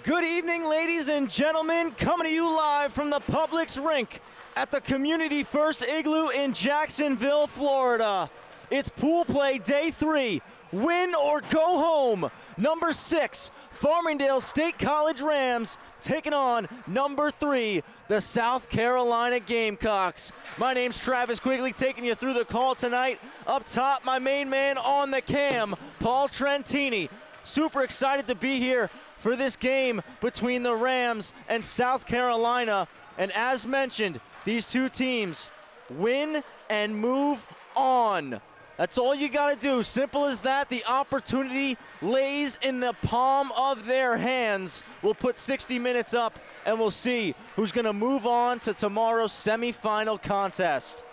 Good evening, ladies and gentlemen. Coming to you live from the Publix rink at the Community First Igloo in Jacksonville, Florida. It's pool play day 3. Win or go home. Number 6, Farmingdale State College Rams taking on number 3, the South Carolina Gamecocks. My name's Travis Quigley, taking you through the call tonight. Up top, my main man on the cam, Paul Trentini. Super excited to be here for this game between the Rams and South Carolina. And as mentioned, these two teams win and move on. That's all you got to do. Simple as that. The opportunity lays in the palm of their hands. We'll put 60 minutes up and we'll see who's going to move on to tomorrow's semifinal contest.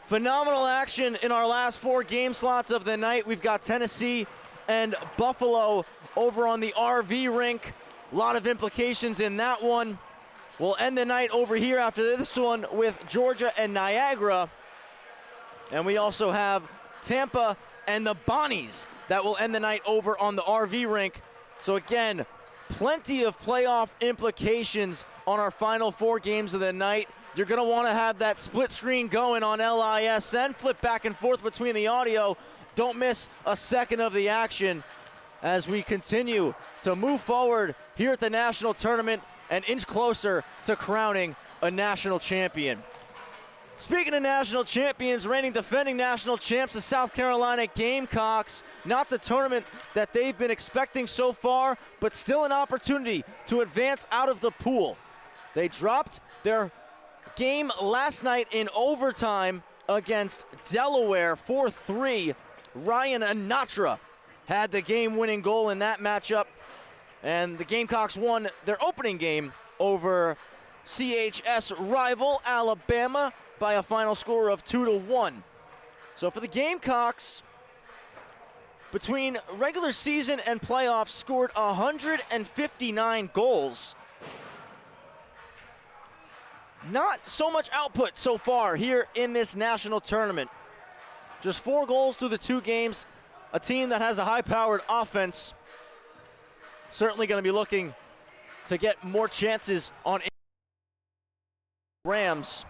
Phenomenal action in our last 4 game slots of the night. We've got Tennessee and Buffalo over on the RV rink. A lot of implications in that one. We'll end the night over here after this one with Georgia and Niagara. And we also have Tampa and the Bonnies that will end the night over on the RV rink. So again, plenty of playoff implications on our final 4 games of the night. You're going to want to have that split screen going on LISN. Flip back and forth between the audio. Don't miss a second of the action as we continue to move forward here at the national tournament and inch closer to crowning a national champion. Speaking of national champions, reigning defending national champs, the South Carolina Gamecocks, not the tournament that they've been expecting so far, but still an opportunity to advance out of the pool. They dropped their game last night in overtime against Delaware 4-3. Ryan Anatra had the game-winning goal in that matchup, and the Gamecocks won their opening game over CHS rival Alabama by a final score of 2-1. So for the Gamecocks, between regular season and playoffs, scored 159 goals. Not so much output so far here in this national tournament. Just 4 goals through the 2 games. A team that has a high-powered offense. Certainly going to be looking to get more chances on Rams.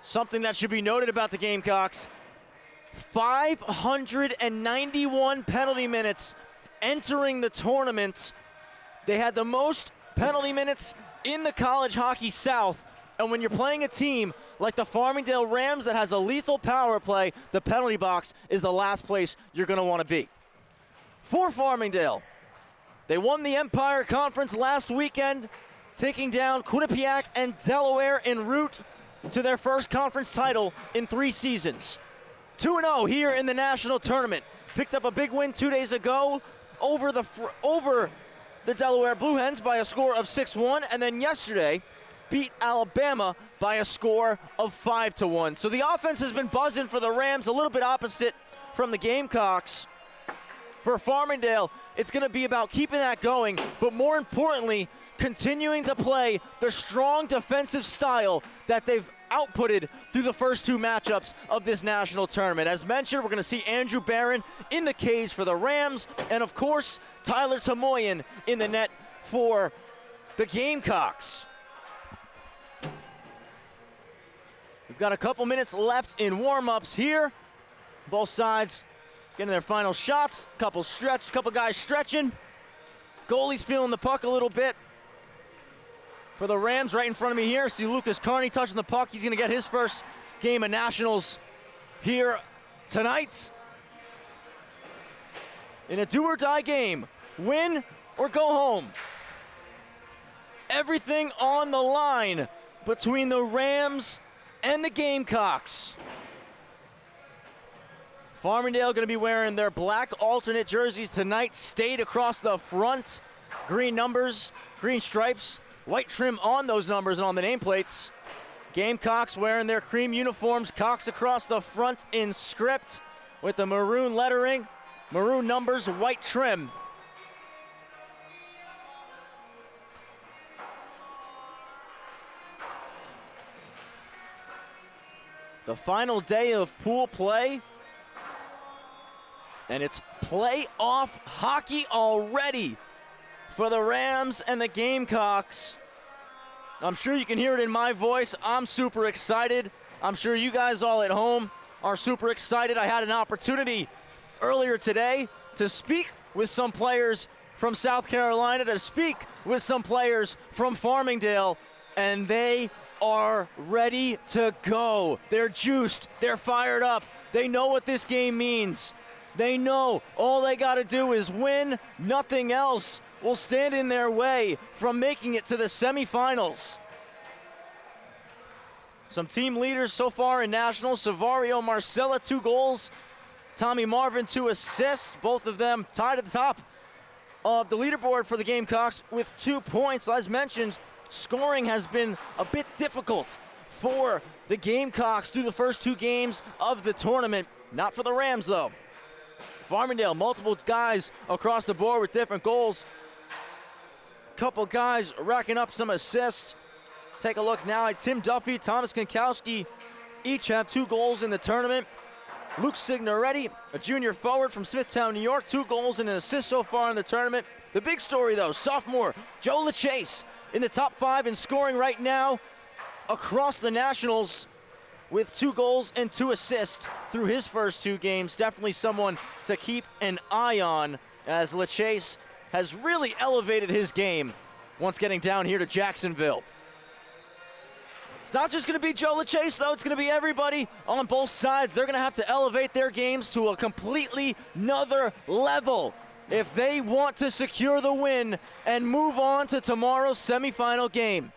Something that should be noted about the Gamecocks, 591 penalty minutes entering the tournament. They had the most penalty minutes in the College Hockey South. And when you're playing a team like the Farmingdale Rams that has a lethal power play, the penalty box is the last place you're going to want to be. For Farmingdale, they won the Empire Conference last weekend, taking down Quinnipiac and Delaware en route to their first conference title in 3 seasons. 2-0 here in the national tournament. Picked up a big win 2 days ago over the Delaware Blue Hens by a score of 6-1, and then yesterday beat Alabama by a score of 5-1. So the offense has been buzzing for the Rams, a little bit opposite from the Gamecocks. For Farmingdale, it's going to be about keeping that going, but more importantly, continuing to play the strong defensive style that they've outputted through the first 2 matchups of this national tournament. As mentioned, we're going to see Andrew Barron in the cage for the Rams, and of course, Tyler Tamoyan in the net for the Gamecocks. We've got a couple minutes left in warm-ups here. Both sides getting their final shots. Couple guys stretching. Goalie's feeling the puck a little bit. For the Rams, right in front of me here, see Lucas Carney touching the puck. He's going to get his first game of nationals here tonight. In a do-or-die game, win or go home. Everything on the line between the Rams and the Gamecocks. Farmingdale going to be wearing their black alternate jerseys tonight, stayed across the front. Green numbers, green stripes, white trim on those numbers and on the nameplates. Gamecocks wearing their cream uniforms, Cocks across the front in script with the maroon lettering, maroon numbers, white trim. The final day of pool play, and it's playoff hockey already for the Rams and the Gamecocks. I'm sure you can hear it in my voice. I'm super excited. I'm sure you guys all at home are super excited. I had an opportunity earlier today to speak with some players from South Carolina, to speak with some players from Farmingdale, and they are ready to go. They're juiced, they're fired up. They know what this game means. They know all they gotta do is win. Nothing else will stand in their way from making it to the semifinals. Some team leaders so far in nationals: Savario Marcella, 2 goals. Tommy Marvin, 2 assists. Both of them tied at the top of the leaderboard for the Gamecocks with 2 points. As mentioned, scoring has been a bit difficult for the Gamecocks through the first 2 games of the tournament. Not for the Rams, though. Farmingdale, multiple guys across the board with different goals. Couple guys racking up some assists. Take a look now at Tim Duffy, Thomas Kankowski, each have 2 goals in the tournament. Luke Signoretti, a junior forward from Smithtown, New York, 2 goals and an assist so far in the tournament. The big story, though, sophomore Joe LaChase in the top 5 in scoring right now across the Nationals with 2 goals and 2 assists through his first 2 games. Definitely someone to keep an eye on, as LaChase has really elevated his game once getting down here to Jacksonville. It's not just going to be Joe LaChase, though. It's going to be everybody on both sides. They're going to have to elevate their games to a completely another level if they want to secure the win and move on to tomorrow's semifinal game.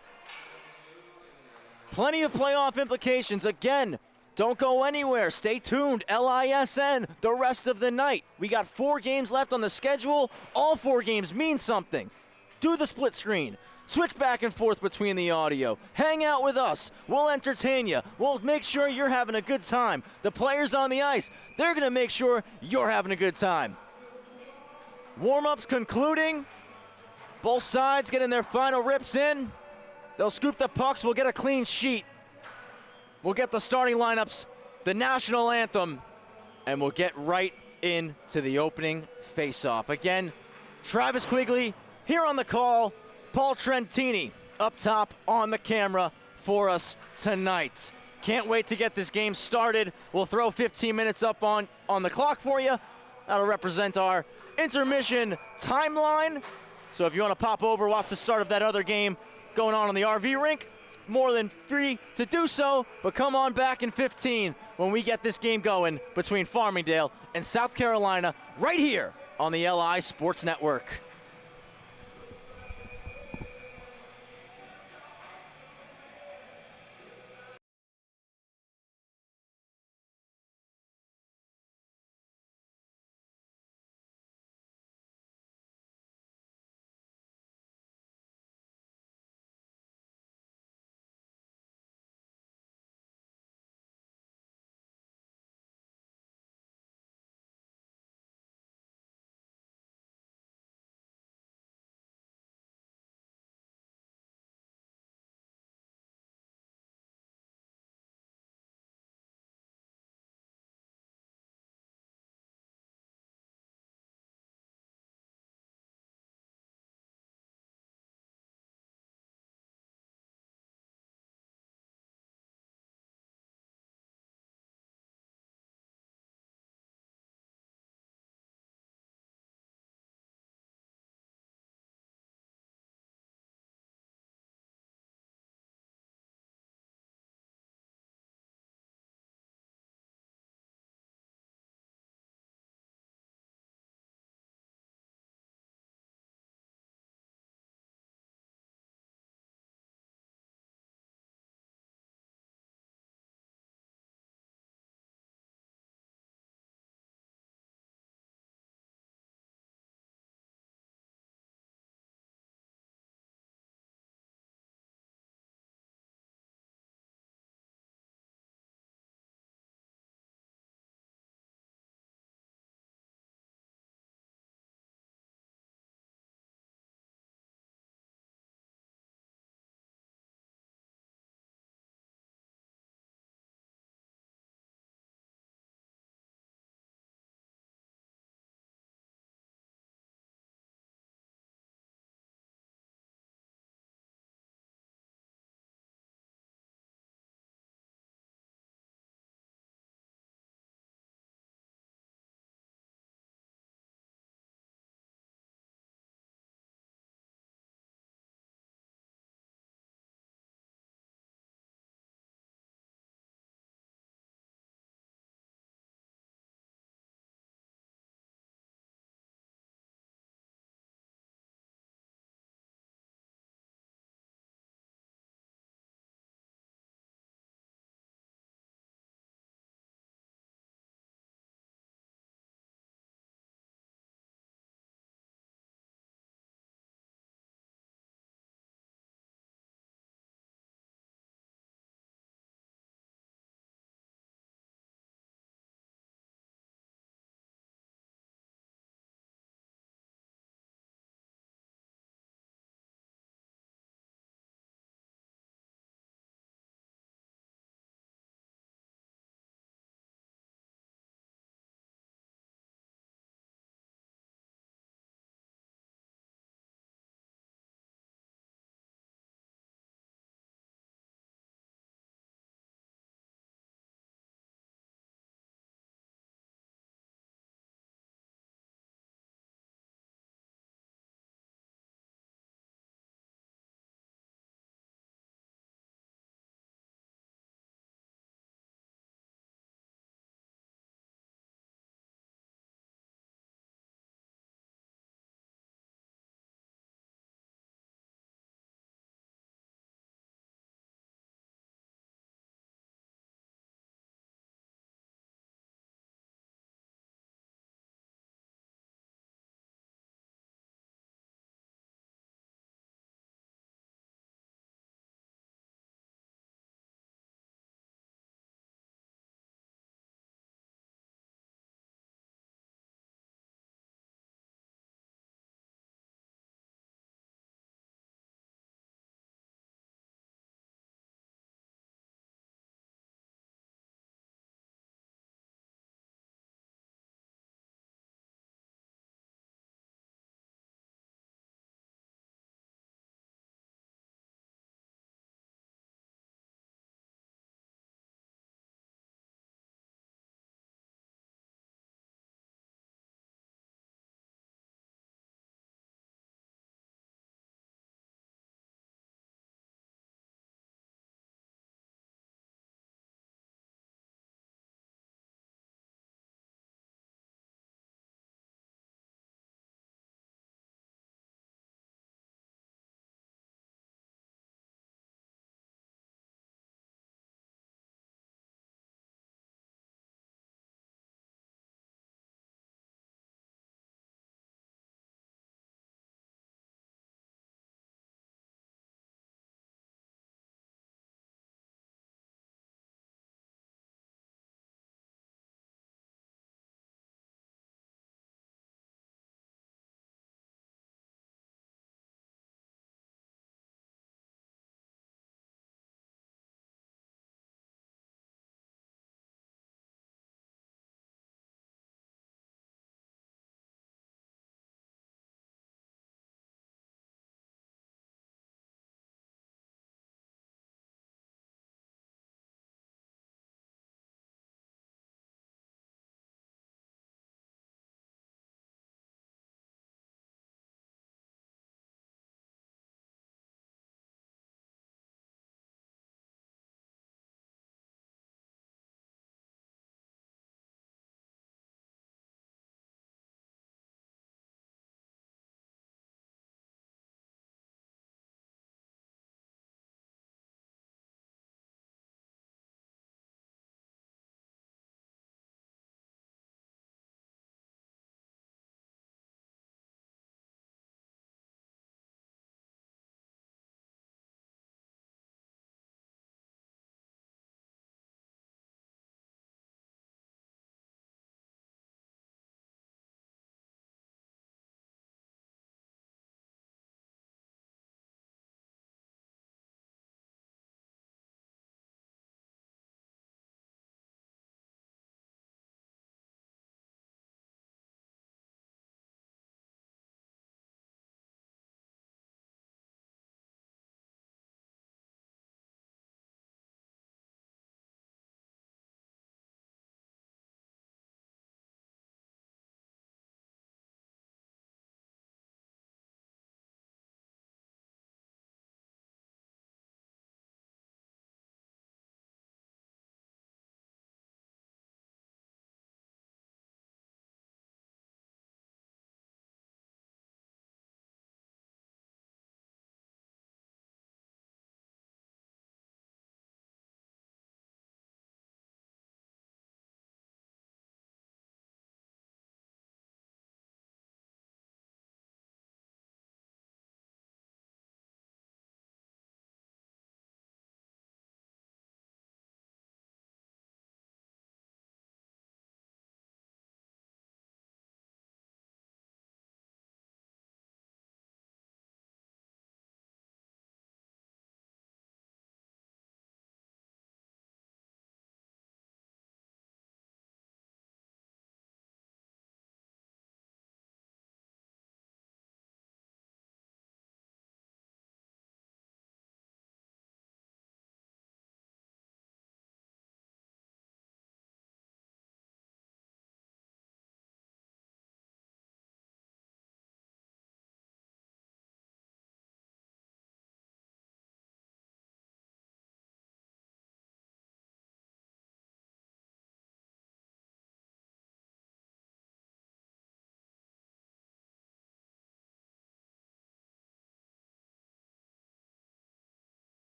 Plenty of playoff implications. Again, don't go anywhere. Stay tuned. LISN the rest of the night. We got 4 games left on the schedule. All 4 games mean something. Do the split screen. Switch back and forth between the audio. Hang out with us. We'll entertain you. We'll make sure you're having a good time. The players on the ice, they're going to make sure you're having a good time. Warm-ups concluding. Both sides getting their final rips in. They'll scoop the pucks. We'll get a clean sheet. We'll get the starting lineups, the national anthem, and we'll get right into the opening face-off. Again, Travis Quigley here on the call. Paul Trentini up top on the camera for us tonight. Can't wait to get this game started. We'll throw 15 minutes up on the clock for you. That'll represent our intermission timeline. So if you want to pop over, watch the start of that other game going on the RV rink, more than free to do so, but come on back in 15 when we get this game going between Farmingdale and South Carolina right here on the LI Sports Network.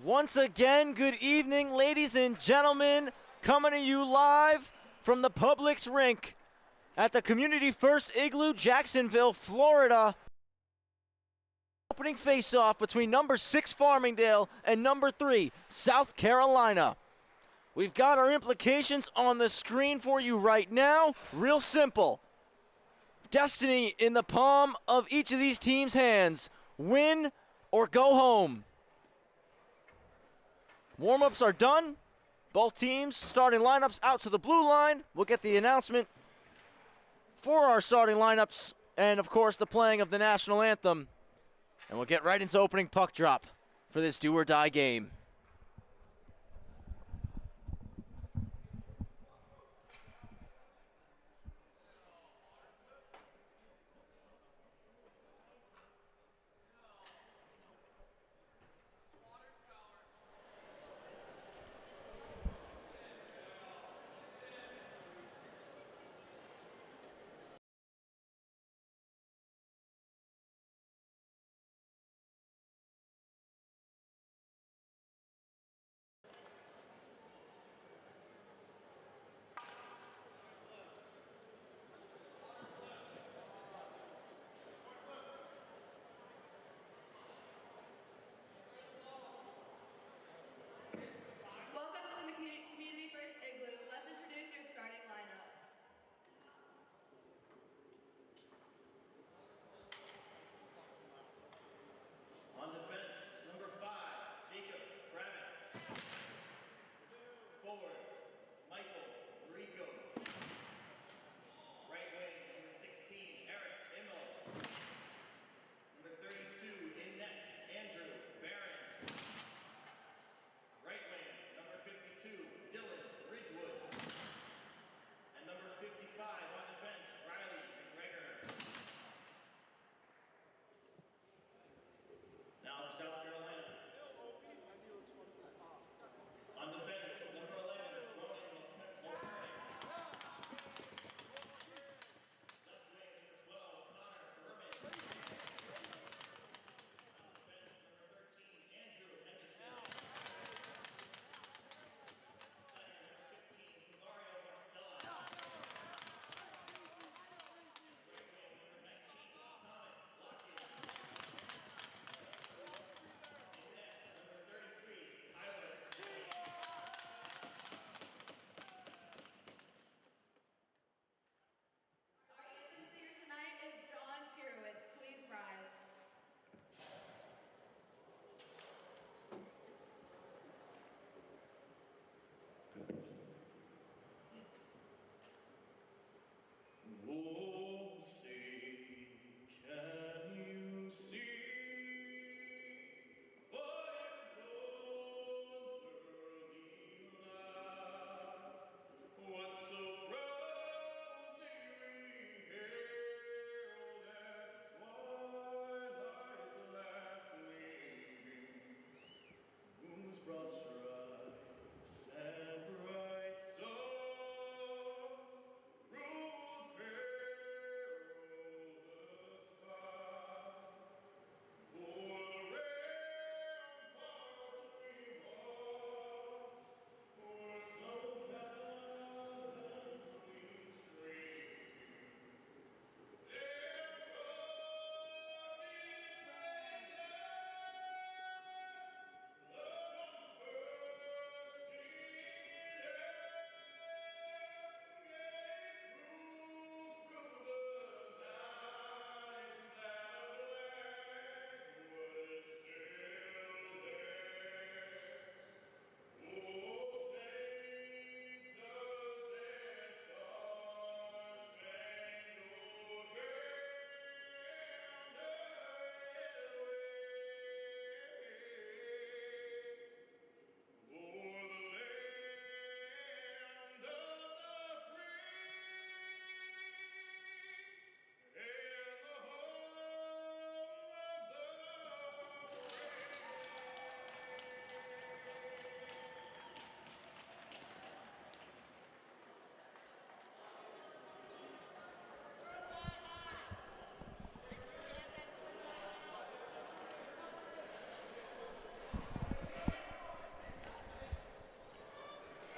Once again, good evening, ladies and gentlemen. Coming to you live from the Publix rink at the Community First Igloo, Jacksonville, Florida. Opening face-off between number 6 Farmingdale and number 3 South Carolina. We've got our implications on the screen for you right now. Real simple. Destiny in the palm of each of these teams' hands. Win or go home. Warm-ups are done. Both teams starting lineups out to the blue line. We'll get the announcement for our starting lineups and, of course, the playing of the national anthem. And we'll get right into opening puck drop for this do-or-die game.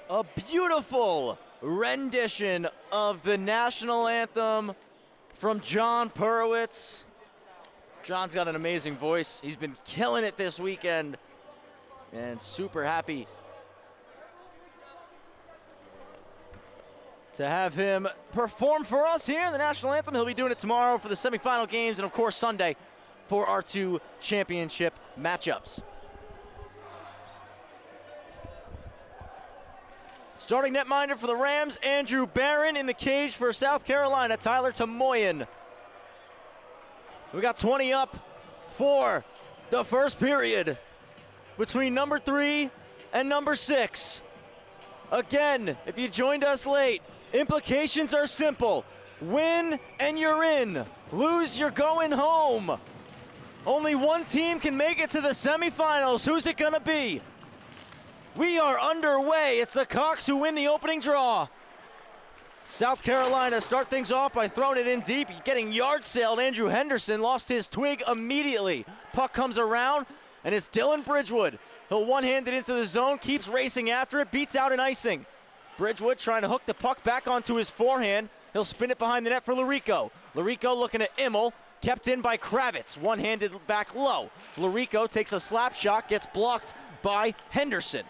A beautiful rendition of the national anthem from John Purwitz. John's got an amazing voice. He's been killing it this weekend and super happy to have him perform for us here in the national anthem. He'll be doing it tomorrow for the semifinal games and of course Sunday for our 2 championship matchups. Starting netminder for the Rams, Andrew Barron. In the cage for South Carolina, Tyler Tamoyan. We got 20 up for the first period between number 3 and number 6. Again, if you joined us late, implications are simple. Win and you're in. Lose, you're going home. Only one team can make it to the semifinals. Who's it gonna be? We are underway. It's the Cox who win the opening draw. South Carolina start things off by throwing it in deep, getting yard sailed. Andrew Henderson lost his twig immediately. Puck comes around, and it's Dylan Bridgewood. He'll one-hand it into the zone, keeps racing after it, beats out an icing. Bridgewood trying to hook the puck back onto his forehand. He'll spin it behind the net for Larico. Larico looking at Immel, kept in by Kravitz, one-handed back low. Larico takes a slap shot, gets blocked by Henderson.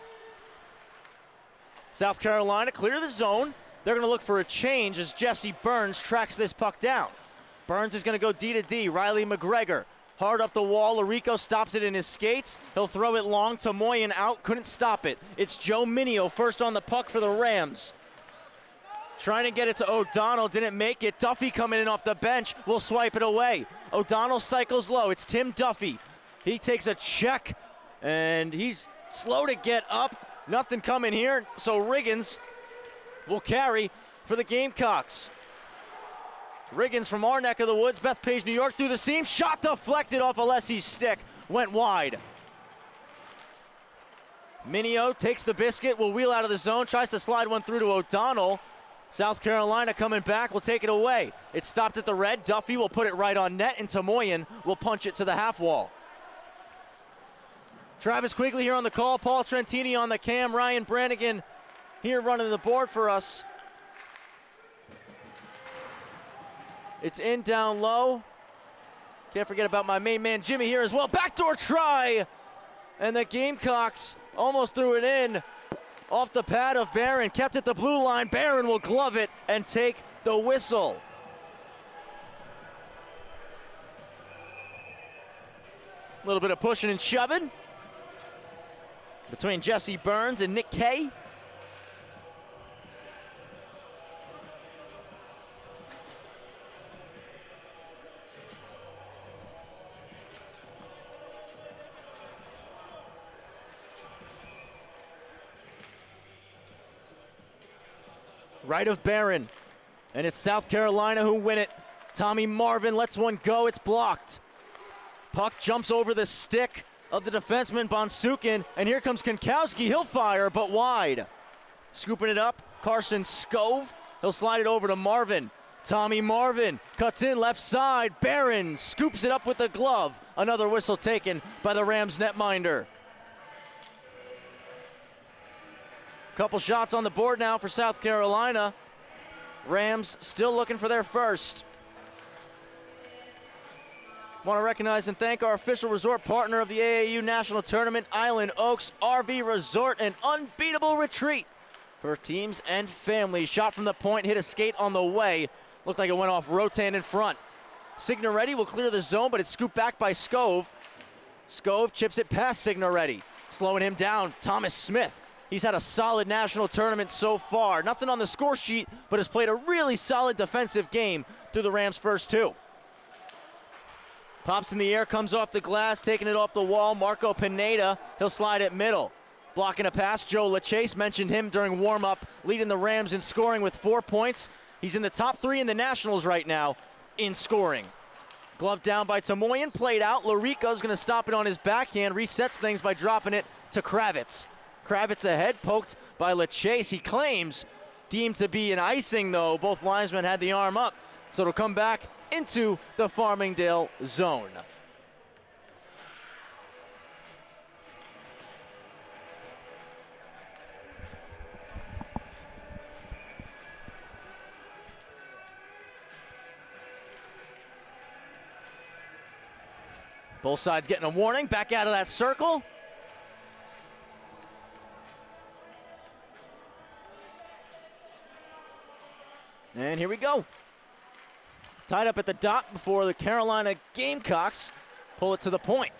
South Carolina clear the zone. They're gonna look for a change as Jesse Burns tracks this puck down. Burns is gonna go D to D. Riley McGregor hard up the wall. Larico stops it in his skates. He'll throw it long. Tamoyan out, couldn't stop it. It's Joe Minio first on the puck for the Rams. Trying to get it to O'Donnell, didn't make it. Duffy coming in off the bench, will swipe it away. O'Donnell cycles low, it's Tim Duffy. He takes a check, and he's slow to get up. Nothing coming here, so Riggins will carry for the Gamecocks. Riggins from our neck of the woods, Bethpage, New York, through the seam. Shot deflected off Alessi's stick, went wide. Minio takes the biscuit, will wheel out of the zone, tries to slide one through to O'Donnell. South Carolina coming back, will take it away. It's stopped at the red. Duffy will put it right on net, and Tamoyan will punch it to the half wall. Travis Quigley here on the call, Paul Trentini on the cam, Ryan Brannigan here running the board for us. It's in down low. Can't forget about my main man Jimmy here as well. Backdoor try, and the Gamecocks almost threw it in off the pad of Barron. Kept it the blue line. Barron will glove it and take the whistle. A little bit of pushing and shoving between Jesse Burns and Nick Kay. Right of Barron, and it's South Carolina who win it. Tommy Marvin lets one go, it's blocked. Puck jumps over the stick of the defenseman Bonsukin, and here comes Konkowski. He'll fire, but wide. Scooping it up, Carson Scove. He'll slide it over to Marvin. Tommy Marvin cuts in left side. Barron scoops it up with the glove. Another whistle taken by the Rams netminder. Couple shots on the board now for South Carolina. Rams still looking for their first. Want to recognize and thank our official resort partner of the AAU National Tournament, Island Oaks RV Resort, an unbeatable retreat for teams and families. Shot from the point, hit a skate on the way. Looked like it went off Rotan in front. Signoretti will clear the zone, but it's scooped back by Scove. Scove chips it past Signoretti. Slowing him down, Thomas Smith. He's had a solid national tournament so far. Nothing on the score sheet, but has played a really solid defensive game through the Rams' first 2. Pops in the air, comes off the glass, taking it off the wall. Marco Pineda, he'll slide it middle. Blocking a pass, Joe LaChase, mentioned him during warm-up, leading the Rams in scoring with 4 points. He's in the top 3 in the Nationals right now in scoring. Glove down by Tamoyan, played out. Larico's gonna stop it on his backhand, resets things by dropping it to Kravitz. Kravitz ahead, poked by LaChase. He claims deemed to be an icing though. Both linesmen had the arm up, so it'll come back into the Farmingdale zone. Both sides getting a warning. Back out of that circle. And here we go. Tied up at the dot before the Carolina Gamecocks pull it to the point.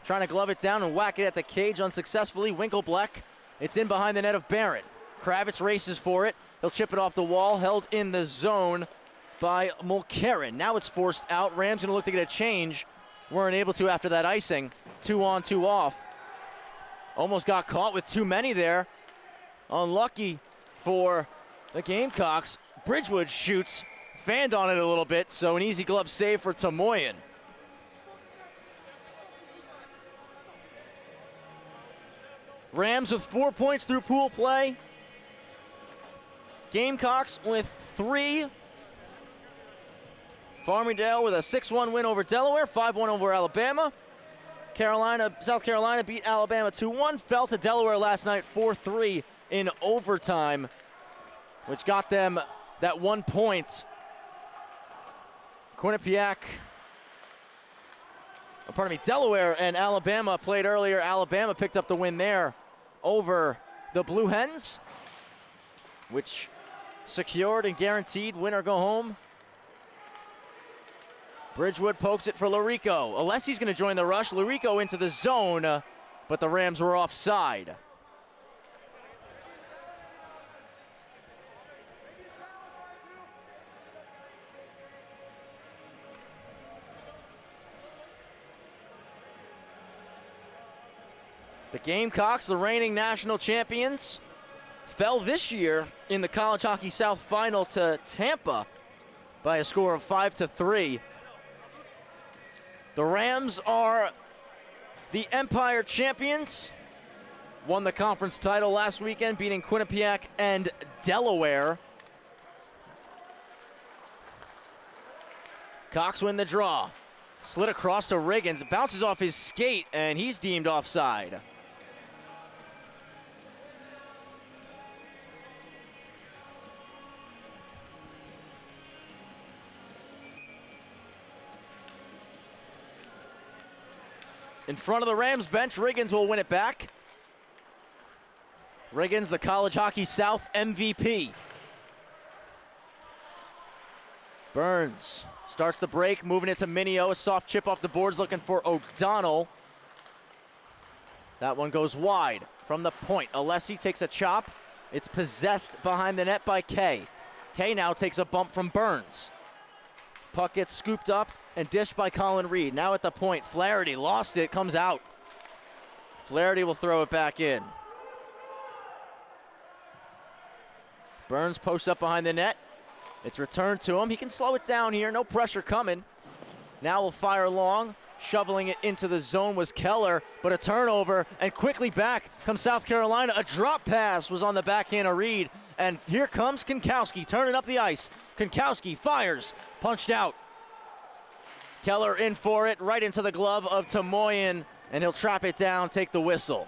Trying to glove it down and whack it at the cage unsuccessfully. Winkleblack, it's in behind the net of Barrett. Kravitz races for it. He'll chip it off the wall, held in the zone by Mulcairn. Now it's forced out. Rams gonna look to get a change. Weren't able to after that icing. 2 on, 2 off. Almost got caught with too many there. Unlucky for the Gamecocks. Bridgewood shoots, fanned on it a little bit, so an easy glove save for Tamoyan. Rams with 4 points through pool play. Gamecocks with 3. Farmingdale with a 6-1 win over Delaware, 5-1 over Alabama. South Carolina beat Alabama 2-1, fell to Delaware last night 4-3 in overtime, which got them that 1 point. Delaware and Alabama played earlier. Alabama picked up the win there over the Blue Hens, which secured and guaranteed win or go home. Bridgewood pokes it for Larico. Alessi's gonna join the rush. Larico into the zone, but the Rams were offside. The Gamecocks, the reigning national champions, fell this year in the College Hockey South Final to Tampa by a score of 5-3. The Rams are the Empire champions, won the conference title last weekend, beating Quinnipiac and Delaware. Cox win the draw. Slid across to Riggins, bounces off his skate, and he's deemed offside. In front of the Rams bench, Riggins will win it back. Riggins, the College Hockey South MVP. Burns starts the break, moving it to Minio. A soft chip off the boards, looking for O'Donnell. That one goes wide from the point. Alessi takes a chop. It's possessed behind the net by Kay. Kay now takes a bump from Burns. Puck gets scooped up and dished by Colin Reed. Now at the point, Flaherty lost it, comes out. Flaherty will throw it back in. Burns posts up behind the net. It's returned to him. He can slow it down here, no pressure coming. Now will fire long. Shoveling it into the zone was Keller, but a turnover, and quickly back comes South Carolina. A drop pass was on the backhand of Reed, and here comes Konkowski turning up the ice. Konkowski fires, punched out. Keller in for it, right into the glove of Tamoyan, and he'll trap it down, take the whistle.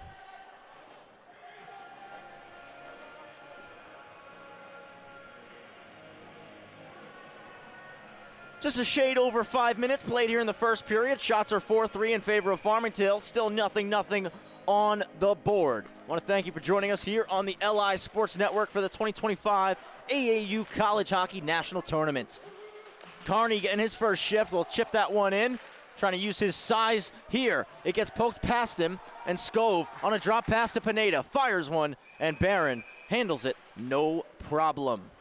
Just a shade over 5 minutes played here in the first period. Shots are 4-3 in favor of Farmingdale. Still nothing on the board. I want to thank you for joining us here on the LI Sports Network for the 2025 AAU College Hockey National Tournament. Carney getting his first shift, will chip that one in, trying to use his size here. It gets poked past him, and Scove on a drop pass to Pineda, fires one, and Barron handles it, no problem.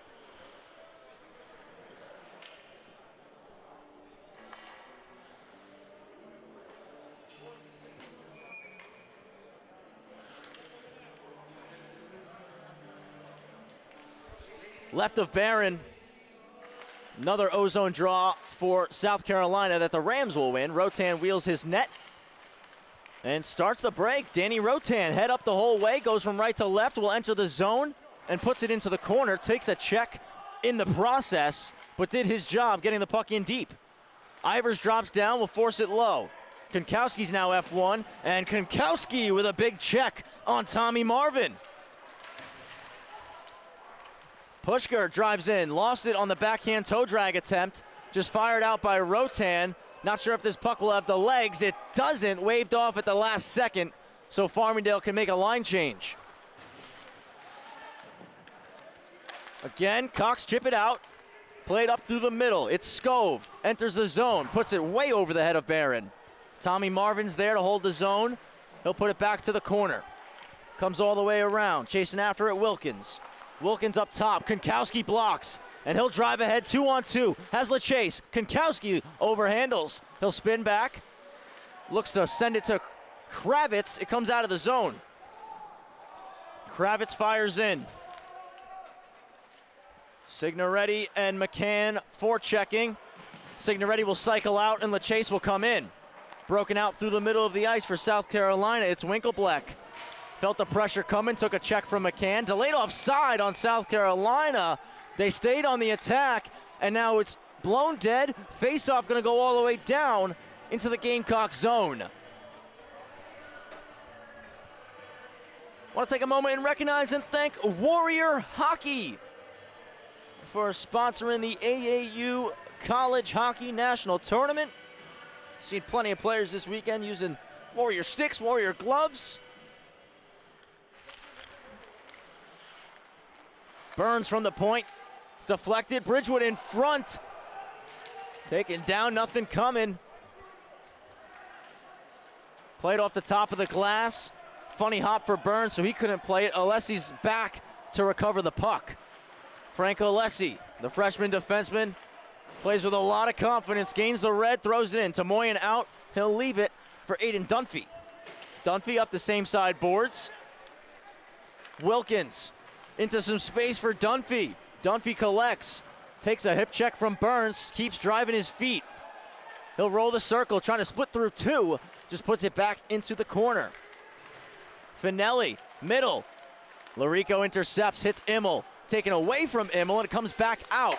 Left of Barron, another ozone draw for South Carolina that the Rams will win. Rotan wheels his net and starts the break. Danny Rotan head up the whole way, goes from right to left, will enter the zone and puts it into the corner. Takes a check in the process, but did his job getting the puck in deep. Ivers drops down, will force it low. Konkowski's now F1, and Konkowski with a big check on Tommy Marvin. Pushker drives in, lost it on the backhand toe drag attempt, just fired out by Rotan, Not sure if this puck will have the legs. It doesn't. Waved off at the last second, so Farmingdale can make a line change. Again, Cox chip it out. Played up through the middle. It's Scove. Enters the zone. Puts it way over the head of Barron. Tommy Marvin's there to hold the zone. He'll put it back to the corner. Comes all the way around. Chasing after it, Wilkins. Wilkins up top. Konkowski blocks. And he'll drive ahead 2-on-2. Has LeChase. Konkowski overhandles. He'll spin back. Looks to send it to Kravitz. It comes out of the zone. Kravitz fires in. Signoretti and McCann forechecking. Signoretti will cycle out and LeChase will come in. Broken out through the middle of the ice for South Carolina. It's Winkleblack. Felt the pressure coming, took a check from McCann. Delayed offside on South Carolina. They stayed on the attack, and now it's blown dead. Face-off gonna go all the way down into the Gamecock zone. Want to take a moment and recognize and thank Warrior Hockey for sponsoring the AAU College Hockey National Tournament. Seen plenty of players this weekend using Warrior sticks, Warrior gloves. Burns from the point. It's deflected. Bridgewood in front. Taken down, nothing coming. Played off the top of the glass. Funny hop for Burns, so he couldn't play it. Alessi's back to recover the puck. Franco Alessi, the freshman defenseman, plays with a lot of confidence, gains the red, throws it in. Tamoyan out, he'll leave it for Aiden Dunphy. Dunphy up the same side boards. Wilkins into some space for Dunphy. Dunphy collects, takes a hip check from Burns, keeps driving his feet. He'll roll the circle, trying to split through two, just puts it back into the corner. Finelli, middle. Larico intercepts, hits Immel. Taken away from Immel, and it comes back out.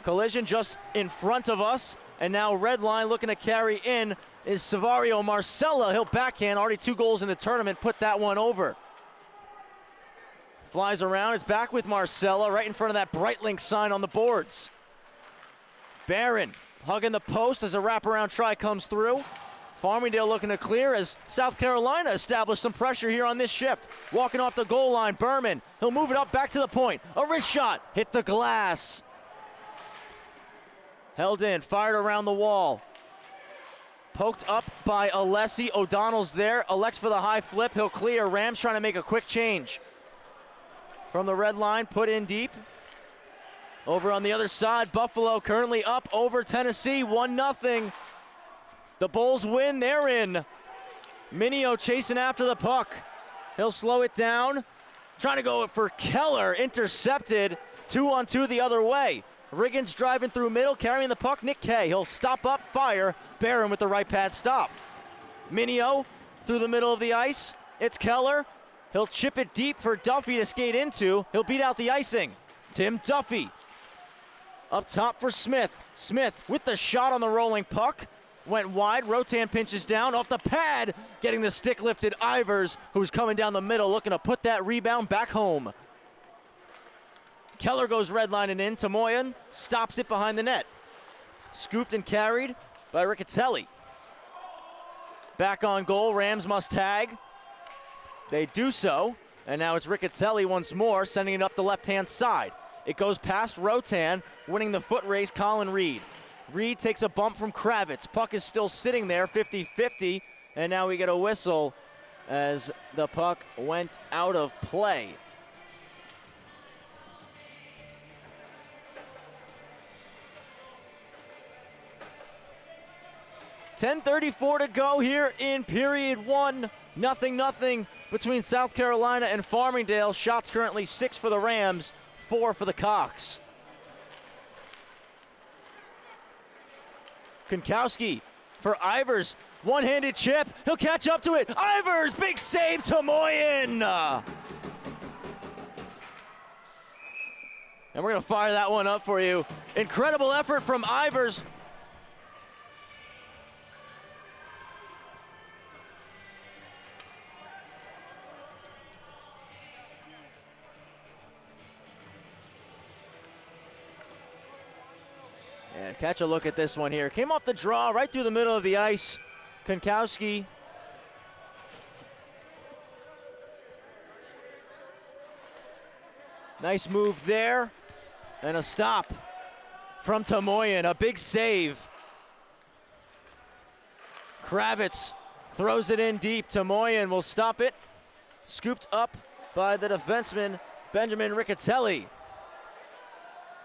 Collision just in front of us, and now red line looking to carry in is Savario Marcella. He'll backhand, already 2 goals in the tournament, put that one over. Flies around, it's back with Marcella, right in front of that Breitling sign on the boards. Barron hugging the post as a wraparound try comes through. Farmingdale looking to clear as South Carolina established some pressure here on this shift. Walking off the goal line, Berman. He'll move it up back to the point. A wrist shot, hit the glass. Held in, fired around the wall. Poked up by Alessi. O'Donnell's there. Alex for the high flip. He'll clear. Rams trying to make a quick change. From the red line, put in deep. Over on the other side, Buffalo currently up over Tennessee, 1-0. The Bulls win, they're in. Minio chasing after the puck. He'll slow it down. Trying to go for Keller, intercepted. 2-on-2 the other way. Riggins driving through middle, carrying the puck. Nick Kay, he'll stop up, fire. Barron with the right pad stop. Minio through the middle of the ice. It's Keller. He'll chip it deep for Duffy to skate into. He'll beat out the icing. Tim Duffy. Up top for Smith. Smith with the shot on the rolling puck. Went wide, Rotan pinches down off the pad, getting the stick lifted Ivers, who's coming down the middle, looking to put that rebound back home. Keller goes redlining in, Tamoyan stops it behind the net. Scooped and carried by Riccatelli. Back on goal, Rams must tag. They do so, and now it's Riccatelli once more, sending it up the left-hand side. It goes past Rotan, winning the foot race, Colin Reed. Reed takes a bump from Kravitz. Puck is still sitting there, 50-50, and now we get a whistle as the puck went out of play. .10:34 to go here in period 1. 0-0 between South Carolina and Farmingdale. Shots currently 6 for the Rams, 4 for the Cox. Konkowski for Ivers, one-handed chip, he'll catch up to it. Ivers, big save, Tamoyan. And we're gonna fire that one up for you. Incredible effort from Ivers. Yeah, catch a look at this one here. Came off the draw right through the middle of the ice. Konkowski. Nice move there. And a stop from Tomoyan. A big save. Kravitz throws it in deep. Tomoyan will stop it. Scooped up by the defenseman, Benjamin Riccatelli.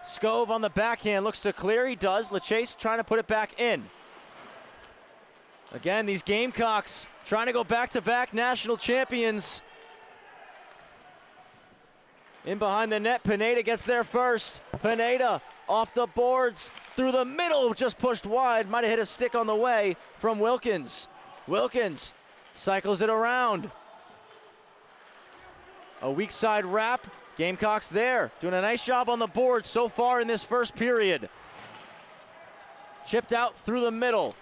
Skov on the backhand, looks to clear, he does. LeChase trying to put it back in. Again, these Gamecocks trying to go back-to-back national champions. In behind the net, Pineda gets there first. Pineda off the boards, through the middle, just pushed wide. Might have hit a stick on the way from Wilkins. Wilkins cycles it around. A weak side wrap. Gamecocks there, doing a nice job on the board so far in this first period. Chipped out through the middle.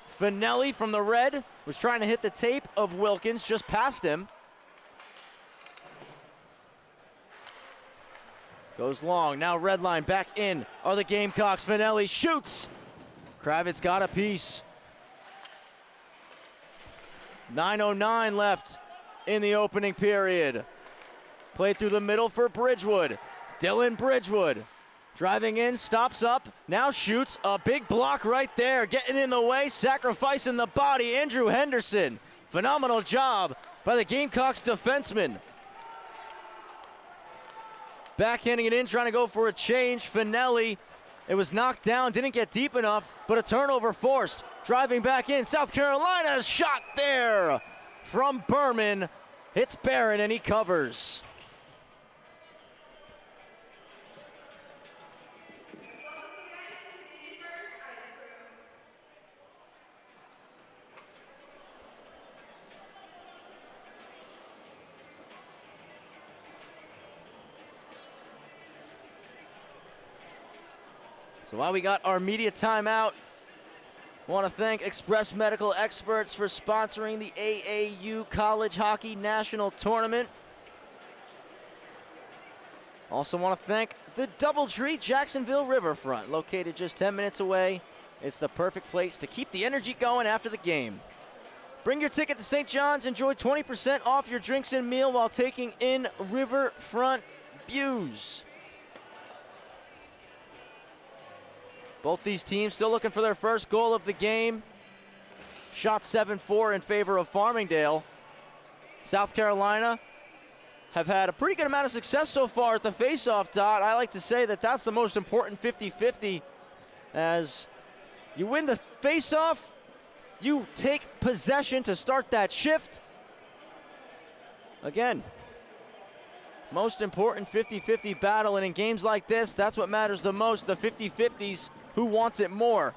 Finelli from the red was trying to hit the tape of Wilkins, just past him. Goes long, now red line back in are the Gamecocks. Finelli shoots. Kravitz got a piece. 9:09 left in the opening period. Played through the middle for Bridgewood. Dylan Bridgewood driving in, stops up, now shoots. A big block right there, getting in the way, sacrificing the body. Andrew Henderson. Phenomenal job by the Gamecocks defenseman. Backhanding it in, trying to go for a change. Finelli, it was knocked down, didn't get deep enough, but a turnover forced. Driving back in, South Carolina's shot there from Berman. Hits Barron and he covers. So while we got our media timeout, I want to thank Express Medical Experts for sponsoring the AAU College Hockey National Tournament. Also want to thank the Doubletree Jacksonville Riverfront, located just 10 minutes away. It's the perfect place to keep the energy going after the game. Bring your ticket to St. John's, enjoy 20% off your drinks and meal while taking in riverfront views. Both these teams still looking for their first goal of the game. Shot 7-4 in favor of Farmingdale. South Carolina have had a pretty good amount of success so far at the faceoff dot. I like to say that that's the most important 50-50. As you win the faceoff, you take possession to start that shift. Again, most important 50-50 battle, and in games like this, that's what matters the most, the 50-50s. Who wants it more?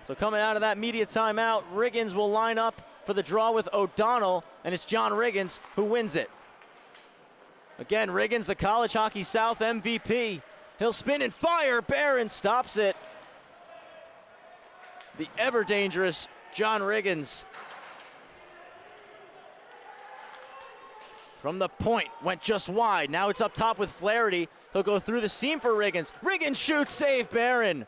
So coming out of that media timeout, Riggins will line up for the draw with O'Donnell, and it's John Riggins who wins it. Again, Riggins, the College Hockey South MVP. He'll spin and fire. Barron stops it. The ever-dangerous John Riggins. From the point, went just wide. Now it's up top with Flaherty. He'll go through the seam for Riggins. Riggins shoots, save Barron.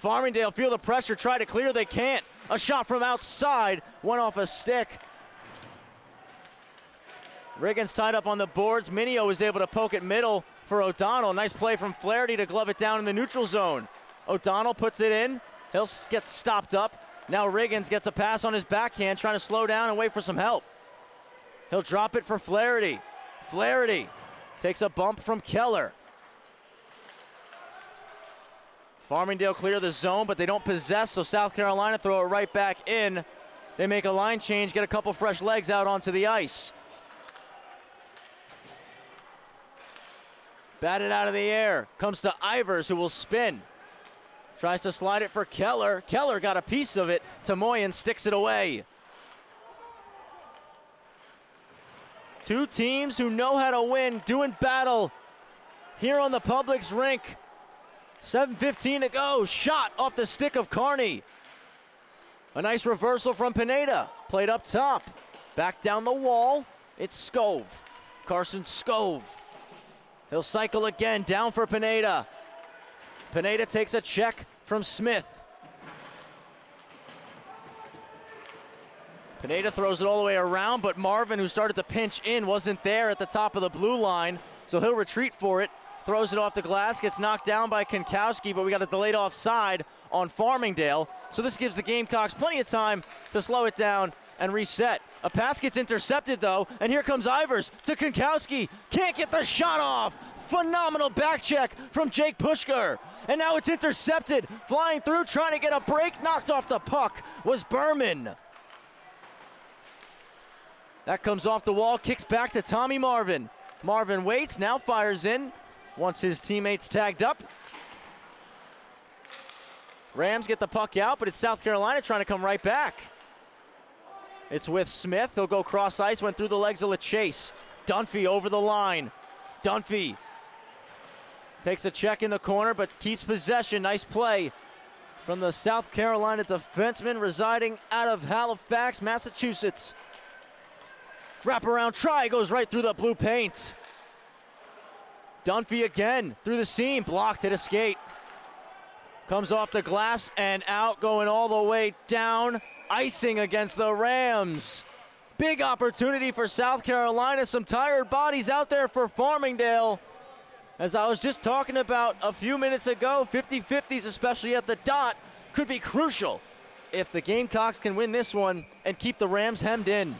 Farmingdale feel the pressure, try to clear, they can't. A shot from outside, went off a stick. Riggins tied up on the boards. Minio was able to poke it middle for O'Donnell. Nice play from Flaherty to glove it down in the neutral zone. O'Donnell puts it in. He'll get stopped up. Now Riggins gets a pass on his backhand, trying to slow down and wait for some help. He'll drop it for Flaherty. Flaherty takes a bump from Keller. Farmingdale clear the zone, but they don't possess, so South Carolina throw it right back in. They make a line change, get a couple fresh legs out onto the ice. Batted out of the air. Comes to Ivers, who will spin. Tries to slide it for Keller. Keller got a piece of it. Tomoyan sticks it away. Two teams who know how to win, doing battle here on the Publix rink. 7:15 to go. Shot off the stick of Carney. A nice reversal from Pineda. Played up top. Back down the wall. It's Skov. Carson Skov. He'll cycle again. Down for Pineda. Pineda takes a check from Smith. Pineda throws it all the way around, but Marvin, who started to pinch in, wasn't there at the top of the blue line, so he'll retreat for it. Throws it off the glass, gets knocked down by Konkowski, but we got a delayed offside on Farmingdale. So this gives the Gamecocks plenty of time to slow it down and reset. A pass gets intercepted though, and here comes Ivers to Konkowski. Can't get the shot off. Phenomenal back check from Jake Pushker. And now it's intercepted. Flying through, trying to get a break. Knocked off the puck was Berman. That comes off the wall, kicks back to Tommy Marvin. Marvin waits, now fires in. Once his teammates tagged up. Rams get the puck out, but it's South Carolina trying to come right back. It's with Smith. He'll go cross ice, went through the legs of LaChase. Dunphy over the line. Dunphy takes a check in the corner, but keeps possession. Nice play from the South Carolina defenseman residing out of Halifax, Massachusetts. Wraparound try, goes right through the blue paint. Dunphy again through the seam, blocked, hit a skate. Comes off the glass and out, going all the way down. Icing against the Rams. Big opportunity for South Carolina. Some tired bodies out there for Farmingdale. As I was just talking about a few minutes ago, 50-50s, especially at the dot, could be crucial if the Gamecocks can win this one and keep the Rams hemmed in.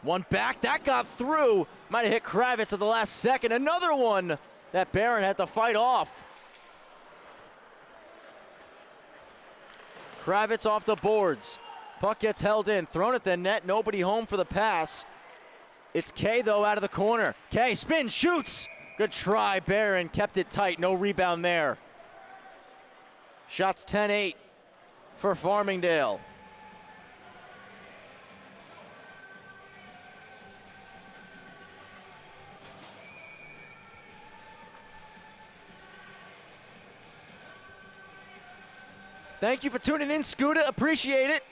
One back, that got through. Might have hit Kravitz at the last second. Another one that Barron had to fight off. Kravitz off the boards. Puck gets held in, thrown at the net, nobody home for the pass. It's Kay though out of the corner. Kay spins, shoots. Good try, Barron kept it tight, no rebound there. Shots 10-8 for Farmingdale. Thank you for tuning in, Scooter. Appreciate it.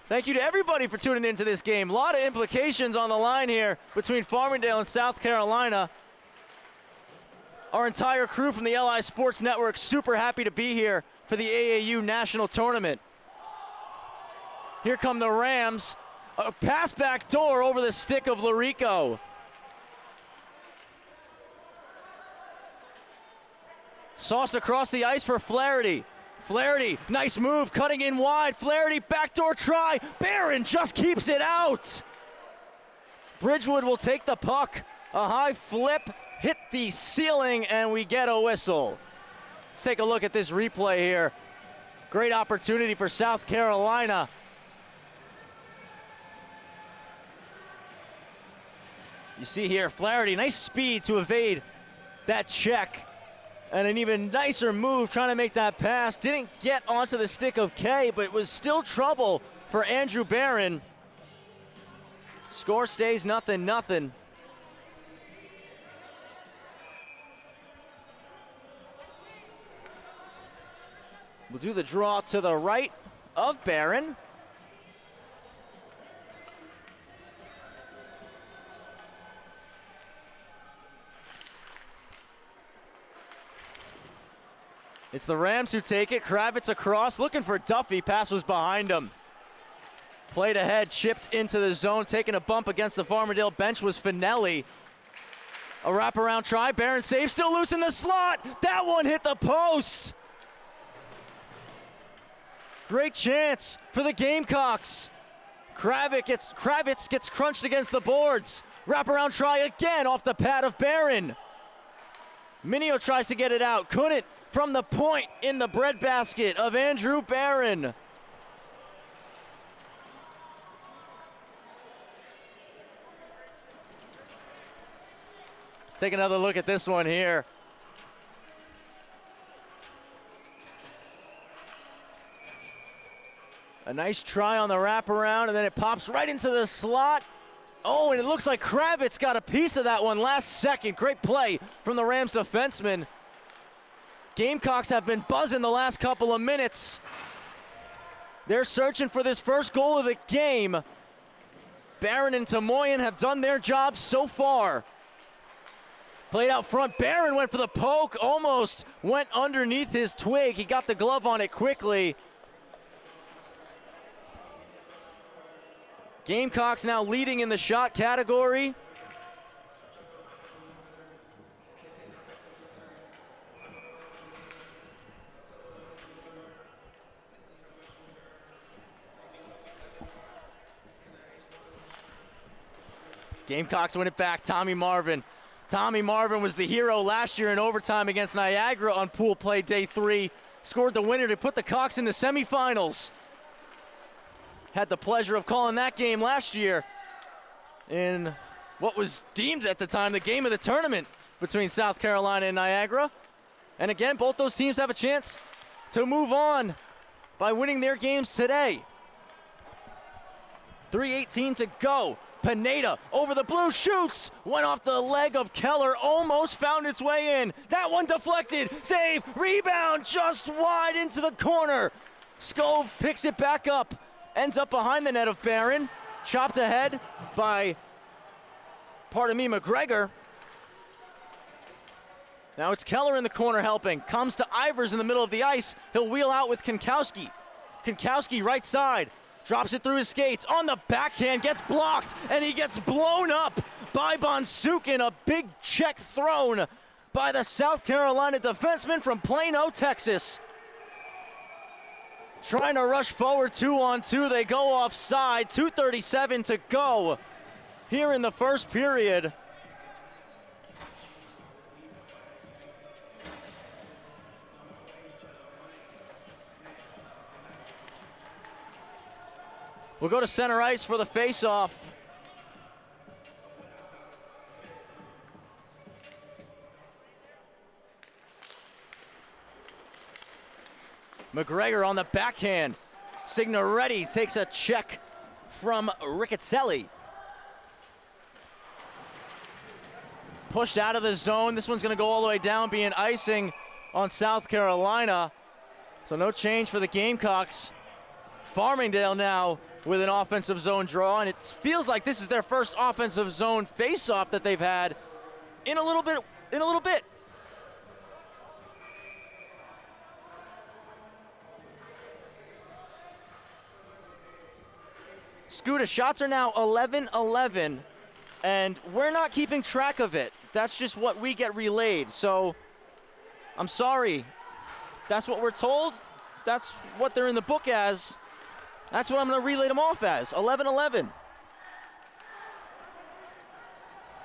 Thank you to everybody for tuning into this game. A lot of implications on the line here between Farmingdale and South Carolina. Our entire crew from the LI Sports Network super happy to be here for the AAU National Tournament. Here come the Rams. A pass back door over the stick of Larico. Sauced across the ice for Flaherty. Flaherty, nice move, cutting in wide. Flaherty, backdoor try. Barron just keeps it out. Bridgewood will take the puck. A high flip, hit the ceiling, and we get a whistle. Let's take a look at this replay here. Great opportunity for South Carolina. You see here, Flaherty, nice speed to evade that check. And an even nicer move trying to make that pass. Didn't get onto the stick of Kay, but was still trouble for Andrew Barron. Score stays 0-0. We'll do the draw to the right of Barron. It's the Rams who take it. Kravitz across, looking for Duffy. Pass was behind him. Played ahead, chipped into the zone, taking a bump against the Farmingdale bench was Finelli. A wraparound try, Barron saves, still loose in the slot. That one hit the post. Great chance for the Gamecocks. Kravitz gets crunched against the boards. Wraparound try again off the pad of Barron. Minio tries to get it out, couldn't. From the point in the breadbasket of Andrew Barron. Take another look at this one here. A nice try on the wraparound, and then it pops right into the slot. Oh, and it looks like Kravitz got a piece of that one last second. Great play from the Rams defenseman. Gamecocks have been buzzing the last couple of minutes. They're searching for this first goal of the game. Barron and Tamoyan have done their job so far. Played out front, Barron went for the poke, almost went underneath his twig. He got the glove on it quickly. Gamecocks now leading in the shot category. Gamecocks win it back, Tommy Marvin. Tommy Marvin was the hero last year in overtime against Niagara on pool play day 3. Scored the winner to put the Cocks in the semifinals. Had the pleasure of calling that game last year in what was deemed at the time the game of the tournament between South Carolina and Niagara. And again, both those teams have a chance to move on by winning their games today. 3:18 to go. Pineda over the blue, shoots, went off the leg of Keller, almost found its way in. That one deflected, save, rebound, just wide into the corner. Scove picks it back up, ends up behind the net of Barron, chopped ahead by, McGregor. Now it's Keller in the corner helping, comes to Ivers in the middle of the ice. He'll wheel out with Konkowski. Konkowski right side. Drops it through his skates, on the backhand, gets blocked, and he gets blown up by Bonsukin. A big check thrown by the South Carolina defenseman from Plano, Texas. Trying to rush forward 2-on-2, they go offside, 2:37 to go here in the first period. We'll go to center ice for the face-off. McGregor on the backhand. Signoretti takes a check from Riccatelli. Pushed out of the zone. This one's going to go all the way down, being icing on South Carolina. So no change for the Gamecocks. Farmingdale now with an offensive zone draw, and it feels like this is their first offensive zone face-off that they've had in a little bit. Scooter, shots are now 11-11, and we're not keeping track of it. That's just what we get relayed, so I'm sorry. That's what we're told. That's what they're in the book as. That's what I'm going to relay them off as, 11-11.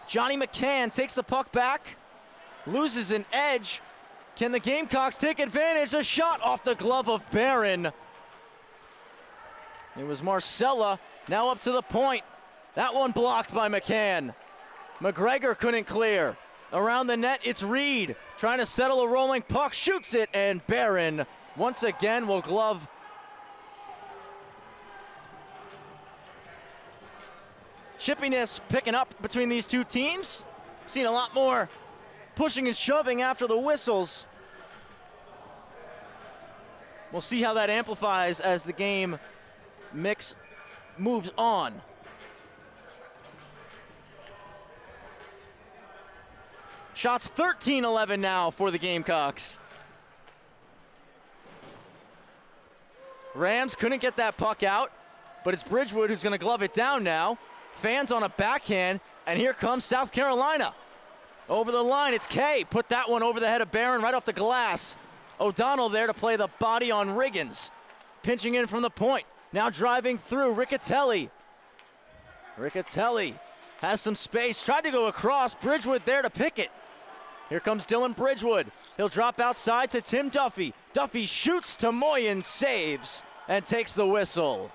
Johnny McCann takes the puck back, loses an edge. Can the Gamecocks take advantage? A shot off the glove of Barron. It was Marcella, now up to the point. That one blocked by McCann. McGregor couldn't clear. Around the net, it's Reed, trying to settle a rolling puck, shoots it, and Barron once again will glove. Chippiness picking up between these two teams. Seen a lot more pushing and shoving after the whistles. We'll see how that amplifies as the game mix moves on. Shots 13-11 now for the Gamecocks. Rams couldn't get that puck out, but it's Bridgewood who's going to glove it down now. Fans on a backhand, and here comes South Carolina. Over the line, it's Kay. Put that one over the head of Barron, right off the glass. O'Donnell there to play the body on Riggins. Pinching in from the point. Now driving through, Riccatelli. Riccatelli has some space, tried to go across. Bridgewood there to pick it. Here comes Dylan Bridgewood. He'll drop outside to Tim Duffy. Duffy shoots, Tamoyan saves, and takes the whistle.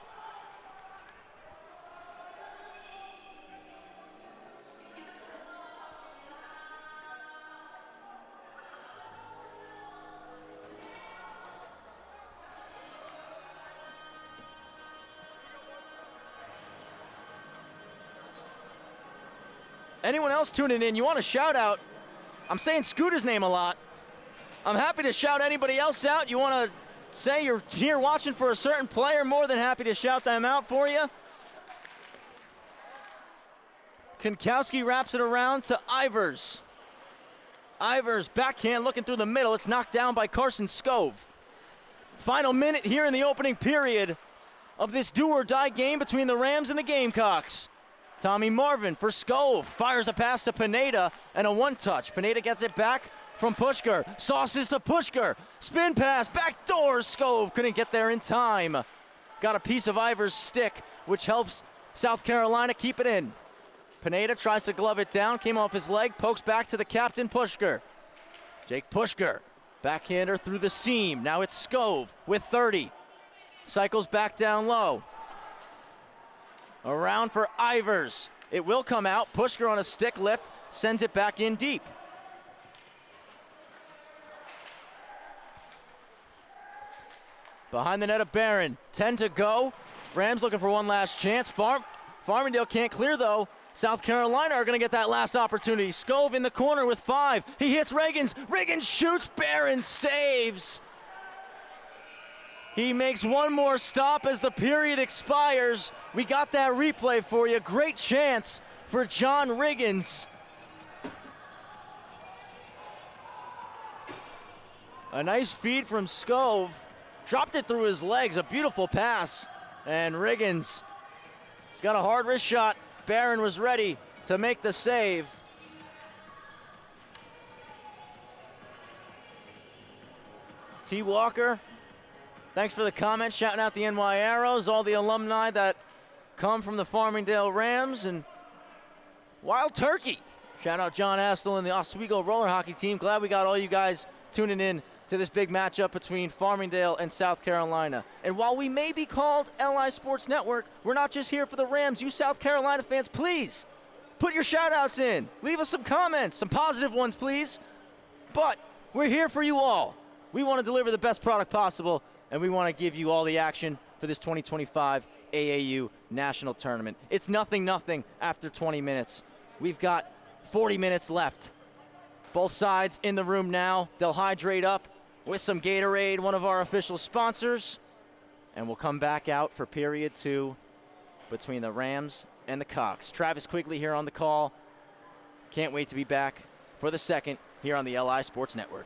Anyone else tuning in, you want a shout out? I'm saying Scooter's name a lot. I'm happy to shout anybody else out. You want to say you're here watching for a certain player, more than happy to shout them out for you. Konkowski wraps it around to Ivers. Ivers backhand looking through the middle. It's knocked down by Carson Skov. Final minute here in the opening period of this do-or-die game between the Rams and the Gamecocks. Tommy Marvin for Skov. Fires a pass to Pineda and a one-touch. Pineda gets it back from Pushker. Sauces to Pushker. Spin pass, backdoor. Skov couldn't get there in time. Got a piece of Ivers' stick, which helps South Carolina keep it in. Pineda tries to glove it down, came off his leg, pokes back to the captain, Pushker. Jake Pushker, backhander through the seam. Now it's Skov with 30. Cycles back down low. Around for Ivers. It will come out. Pushker on a stick lift, sends it back in deep. Behind the net of Barron, 10 to go. Rams looking for one last chance. Farmingdale can't clear though. South Carolina are gonna get that last opportunity. Skov in the corner with 5. He hits Riggins. Riggins shoots, Barron saves. He makes one more stop as the period expires. We got that replay for you. Great chance for John Riggins. A nice feed from Skov. Dropped it through his legs, a beautiful pass. And Riggins, he's got a hard wrist shot. Barron was ready to make the save. T. Walker, thanks for the comment, shouting out the NY Arrows, all the alumni that come from the Farmingdale Rams, and Wild Turkey. Shout out John Astle and the Oswego roller hockey team. Glad we got all you guys tuning in to this big matchup between Farmingdale and South Carolina. And while we may be called LI Sports Network, we're not just here for the Rams. You South Carolina fans, please put your shout outs in. Leave us some comments, some positive ones, please. But we're here for you all. We want to deliver the best product possible, and we want to give you all the action for this 2025 AAU National Tournament. It's 0-0 after 20 minutes. We've got 40 minutes left. Both sides in the room now. They'll hydrate up with some Gatorade, one of our official sponsors, and we'll come back out for period 2 between the Rams and the Cocks. Travis Quigley here on the call. Can't wait to be back for the second here on the LI Sports Network.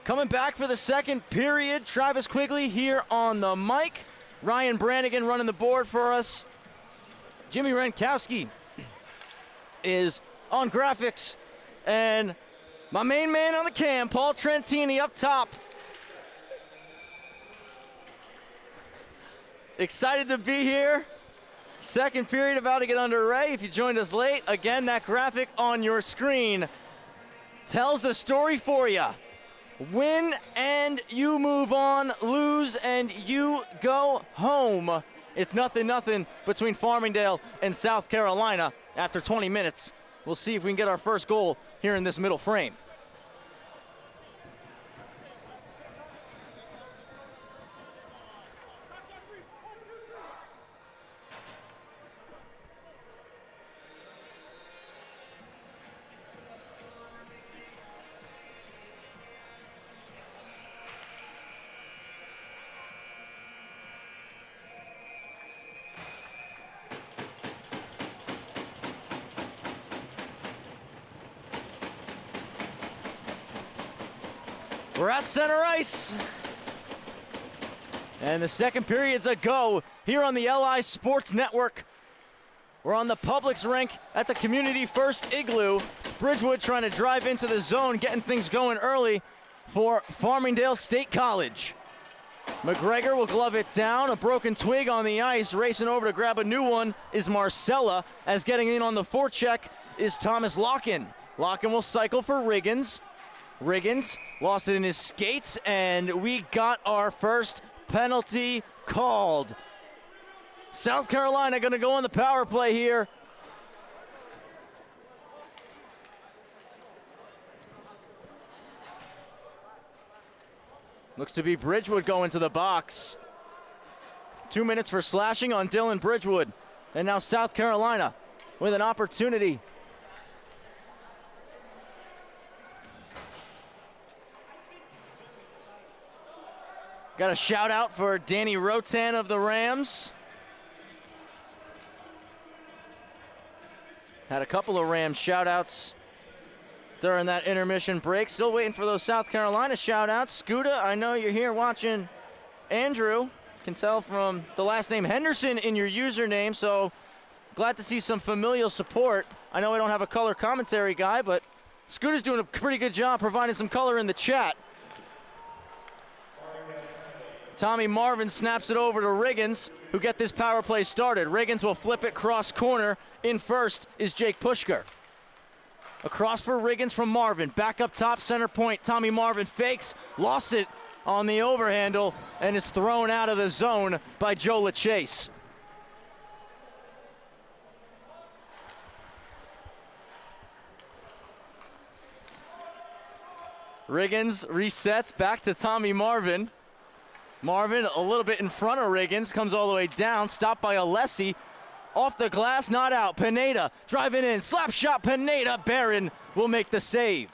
Coming back for the second period, Travis Quigley here on the mic. Ryan Brannigan running the board for us. Jimmy Rankowski is on graphics. And my main man on the cam, Paul Trentini up top. Excited to be here. Second period about to get underway. If you joined us late, again, that graphic on your screen tells the story for you. Win and you move on, lose and you go home. It's 0-0 between Farmingdale and South Carolina after 20 minutes. We'll see if we can get our first goal here in this middle frame. We're at center ice. And the second period's a go here on the LI Sports Network. We're on the Publix rink at the Community First Igloo. Bridgewood trying to drive into the zone, getting things going early for Farmingdale State College. McGregor will glove it down, a broken twig on the ice. Racing over to grab a new one is Marcella, as getting in on the forecheck is Thomas Locken. Locken will cycle for Riggins. Riggins lost it in his skates, and we got our first penalty called. South Carolina gonna go on the power play here. Looks to be Bridgewood going to the box. 2 minutes for slashing on Dylan Bridgewood. And now South Carolina with an opportunity. Got a shout out for Danny Rotan of the Rams. Had a couple of Rams shout outs during that intermission break. Still waiting for those South Carolina shout outs. Scuda, I know you're here watching Andrew. Can tell from the last name Henderson in your username, so glad to see some familial support. I know we don't have a color commentary guy, but Scuda's doing a pretty good job providing some color in the chat. Tommy Marvin snaps it over to Riggins, who get this power play started. Riggins will flip it cross corner. In first is Jake Pushker. Across for Riggins from Marvin. Back up top, center point. Tommy Marvin fakes, lost it on the overhandle, and is thrown out of the zone by Joe LaChase. Riggins resets back to Tommy Marvin. Marvin a little bit in front of Riggins, comes all the way down, stopped by Alessi. Off the glass, not out. Pineda driving in, slap shot Pineda. Barron will make the save.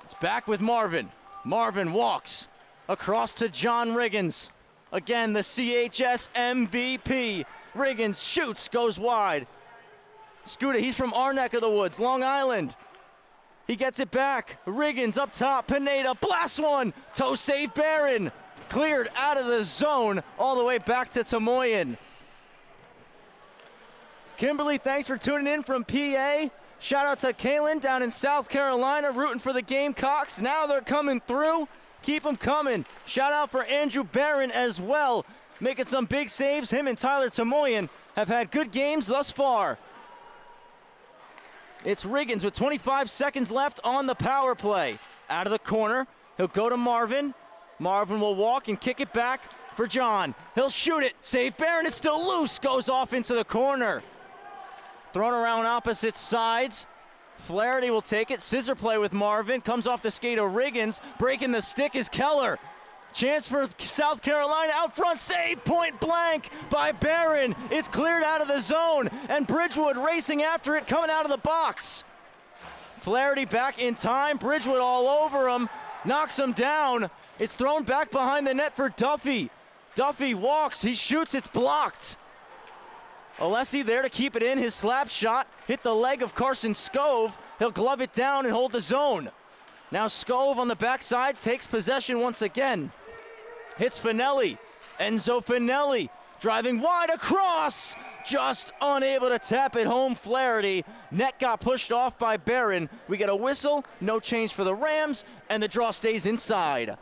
It's back with Marvin. Marvin walks across to John Riggins. Again, the CHS MVP. Riggins shoots, goes wide. Scuda, he's from our neck of the woods, Long Island. He gets it back. Riggins up top, Pineda, blast one. Toe save Barron. Cleared out of the zone all the way back to Tamoyan. Kimberly, thanks for tuning in from PA. Shout out to Kaylin down in South Carolina, rooting for the Gamecocks. Now they're coming through. Keep them coming. Shout out for Andrew Barron as well, making some big saves. Him and Tyler Tamoyan have had good games thus far. It's Riggins with 25 seconds left on the power play. Out of the corner, he'll go to Marvin. Marvin will walk and kick it back for John. He'll shoot it, save Barron, it's still loose, goes off into the corner. Thrown around opposite sides. Flaherty will take it, scissor play with Marvin, comes off the skate of Riggins. Breaking the stick is Keller. Chance for South Carolina, out front, save, point blank by Barron. It's cleared out of the zone, and Bridgewood racing after it, coming out of the box. Flaherty back in time, Bridgewood all over him, knocks him down. It's thrown back behind the net for Duffy. Duffy walks, he shoots, it's blocked. Alessi there to keep it in, his slap shot hit the leg of Carson Scove. He'll glove it down and hold the zone. Now Scove on the backside takes possession once again. Hits Finelli. Enzo Finelli driving wide across. Just unable to tap it home. Flaherty. Net got pushed off by Barron. We get a whistle. No change for the Rams. And the draw stays inside.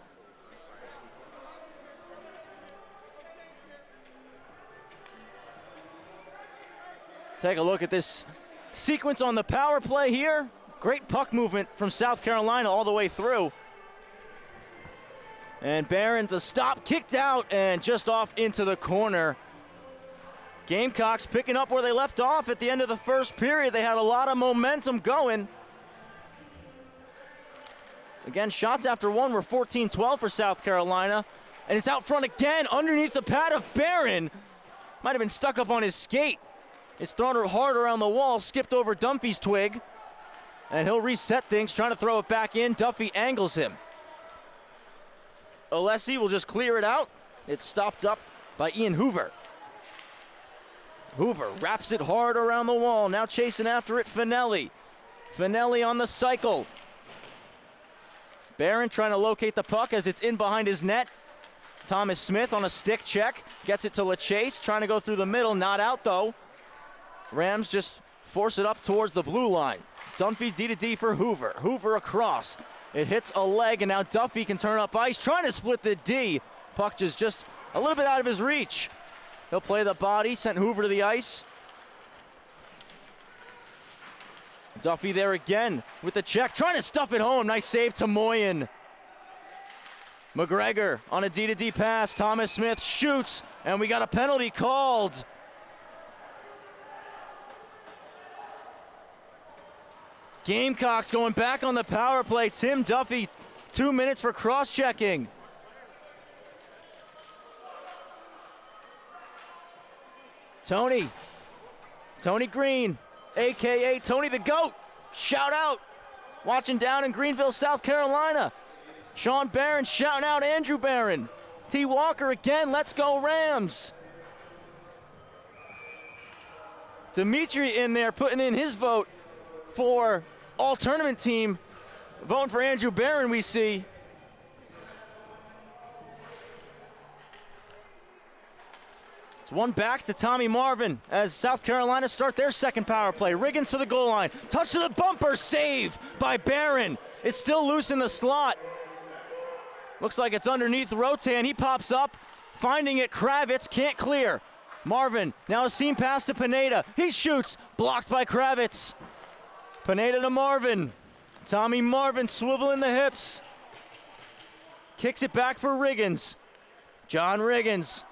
Take a look at this sequence on the power play here. Great puck movement from South Carolina all the way through. And Barron, the stop, kicked out and just off into the corner. Gamecocks picking up where they left off at the end of the first period. They had a lot of momentum going. Again, shots after one were 14-12 for South Carolina. And it's out front again underneath the pad of Barron. Might have been stuck up on his skate. It's thrown hard around the wall, skipped over Dunphy's twig. And he'll reset things, trying to throw it back in. Duffy angles him. Alessi will just clear it out. It's stopped up by Ian Hoover. Hoover wraps it hard around the wall. Now chasing after it, Finelli. Finelli on the cycle. Barron trying to locate the puck as it's in behind his net. Thomas Smith on a stick check. Gets it to LaChase, trying to go through the middle. Not out, though. Rams just force it up towards the blue line. Dunphy D-to-D for Hoover. Hoover across. It hits a leg, and now Duffy can turn up ice, trying to split the D. Puck just a little bit out of his reach. He'll play the body, sent Hoover to the ice. Duffy there again with the check, trying to stuff it home. Nice save to Moyen. McGregor on a D-to-D pass. Thomas Smith shoots, and we got a penalty called. Gamecocks going back on the power play. Tim Duffy, 2 minutes for cross-checking. Tony Green, AKA Tony the GOAT. Shout out. Watching down in Greenville, South Carolina. Sean Barron shouting out Andrew Barron. T. Walker again, let's go Rams. Dimitri in there putting in his vote for all-tournament team. Voting for Andrew Barron, we see. It's one back to Tommy Marvin as South Carolina start their second power play. Riggins to the goal line. Touch to the bumper. Save by Barron. It's still loose in the slot. Looks like it's underneath Rotan. He pops up, finding it. Kravitz can't clear. Marvin now a seam pass to Pineda. He shoots. Blocked by Kravitz. Pineda to Marvin. Tommy Marvin swiveling the hips. Kicks it back for Riggins. John Riggins.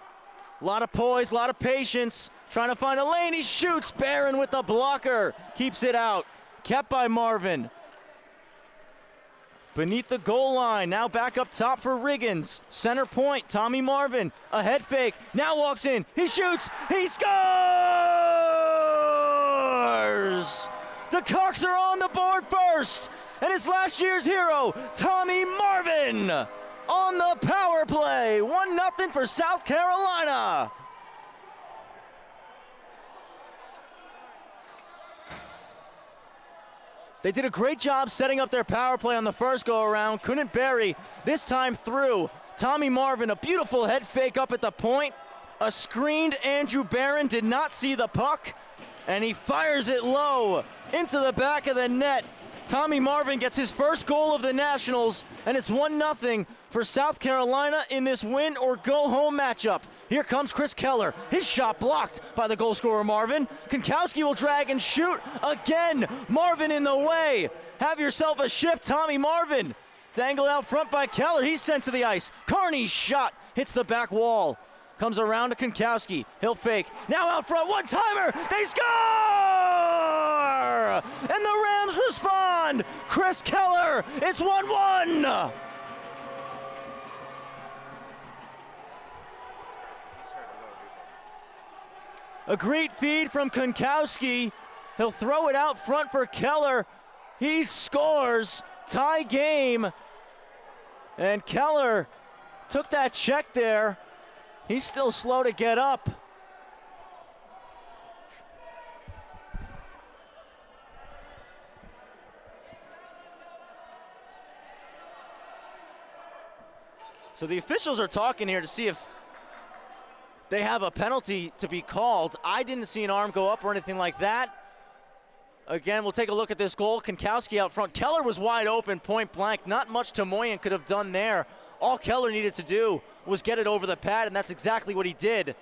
A lot of poise, a lot of patience. Trying to find a lane. He shoots. Barron with the blocker. Keeps it out. Kept by Marvin. Beneath the goal line. Now back up top for Riggins. Center point. Tommy Marvin. A head fake. Now walks in. He shoots. He scores! The Cocks are on the board first, and it's last year's hero, Tommy Marvin, on the power play. 1-0 for South Carolina. They did a great job setting up their power play on the first go-around. Couldn't bury this time through. Tommy Marvin, a beautiful head fake up at the point. A screened Andrew Barron did not see the puck, and he fires it low into the back of the net. Tommy Marvin gets his first goal of the Nationals, and it's 1-0 for South Carolina in this win or go home matchup. Here comes Chris Keller. His shot blocked by the goal scorer Marvin. Konkowski will drag and shoot again. Marvin in the way. Have yourself a shift, Tommy Marvin. Dangled out front by Keller. He's sent to the ice. Carney's shot hits the back wall. Comes around to Konkowski. He'll fake. Now out front, one-timer. They score! And the Rams respond. Chris Keller. It's 1-1. A great feed from Konkowski. He'll throw it out front for Keller. He scores. Tie game. And Keller took that check there. He's still slow to get up. So the officials are talking here to see if they have a penalty to be called. I didn't see an arm go up or anything like that. Again, we'll take a look at this goal. Kankowski out front. Keller was wide open, point blank. Not much Tomoyan could have done there. All Keller needed to do was get it over the pad, and that's exactly what he did.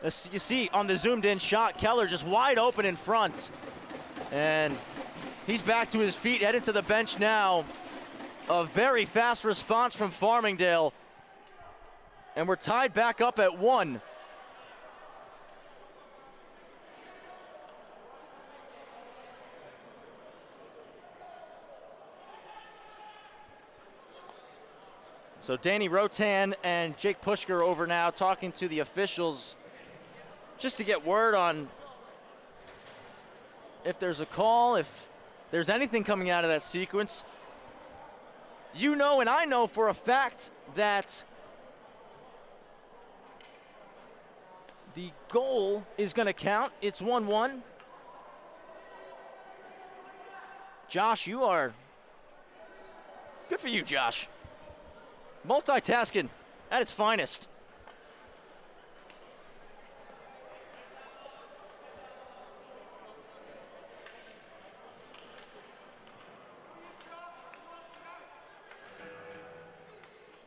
As you see on the zoomed in shot, Keller just wide open in front. And he's back to his feet, headed to the bench now. A very fast response from Farmingdale. And we're tied back up at 1. So Danny Rotan and Jake Pushker over now talking to the officials just to get word on if there's a call, if there's anything coming out of that sequence. You know, and I know for a fact that the goal is going to count. It's 1-1. Josh, you are good for you, Josh. Multitasking at its finest.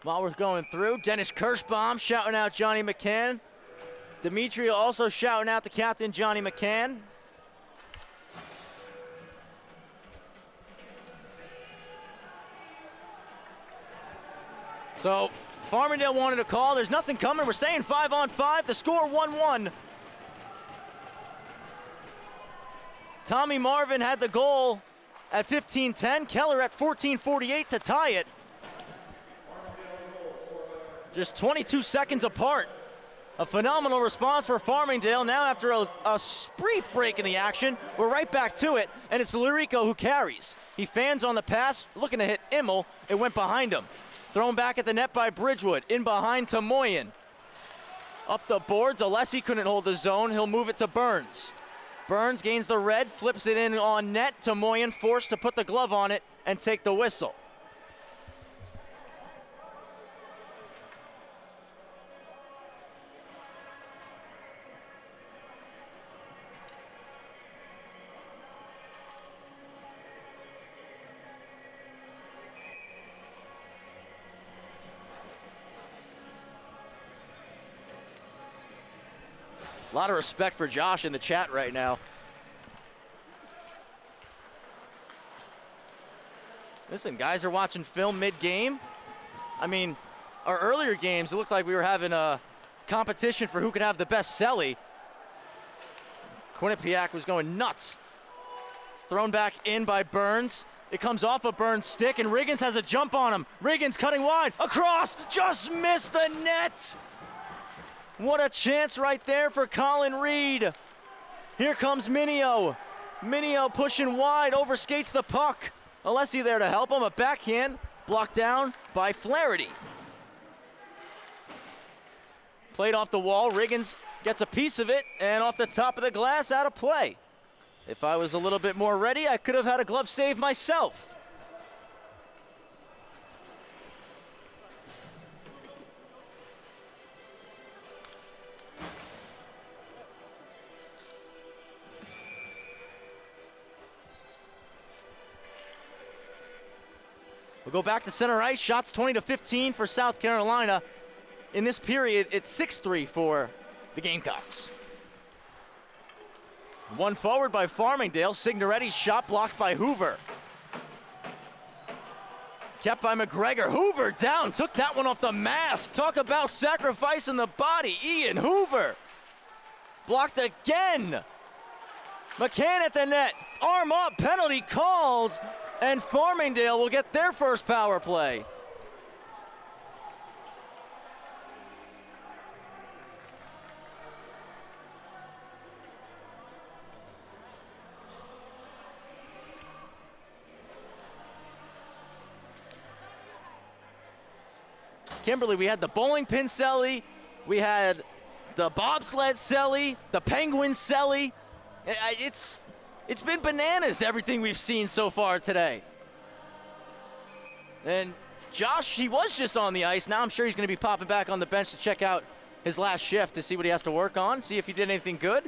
While we're going through, Dennis Kirschbaum shouting out Johnny McCann. Demetria also shouting out the captain, Johnny McCann. So Farmingdale wanted a call. There's nothing coming. We're staying 5-on-5. The score 1-1. Tommy Marvin had the goal at 15:10. Keller at 14:48 to tie it. Just 22 seconds apart. A phenomenal response for Farmingdale. Now after a brief break in the action, we're right back to it, and it's Lurico who carries. He fans on the pass, looking to hit Immel. It went behind him. Thrown back at the net by Bridgewood. In behind Tomoyan. Up the boards, Alessi couldn't hold the zone. He'll move it to Burns. Burns gains the red, flips it in on net. Tomoyan forced to put the glove on it and take the whistle. A lot of respect for Josh in the chat right now. Listen, guys are watching film mid-game. I mean, our earlier games, it looked like we were having a competition for who could have the best celly. Quinnipiac was going nuts. It's thrown back in by Burns. It comes off of Burns' stick, and Riggins has a jump on him. Riggins cutting wide, across, just missed the net. What a chance right there for Colin Reed. Here comes Minio. Minio pushing wide, overskates the puck. Alessi there to help him, a backhand blocked down by Flaherty. Played off the wall, Riggins gets a piece of it, and off the top of the glass, out of play. If I was a little bit more ready, I could have had a glove save myself. We'll go back to center ice. Shots 20-15 for South Carolina. In this period, it's 6-3 for the Gamecocks. One forward by Farmingdale. Signoretti's shot blocked by Hoover. Kept by McGregor. Hoover down, took that one off the mask. Talk about sacrificing the body. Ian Hoover. Blocked again. McCann at the net. Arm up, penalty called. And Farmingdale will get their first power play. Kimberly, we had the bowling pin celly, we had the bobsled celly, the penguin celly. It's been bananas, everything we've seen so far today. And Josh, he was just on the ice. Now I'm sure he's going to be popping back on the bench to check out his last shift to see what he has to work on, see if he did anything good.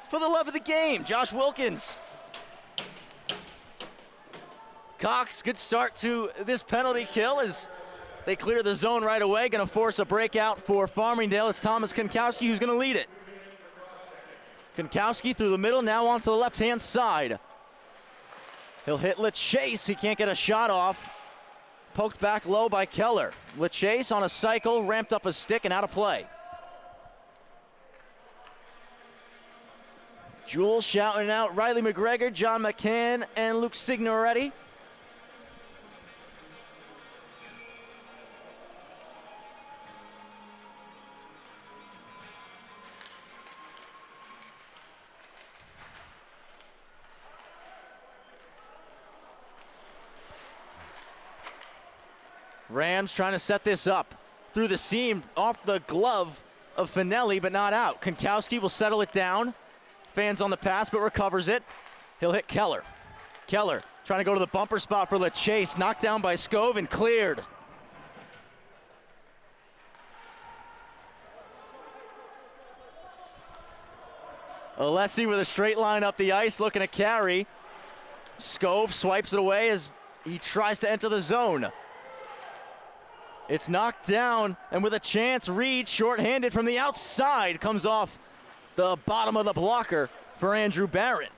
For the love of the game, Josh Wilkins. Cox, good start to this penalty kill as they clear the zone right away. Going to force a breakout for Farmingdale. It's Thomas Konkowski who's going to lead it. Konkowski through the middle, now onto the left-hand side. He'll hit LeChase. He can't get a shot off. Poked back low by Keller. LeChase on a cycle, ramped up a stick and out of play. Jules shouting out Riley McGregor, John McCann, and Luke Signoretti. Rams trying to set this up through the seam, off the glove of Finelli, but not out. Konkowski will settle it down. Fans on the pass, but recovers it. He'll hit Keller. Keller trying to go to the bumper spot for LeChase, knocked down by Scove and cleared. Alessi with a straight line up the ice, looking to carry. Scove swipes it away as he tries to enter the zone. It's knocked down, and with a chance, Reed, shorthanded from the outside, comes off the bottom of the blocker for Andrew Barrett.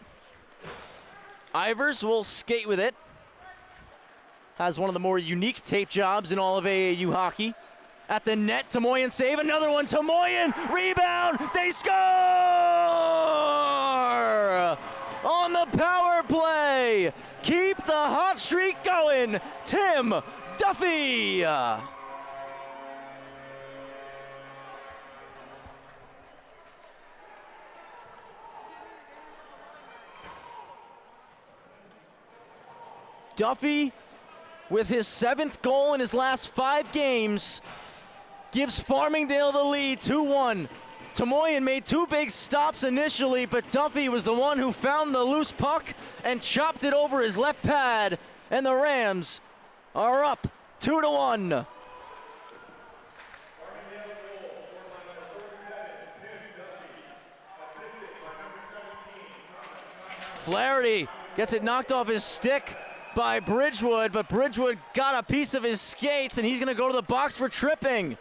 Ivers will skate with it. Has one of the more unique tape jobs in all of AAU hockey. At the net, Tomoyan save, another one, Tomoyan, rebound, they score! On the power play, keep the hot streak going, Tim Duffy. Duffy, with his 7th goal in his last 5 games, gives Farmingdale the lead, 2-1. Tomoyan made 2 big stops initially, but Duffy was the one who found the loose puck and chopped it over his left pad, and the Rams are up 2-1. Flaherty gets it knocked off his stick by Bridgewood, but Bridgewood got a piece of his skates, and he's going to go to the box for tripping.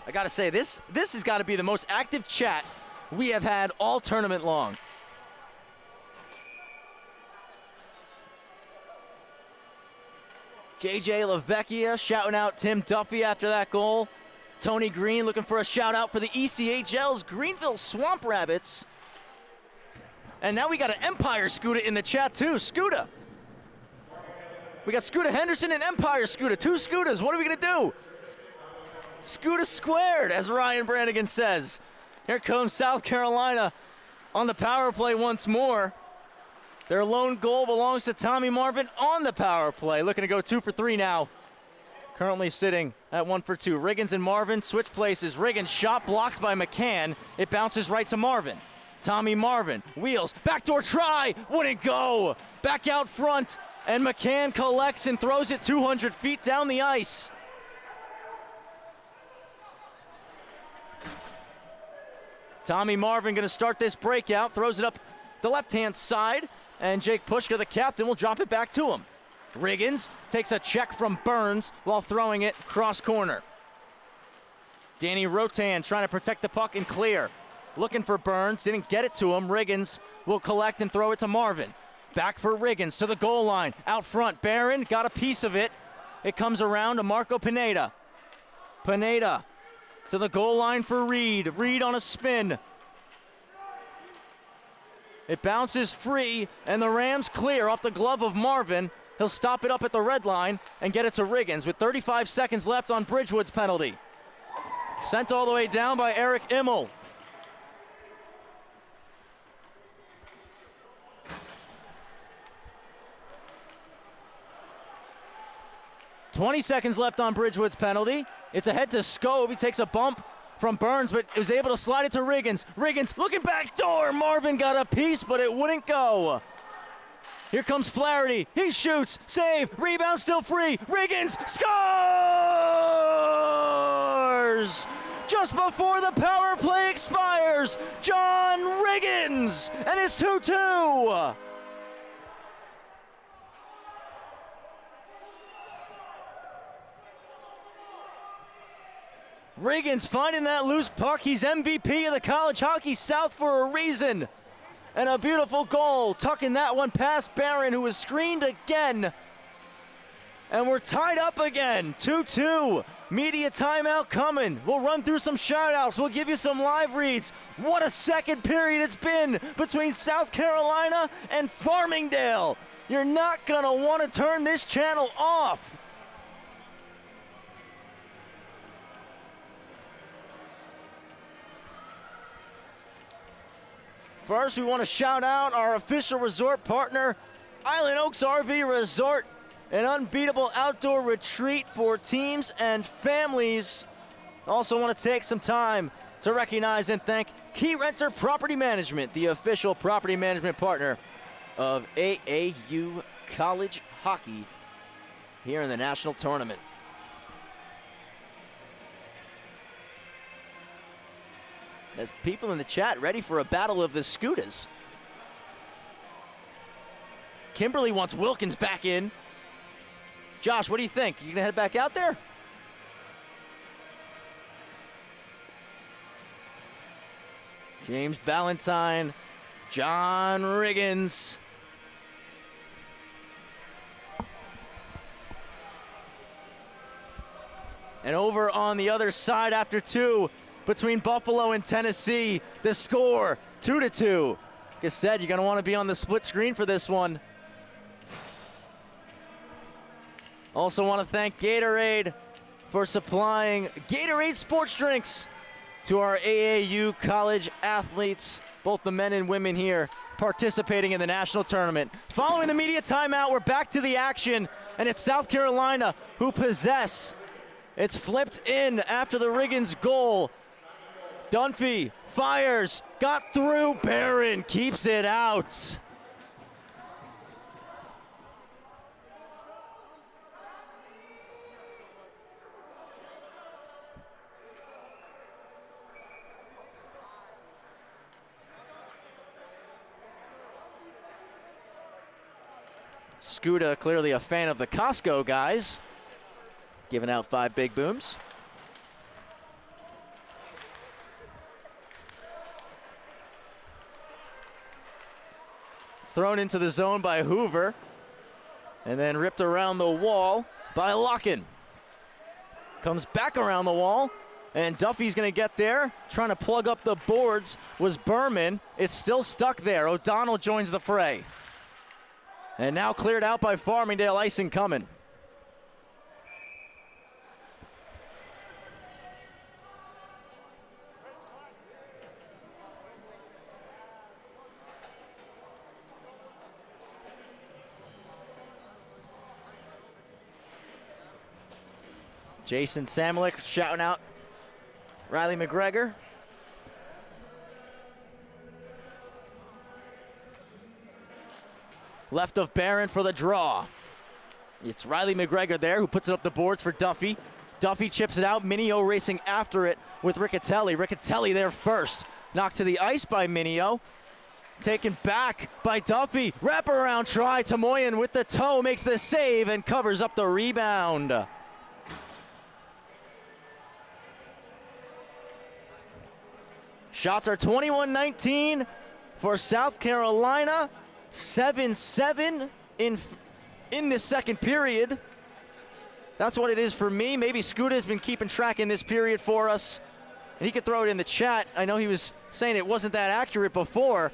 I got to say, this has got to be the most active chat we have had all tournament long. JJ LaVecchia shouting out Tim Duffy after that goal. Tony Green looking for a shout out for the ECHL's Greenville Swamp Rabbits. And now we got an Empire Scooter in the chat too. Scooter. We got Scooter Henderson and Empire Scooter. 2 Scooters. What are we going to do? Scooter squared, as Ryan Brannigan says. Here comes South Carolina on the power play once more. Their lone goal belongs to Tommy Marvin on the power play. Looking to go 2 for 3 now. Currently sitting at 1 for 2. Riggins and Marvin switch places. Riggins shot blocked by McCann. It bounces right to Marvin. Tommy Marvin wheels. Backdoor try. Wouldn't go. Back out front. And McCann collects and throws it 200 feet down the ice. Tommy Marvin going to start this breakout. Throws it up the left-hand side. And Jake Pushka, the captain, will drop it back to him. Riggins takes a check from Burns while throwing it cross corner. Danny Rotan trying to protect the puck and clear. Looking for Burns, didn't get it to him. Riggins will collect and throw it to Marvin. Back for Riggins to the goal line. Out front, Barron got a piece of it. It comes around to Marco Pineda. Pineda to the goal line for Reed. Reed on a spin. It bounces free, and the Rams clear off the glove of Marvin. He'll stop it up at the red line and get it to Riggins with 35 seconds left on Bridgewood's penalty. Sent all the way down by Eric Immel. 20 seconds left on Bridgewood's penalty. It's ahead to Scove. He takes a bump from Burns, but was able to slide it to Riggins. Riggins looking back door. Marvin got a piece, but it wouldn't go. Here comes Flaherty. He shoots. Save. Rebound still free. Riggins scores! Just before the power play expires, John Riggins, and it's 2-2. Riggins finding that loose puck. He's MVP of the College Hockey South for a reason. And a beautiful goal, tucking that one past Barron, who was screened again. And we're tied up again, 2-2. Media timeout coming. We'll run through some shout-outs. We'll give you some live reads. What a second period it's been between South Carolina and Farmingdale. You're not gonna want to turn this channel off. First, we want to shout out our official resort partner, Island Oaks RV Resort, an unbeatable outdoor retreat for teams and families. Also want to take some time to recognize and thank Key Renter Property Management, the official property management partner of AAU college hockey here in the national tournament. There's people in the chat ready for a battle of the scooters. Kimberly wants Wilkins back in. Josh, what do you think? You gonna head back out there? James Ballantyne, John Riggins. And over on the other side after two, between Buffalo and Tennessee, the score 2-2. Like I said, you're gonna wanna be on the split screen for this one. Also wanna thank Gatorade for supplying Gatorade sports drinks to our AAU college athletes, both the men and women here participating in the national tournament. Following the media timeout, we're back to the action, and it's South Carolina who possess. It's flipped in after the Riggins goal. Dunphy fires, got through, Barron keeps it out. Scuda clearly a fan of the Costco guys, giving out 5 big booms. Thrown into the zone by Hoover, and then ripped around the wall by Locken. Comes back around the wall, and Duffy's gonna get there. Trying to plug up the boards was Berman. It's still stuck there. O'Donnell joins the fray. And now cleared out by Farmingdale, icing coming. Jason Samlick shouting out Riley McGregor. Left of Barron for the draw. It's Riley McGregor there who puts it up the boards for Duffy. Duffy chips it out. Minio racing after it with Riccatelli. Riccatelli there first. Knocked to the ice by Minio. Taken back by Duffy. Wraparound try. Tamoyan with the toe makes the save and covers up the rebound. Shots are 21-19 for South Carolina. 7-7 in this second period. That's what it is for me. Maybe Scuda's been keeping track in this period for us, and he could throw it in the chat. I know he was saying it wasn't that accurate before.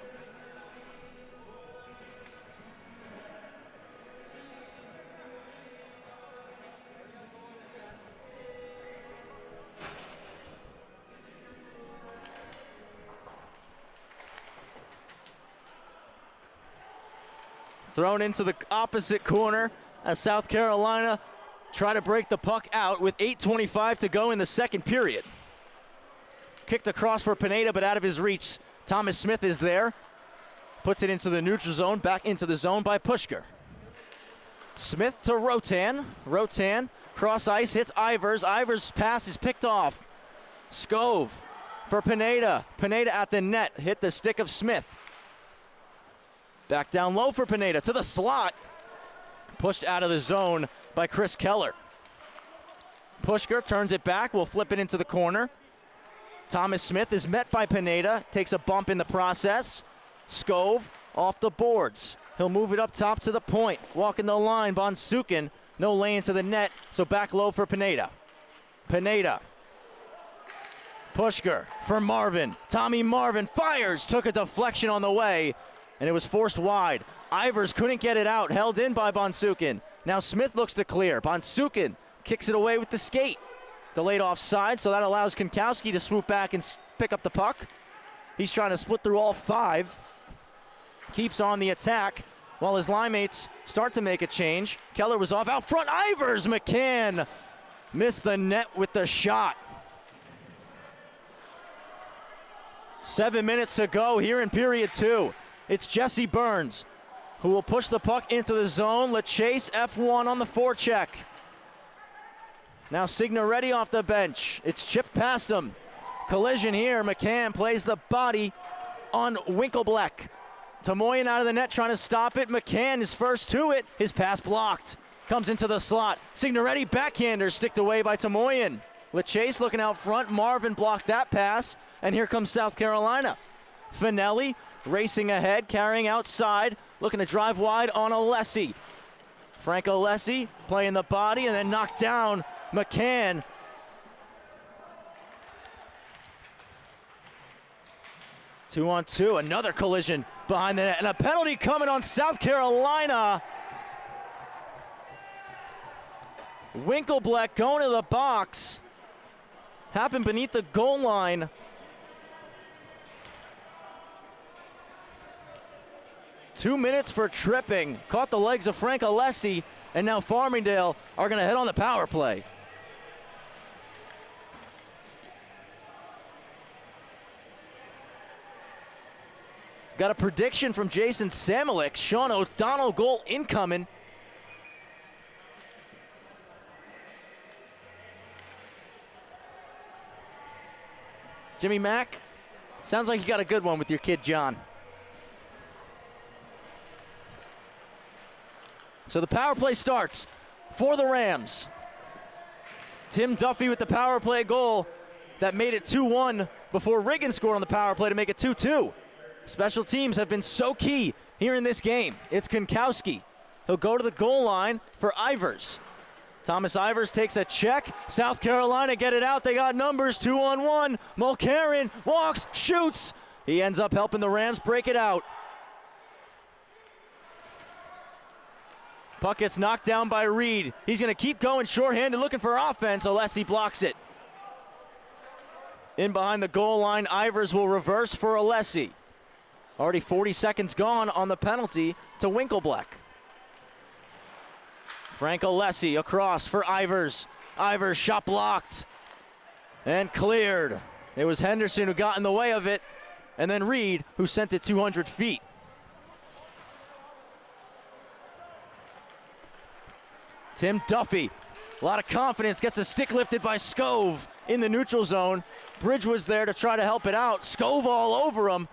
Thrown into the opposite corner as South Carolina try to break the puck out with 8:25 to go in the second period. Kicked across for Pineda, but out of his reach. Thomas Smith is there. Puts it into the neutral zone, back into the zone by Pushker. Smith to Rotan. Rotan, cross ice, hits Ivers. Ivers' pass is picked off. Skov for Pineda. Pineda at the net, hit the stick of Smith. Back down low for Pineda, to the slot. Pushed out of the zone by Chris Keller. Pushker turns it back, will flip it into the corner. Thomas Smith is met by Pineda, takes a bump in the process. Skov off the boards. He'll move it up top to the point. Walking the line, Bonsukin, no lane to the net, so back low for Pineda. Pineda. Pushker for Marvin. Tommy Marvin fires, took a deflection on the way, and it was forced wide. Ivers couldn't get it out, held in by Bonsukin. Now Smith looks to clear. Bonsukin kicks it away with the skate. Delayed offside, so that allows Konkowski to swoop back and pick up the puck. He's trying to split through all five. Keeps on the attack while his line mates start to make a change. Keller was off out front. Ivers, McCann missed the net with the shot. 7 minutes to go here in period 2. It's Jesse Burns who will push the puck into the zone. LeChase F1 on the forecheck. Now Signoretti off the bench. It's chipped past him. Collision here. McCann plays the body on Winkleblack. Tamoyan out of the net trying to stop it. McCann is first to it. His pass blocked. Comes into the slot. Signoretti backhander sticked away by Tamoyan. LeChase looking out front. Marvin blocked that pass. And here comes South Carolina. Finelli racing ahead, carrying outside. Looking to drive wide on Alessi. Frank Alessi playing the body and then knocked down McCann. Two on two, another collision behind the net, and a penalty coming on South Carolina. Winkleblack going to the box. Happened beneath the goal line. Two minutes for tripping. Caught the legs of Frank Alessi, and now Farmingdale are going to head on the power play. Got a prediction from Jason Samelik. Sean O'Donnell goal incoming. Jimmy Mack, sounds like you got a good one with your kid John. So the power play starts for the Rams. Tim Duffy with the power play goal that made it 2-1 before Riggin scored on the power play to make it 2-2. Special teams have been so key here in this game. It's Konkowski. He'll go to the goal line for Ivers. Thomas Ivers takes a check. South Carolina get it out. They got numbers, 2-on-1. Mulcairn walks, shoots. He ends up helping the Rams break it out. Puck gets knocked down by Reed. He's going to keep going shorthanded, looking for offense. Alessi blocks it. In behind the goal line, Ivers will reverse for Alessi. Already 40 seconds gone on the penalty to Winkleblack. Frank Alessi across for Ivers. Ivers shot blocked and cleared. It was Henderson who got in the way of it, and then Reed who sent it 200 feet. Tim Duffy, a lot of confidence, gets the stick lifted by Skov in the neutral zone. Bridge was there to try to help it out. Skov all over him.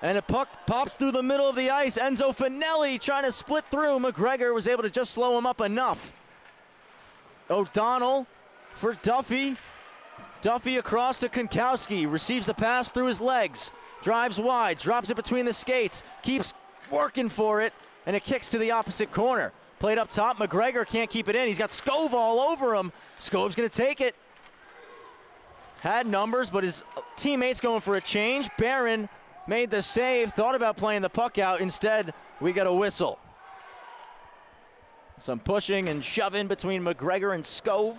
And a puck pops through the middle of the ice. Enzo Finelli trying to split through. McGregor was able to just slow him up enough. O'Donnell for Duffy. Duffy across to Konkowski. Receives the pass through his legs. Drives wide, drops it between the skates. Keeps working for it, and it kicks to the opposite corner. Played up top, McGregor can't keep it in. He's got Skov all over him. Skov's gonna take it. Had numbers, but his teammates going for a change. Barron made the save, thought about playing the puck out. Instead, we got a whistle. Some pushing and shoving between McGregor and Skov.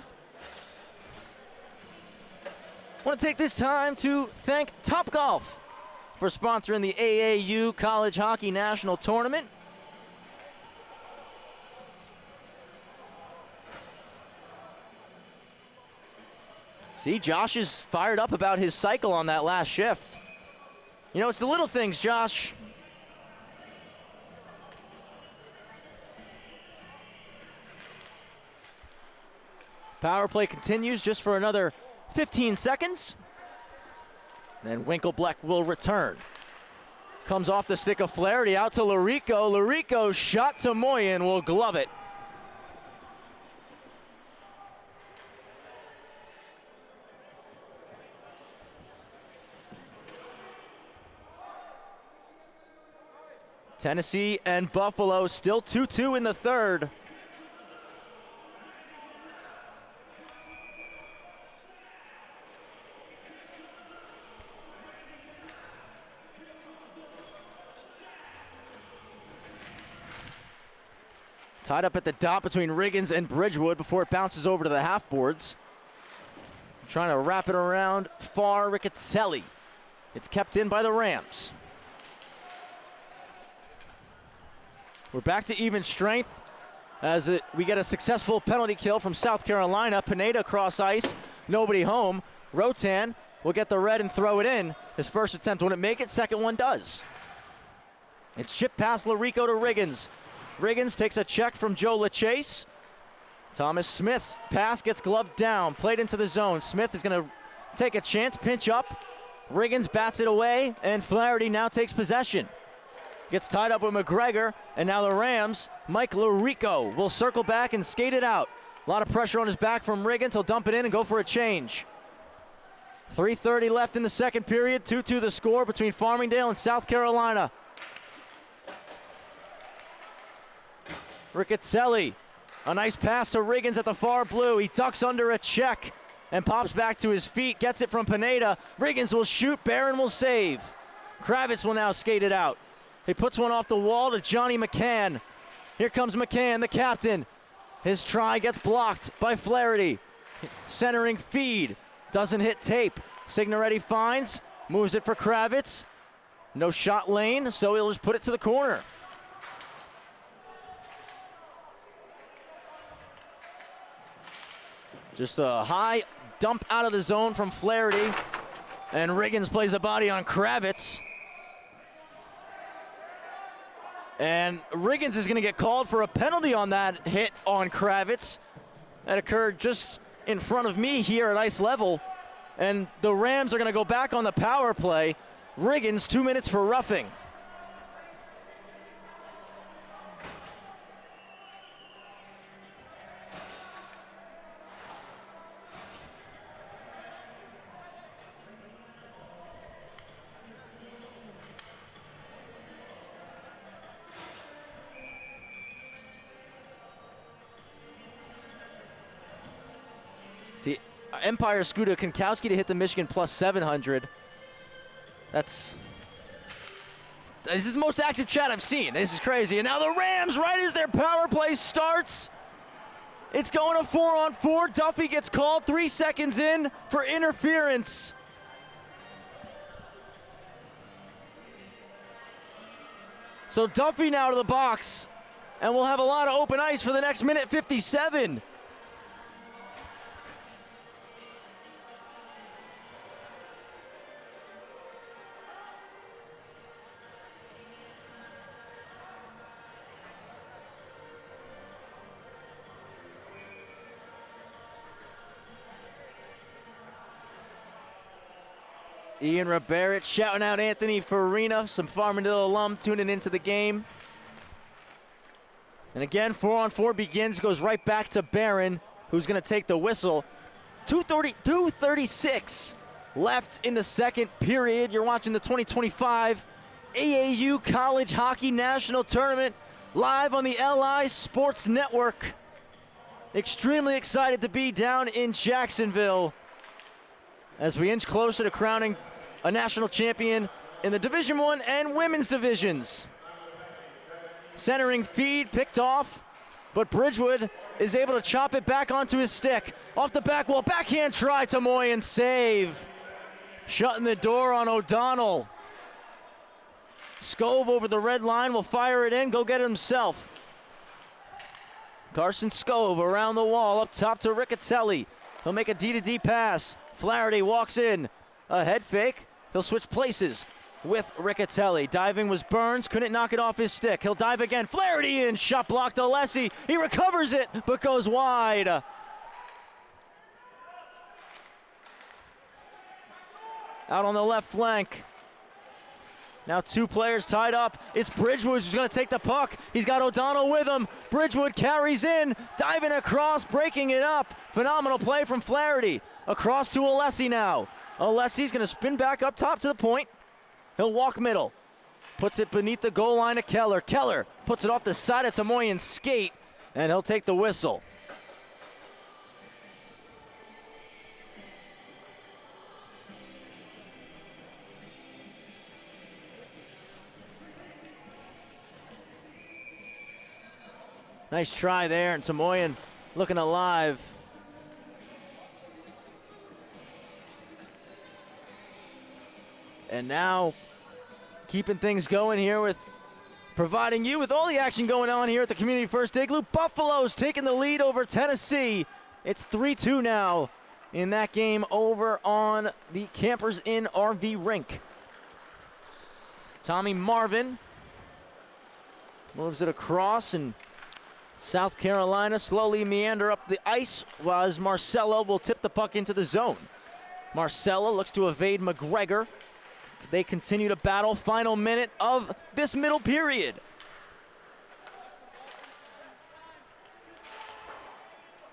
I want to take this time to thank Topgolf for sponsoring the AAU College Hockey National Tournament. See, Josh is fired up about his cycle on that last shift. You know, it's the little things, Josh. Power play continues just for another 15 seconds. And Winklebleck will return. Comes off the stick of Flaherty out to Larico. Larico shot to Moyen, will glove it. Tennessee and Buffalo still 2-2 in the third. Tied up at the dot between Riggins and Bridgewood before it bounces over to the half boards. Trying to wrap it around far Riccatelli. It's kept in by the Rams. We're back to even strength as we get a successful penalty kill from South Carolina. Pineda cross ice, nobody home. Rotan will get the red and throw it in. His first attempt wouldn't make it, second one does. It's chipped past Larico to Riggins. Riggins takes a check from Joe LaChase. Thomas Smith's pass gets gloved down, played into the zone. Smith is gonna take a chance, pinch up. Riggins bats it away, and Flaherty now takes possession. Gets tied up with McGregor, and now the Rams, Mike Larico will circle back and skate it out. A lot of pressure on his back from Riggins. He'll dump it in and go for a change. 3:30 left in the second period, 2-2 the score between Farmingdale and South Carolina. Riccatelli, a nice pass to Riggins at the far blue. He ducks under a check and pops back to his feet, gets it from Pineda. Riggins will shoot, Barron will save. Kravitz will now skate it out. He puts one off the wall to Johnny McCann. Here comes McCann, the captain. His try gets blocked by Flaherty. Centering feed, doesn't hit tape. Signoretti finds, moves it for Kravitz. No shot lane, so he'll just put it to the corner. Just a high dump out of the zone from Flaherty. And Riggins plays a body on Kravitz. And Riggins is going to get called for a penalty on that hit on Kravitz. That occurred just in front of me here at ice level. And the Rams are going to go back on the power play. Riggins, 2 minutes for roughing. See, Empire Scooter Kankowski to hit the Michigan plus 700. This is the most active chat I've seen. This is crazy. And now the Rams, right as their power play starts, it's going to 4-on-4. Duffy gets called 3 seconds in for interference. So Duffy now to the box, and we'll have a lot of open ice for the next minute 57. Ian Rabarrett shouting out Anthony Farina, some Farmingdale alum tuning into the game. And again, 4-on-4 begins, goes right back to Barron, who's going to take the whistle. 2:36 left in the second period. You're watching the 2025 AAU College Hockey National Tournament live on the LI Sports Network. Extremely excited to be down in Jacksonville as we inch closer to crowning a national champion in the Division I and women's divisions. Centering feed picked off, but Bridgewood is able to chop it back onto his stick. Off the back wall, backhand try to Moyen, save. Shutting the door on O'Donnell. Scove over the red line, will fire it in, go get it himself. Carson Scove around the wall, up top to Riccatelli. He'll make a D-to-D pass. Flaherty walks in. A head fake. He'll switch places with Riccatelli. Diving was Burns, couldn't knock it off his stick. He'll dive again. Flaherty in, shot blocked Alessi. He recovers it, but goes wide. Out on the left flank. Now 2 players tied up. It's Bridgewood who's going to take the puck. He's got O'Donnell with him. Bridgewood carries in, diving across, breaking it up. Phenomenal play from Flaherty. Across to Alessi now. Alessi's going to spin back up top to the point. He'll walk middle. Puts it beneath the goal line of Keller. Keller puts it off the side of Tamoyan's skate, and he'll take the whistle. Nice try there, and Tamoyan looking alive. And now keeping things going here with providing you with all the action going on here at the Community First Igloo. Buffalo's taking the lead over Tennessee. It's 3-2 now in that game over on the Campers Inn RV rink. Tommy Marvin moves it across, and South Carolina slowly meander up the ice, while Marcella will tip the puck into the zone. Marcella looks to evade McGregor. They continue to battle. Final minute of this middle period.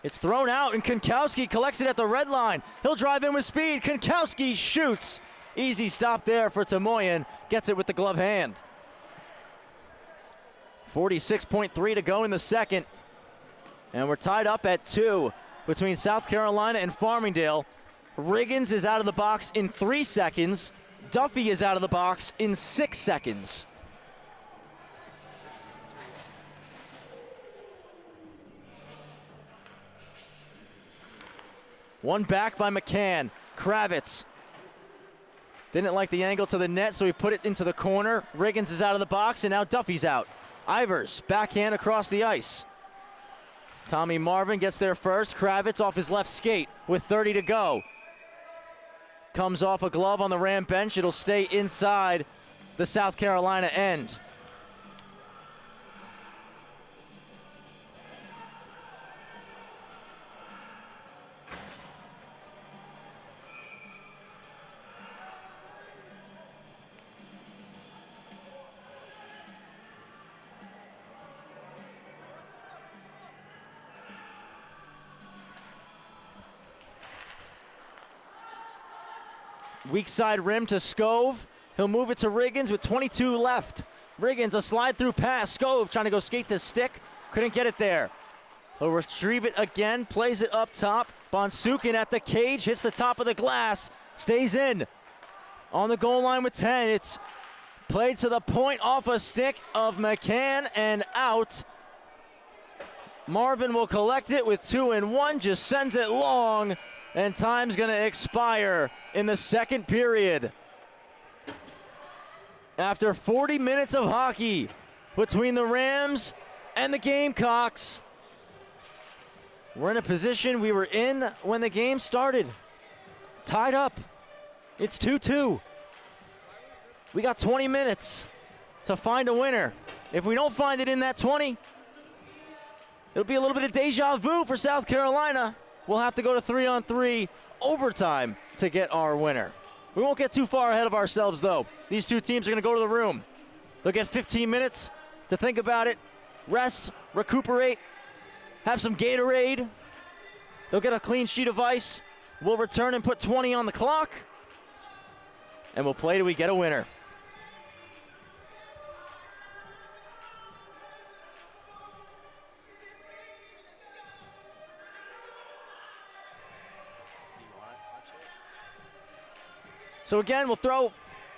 It's thrown out, and Konkowski collects it at the red line. He'll drive in with speed. Konkowski shoots. Easy stop there for Tamoyan. Gets it with the glove hand. 46.3 to go in the second. And we're tied up at 2 between South Carolina and Farmingdale. Riggins is out of the box in 3 seconds. Duffy is out of the box in 6 seconds. One back by McCann. Kravitz didn't like the angle to the net, so he put it into the corner. Riggins is out of the box, and now Duffy's out. Ivers, backhand across the ice. Tommy Marvin gets there first. Kravitz off his left skate with 30 to go. Comes off a glove on the Ram bench. It'll stay inside the South Carolina end. Weak side rim to Scove. He'll move it to Riggins with 22 left. Riggins, a slide through pass. Scove trying to go skate the stick. Couldn't get it there. He'll retrieve it again, plays it up top. Bonsukin at the cage, hits the top of the glass, stays in. On the goal line with 10, it's played to the point off a stick of McCann and out. Marvin will collect it with 2 and 1, just sends it long. And time's going to expire in the second period. After 40 minutes of hockey between the Rams and the Gamecocks, we're in a position we were in when the game started. Tied up. It's 2-2. We got 20 minutes to find a winner. If we don't find it in that 20, it'll be a little bit of deja vu for South Carolina. We'll have to go to 3-on-3 overtime to get our winner. We won't get too far ahead of ourselves, though. These two teams are going to go to the room. They'll get 15 minutes to think about it, rest, recuperate, have some Gatorade. They'll get a clean sheet of ice. We'll return and put 20 on the clock, and we'll play till we get a winner. So again, we'll throw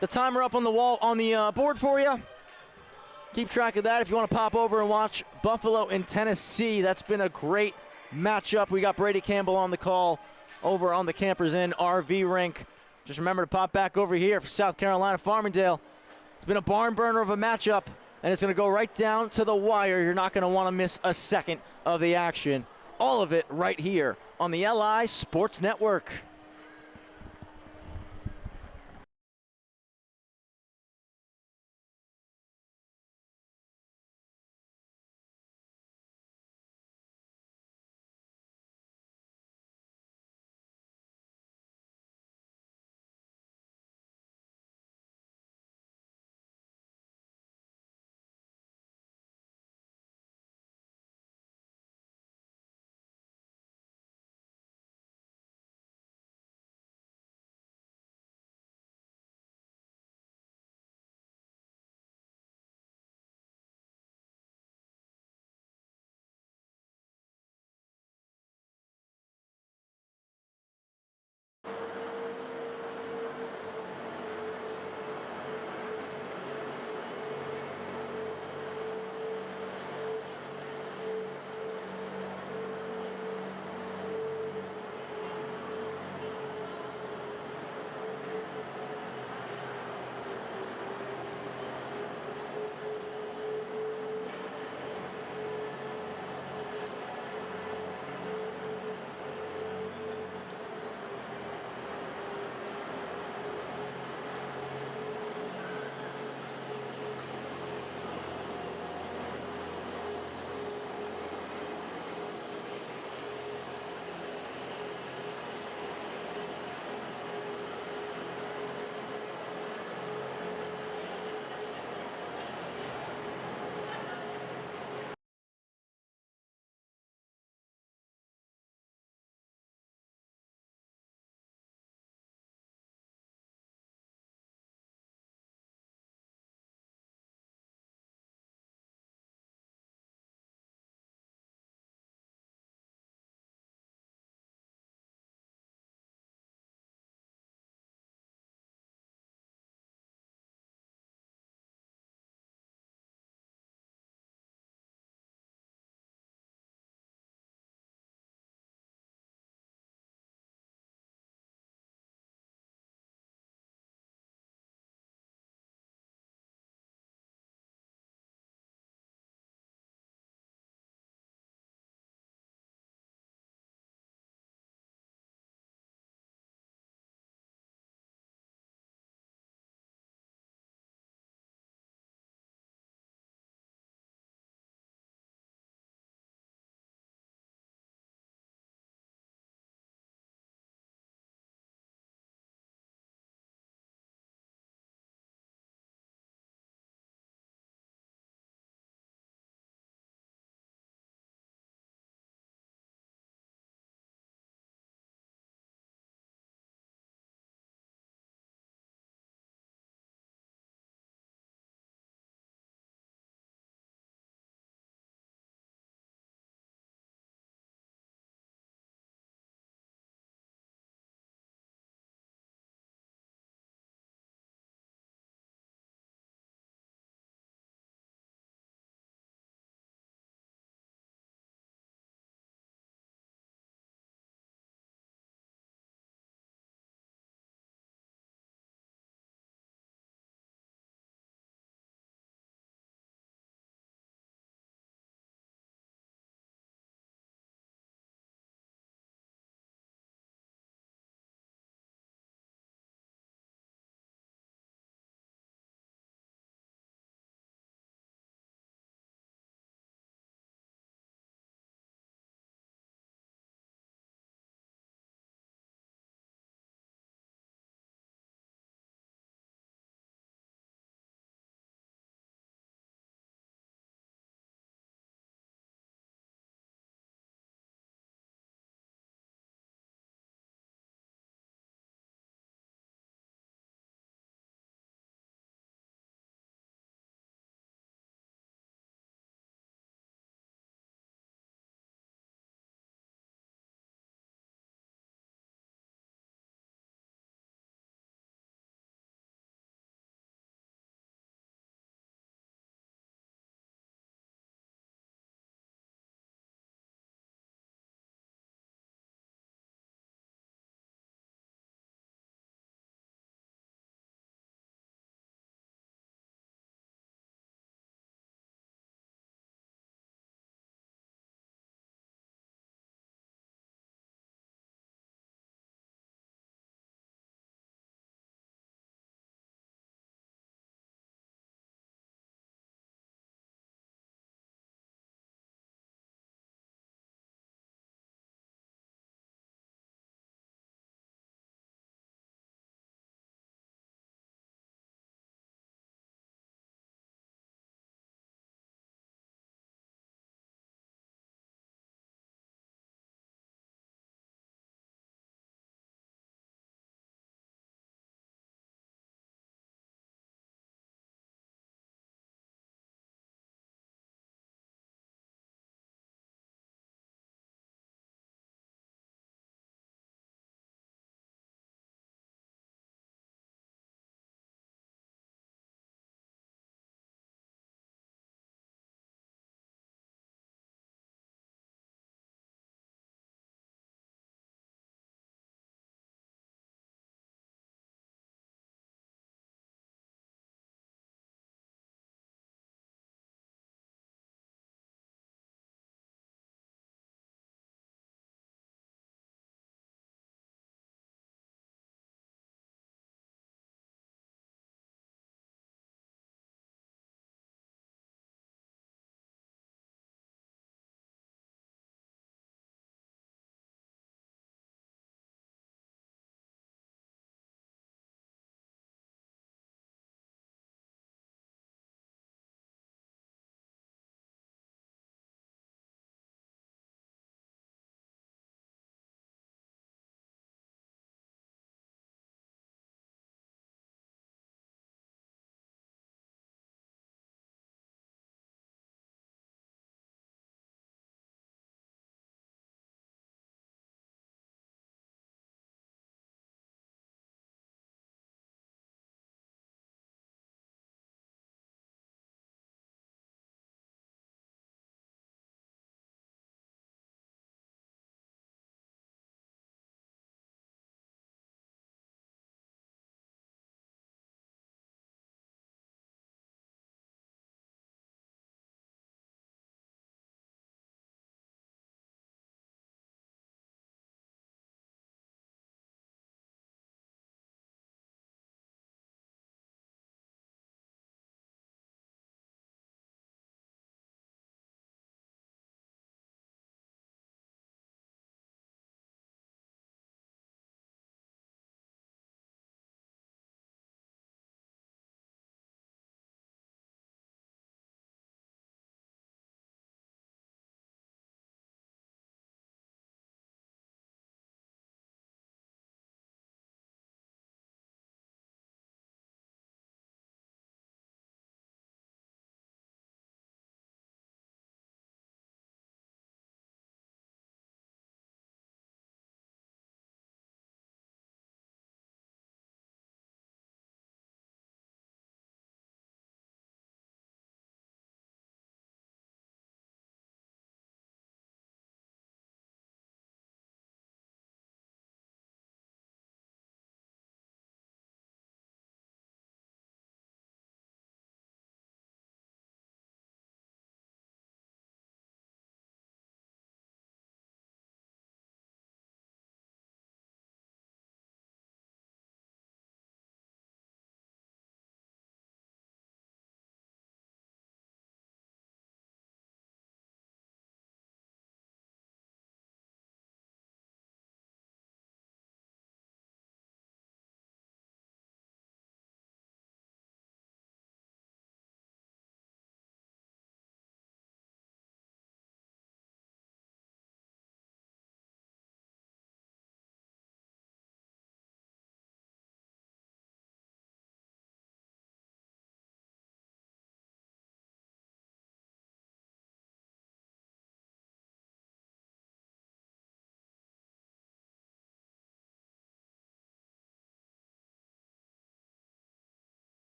the timer up on the wall, on the board for you. Keep track of that if you want to pop over and watch Buffalo and Tennessee. That's been a great matchup. We got Brady Campbell on the call over on the Campers Inn RV rink. Just remember to pop back over here for South Carolina Farmingdale. It's been a barn burner of a matchup, and it's going to go right down to the wire. You're not going to want to miss a second of the action. All of it right here on the LI Sports Network.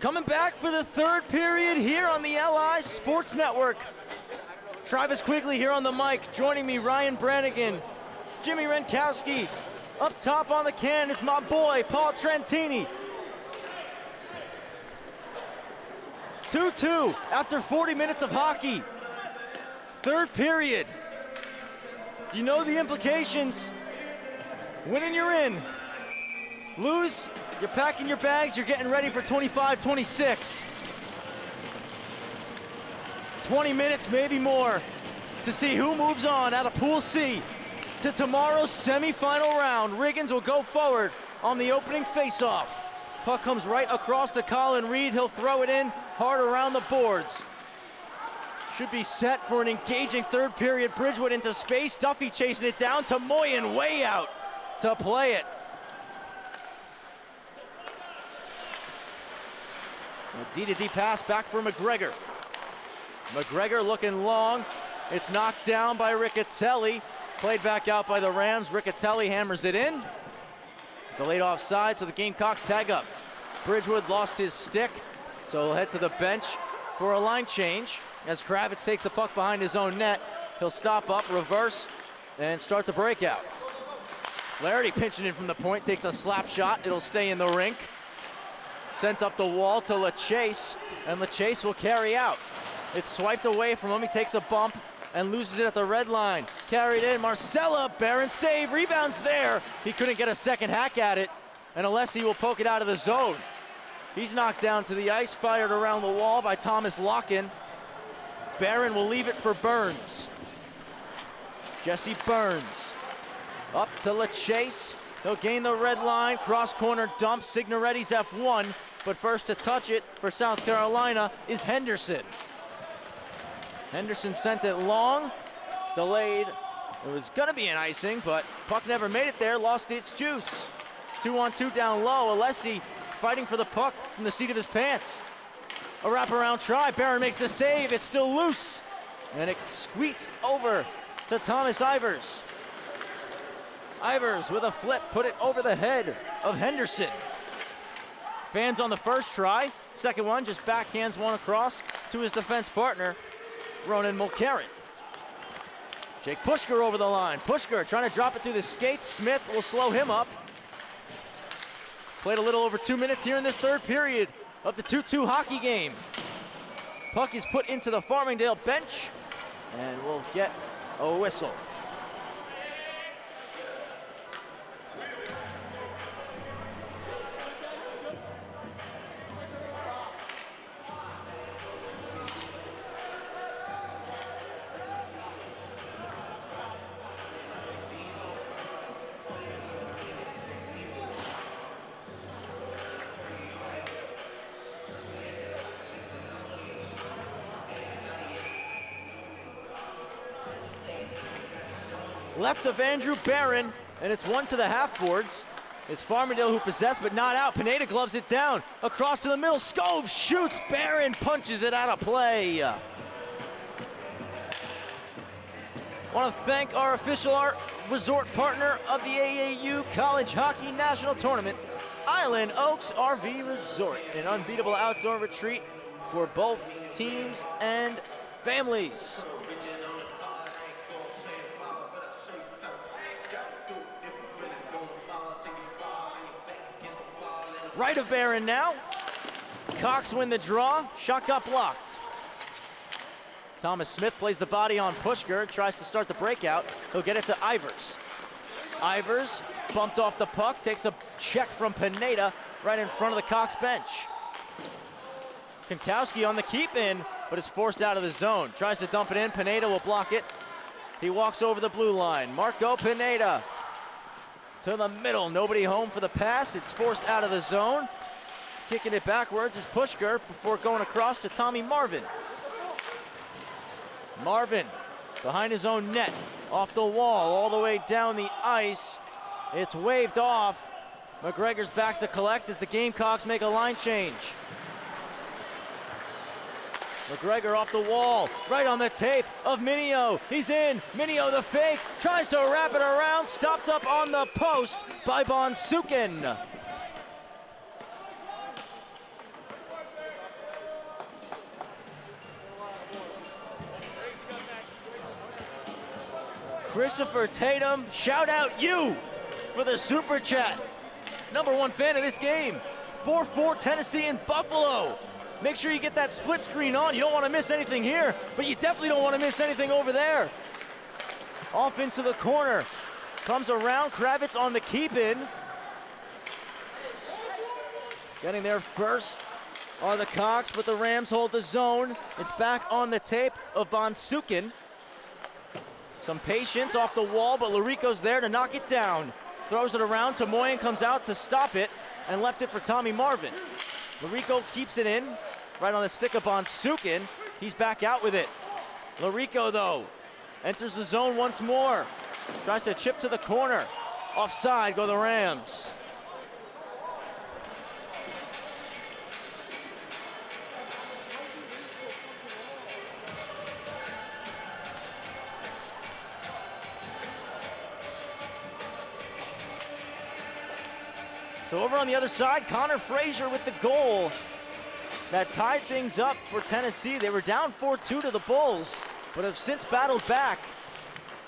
Coming back for the third period here on the LI Sports Network. Travis Quigley here on the mic. Joining me, Ryan Brannigan, Jimmy Renkowski. Up top on the can is my boy, Paul Trentini. 2-2 after 40 minutes of hockey. Third period. You know the implications. Win and you're in. Lose, you're packing your bags, you're getting ready for 25-26. 20 minutes, maybe more, to see who moves on out of Pool C to tomorrow's semifinal round. Riggins will go forward on the opening faceoff. Puck comes right across to Colin Reed. He'll throw it in hard around the boards. Should be set for an engaging third period. Bridgewood into space. Duffy chasing it down to Moyen, way out to play it. A D-to-D pass back for McGregor. McGregor looking long. It's knocked down by Riccatelli. Played back out by the Rams. Riccatelli hammers it in. Delayed offside, so the Gamecocks tag up. Bridgewood lost his stick, so he'll head to the bench for a line change. As Kravitz takes the puck behind his own net, he'll stop up, reverse, and start the breakout. Flaherty pinching in from the point, takes a slap shot. It'll stay in the rink. Sent up the wall to LaChase, and LaChase will carry out. It's swiped away from him. He takes a bump and loses it at the red line. Carried in, Marcella, Barron save, rebounds there. He couldn't get a second hack at it, and Alessi will poke it out of the zone. He's knocked down to the ice, fired around the wall by Thomas Locken. Barron will leave it for Burns. Jesse Burns up to LaChase. He'll gain the red line, cross corner dump, Signoretti's F1, but first to touch it for South Carolina is Henderson. Henderson sent it long, delayed. It was gonna be an icing, but puck never made it there, lost its juice. 2-on-2 down low, Alessi fighting for the puck from the seat of his pants. A wraparound try, Barron makes the save, it's still loose. And it squeaks over to Thomas Ivers. Ivers with a flip, put it over the head of Henderson. Fans on the first try, second one just backhands one across to his defense partner, Ronan Mulcairn. Jake Pushker over the line. Pushker trying to drop it through the skates. Smith will slow him up. Played a little over 2 minutes here in this third period of the 2-2 hockey game. Puck is put into the Farmingdale bench and we'll get a whistle. Left of Andrew Barron, and it's one to the half boards. It's Farmingdale who possess, but not out. Pineda gloves it down, across to the middle. Scove shoots, Barron punches it out of play. Want to thank our official resort partner of the AAU College Hockey National Tournament, Island Oaks RV Resort, an unbeatable outdoor retreat for both teams and families. Right of Barron now. Cox win the draw. Shot got blocked. Thomas Smith plays the body on Pushker, tries to start the breakout. He'll get it to Ivers. Ivers bumped off the puck, takes a check from Pineda right in front of the Cox bench. Konkowski on the keep in, but it's forced out of the zone. Tries to dump it in, Pineda will block it. He walks over the blue line. Marco Pineda to the middle, nobody home for the pass. It's forced out of the zone. Kicking it backwards is Pushker before going across to Tommy Marvin. Marvin behind his own net, off the wall, all the way down the ice. It's waved off. McGregor's back to collect as the Gamecocks make a line change. McGregor off the wall, right on the tape of Minio. He's in, Minio the fake, tries to wrap it around, stopped up on the post by Bonsukin. Christopher Tatum, shout out you for the super chat. #1 fan of this game. 4-4 Tennessee and Buffalo. Make sure you get that split screen on. You don't want to miss anything here, but you definitely don't want to miss anything over there. Off into the corner. Comes around, Kravitz on the keep-in. Getting there first are the Cox, but the Rams hold the zone. It's back on the tape of Bonsukin. Some patience off the wall, but Larico's there to knock it down. Throws it around, Tamoyan comes out to stop it and left it for Tommy Marvin. Larico keeps it in, right on the stick of Bonsukin. He's back out with it. Larico, though, enters the zone once more. Tries to chip to the corner. Offside go the Rams. So over on the other side, Connor Frazier with the goal that tied things up for Tennessee. They were down 4-2 to the Bulls, but have since battled back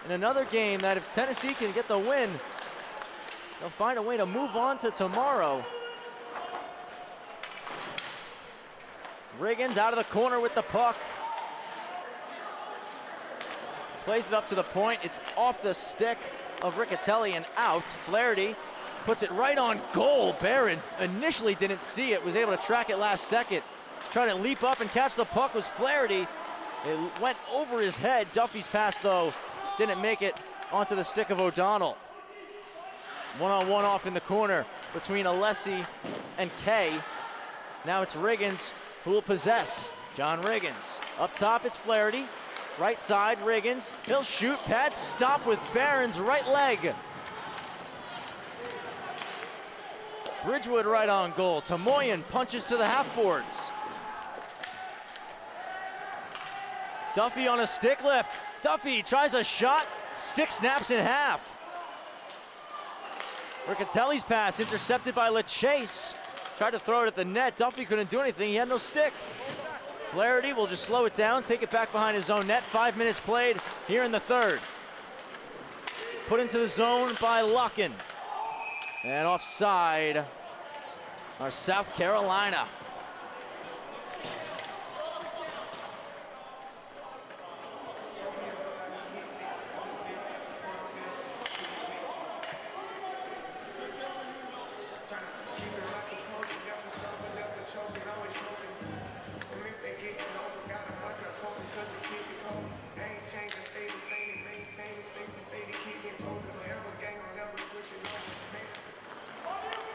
in another game that if Tennessee can get the win, they'll find a way to move on to tomorrow. Riggins out of the corner with the puck. Plays it up to the point. It's off the stick of Riccatelli and out. Flaherty puts it right on goal. Barron initially didn't see it, was able to track it last second. Trying to leap up and catch the puck was Flaherty. It went over his head. Duffy's pass, though, didn't make it onto the stick of O'Donnell. One-on-one off in the corner between Alessi and Kay. Now it's Riggins who will possess. John Riggins. Up top, it's Flaherty. Right side, Riggins. He'll shoot. Pad stop with Barron's right leg. Bridgewood right on goal. Tamoyan punches to the half boards. Duffy on a stick lift. Duffy tries a shot. Stick snaps in half. Riccatelli's pass intercepted by LaChase. Tried to throw it at the net. Duffy couldn't do anything. He had no stick. Flaherty will just slow it down, take it back behind his own net. 5 minutes played here in the third. Put into the zone by Locken. And offside are South Carolina.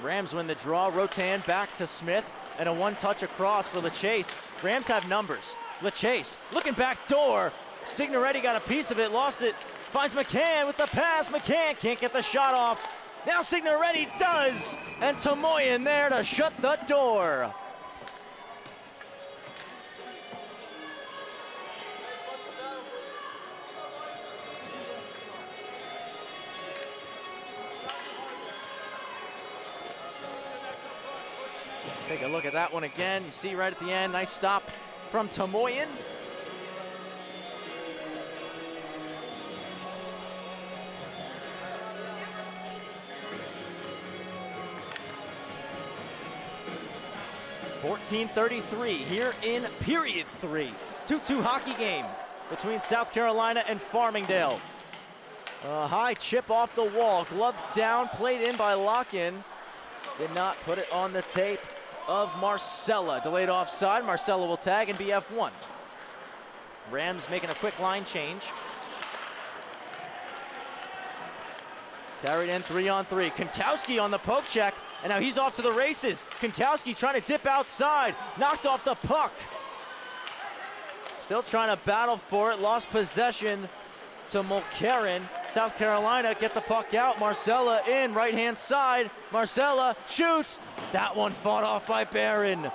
Rams win the draw. Rotan back to Smith, and a one-touch across for LaChase. Rams have numbers. LaChase looking back door. Signoretti got a piece of it, lost it. Finds McCann with the pass. McCann can't get the shot off. Now Signoretti does, and Tamoyan there to shut the door. Take a look at that one again. You see right at the end, nice stop from Tamoyan. .14:33 here in period 3. 2-2 hockey game between South Carolina and Farmingdale. A high chip off the wall, glove down, played in by Locken. Did not put it on the tape of Marcella. Delayed offside. Marcella will tag and be F1. Rams making a quick line change. Carried in 3-on-3. Konkowski on the poke check, and now he's off to the races. Konkowski trying to dip outside. Knocked off the puck. Still trying to battle for it. Lost possession to Mulcairn. South Carolina get the puck out. Marcella in, right-hand side. Marcella shoots. That one fought off by Barron.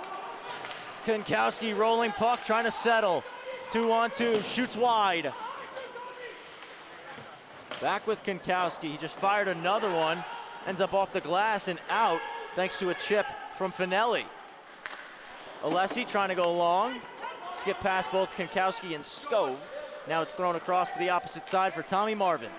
Konkowski rolling puck, trying to settle. 2-on-2, shoots wide. Back with Konkowski. He just fired another one. Ends up off the glass and out, thanks to a chip from Finelli. Alessi trying to go long. Skip past both Konkowski and Scove. Now it's thrown across to the opposite side for Tommy Marvin.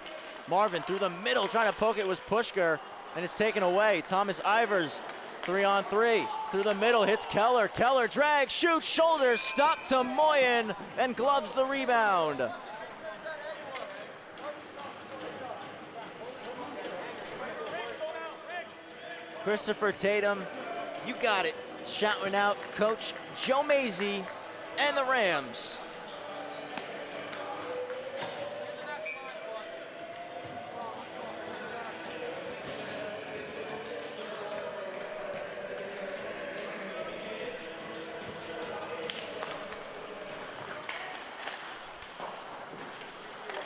Marvin through the middle, trying to poke it was Pushker, and it's taken away. Thomas Ivers, 3-on-3. Through the middle, hits Keller. Keller drags, shoots, shoulders, stop to Moyen, and gloves the rebound. Christopher Tatum, you got it. Shouting out Coach Joe Mazey and the Rams.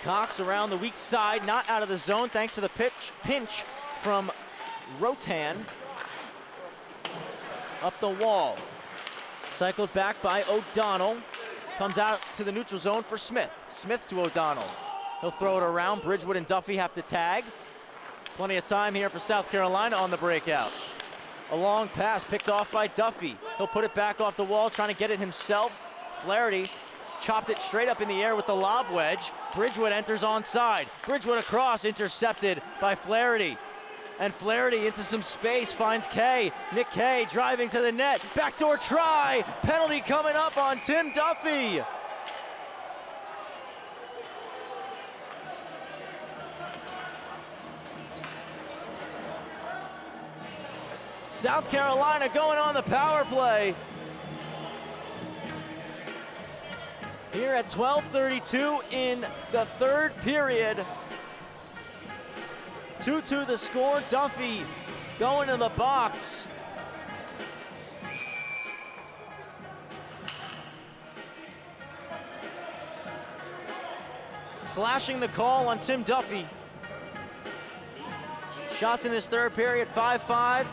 Cox around the weak side, not out of the zone thanks to the pinch from Rotan. Up the wall. Cycled back by O'Donnell. Comes out to the neutral zone for Smith. Smith to O'Donnell. He'll throw it around. Bridgewood and Duffy have to tag. Plenty of time here for South Carolina on the breakout. A long pass picked off by Duffy. He'll put it back off the wall, trying to get it himself. Flaherty chopped it straight up in the air with the lob wedge. Bridgewood enters onside. Bridgewood across, intercepted by Flaherty. And Flaherty into some space, finds Kay. Nick Kay driving to the net. Backdoor try. Penalty coming up on Tim Duffy. South Carolina going on the power play. Here at 12:32 in the third period. 2-2 the score. Duffy going to the box. Slashing the call on Tim Duffy. Shots in this third period, 5-5.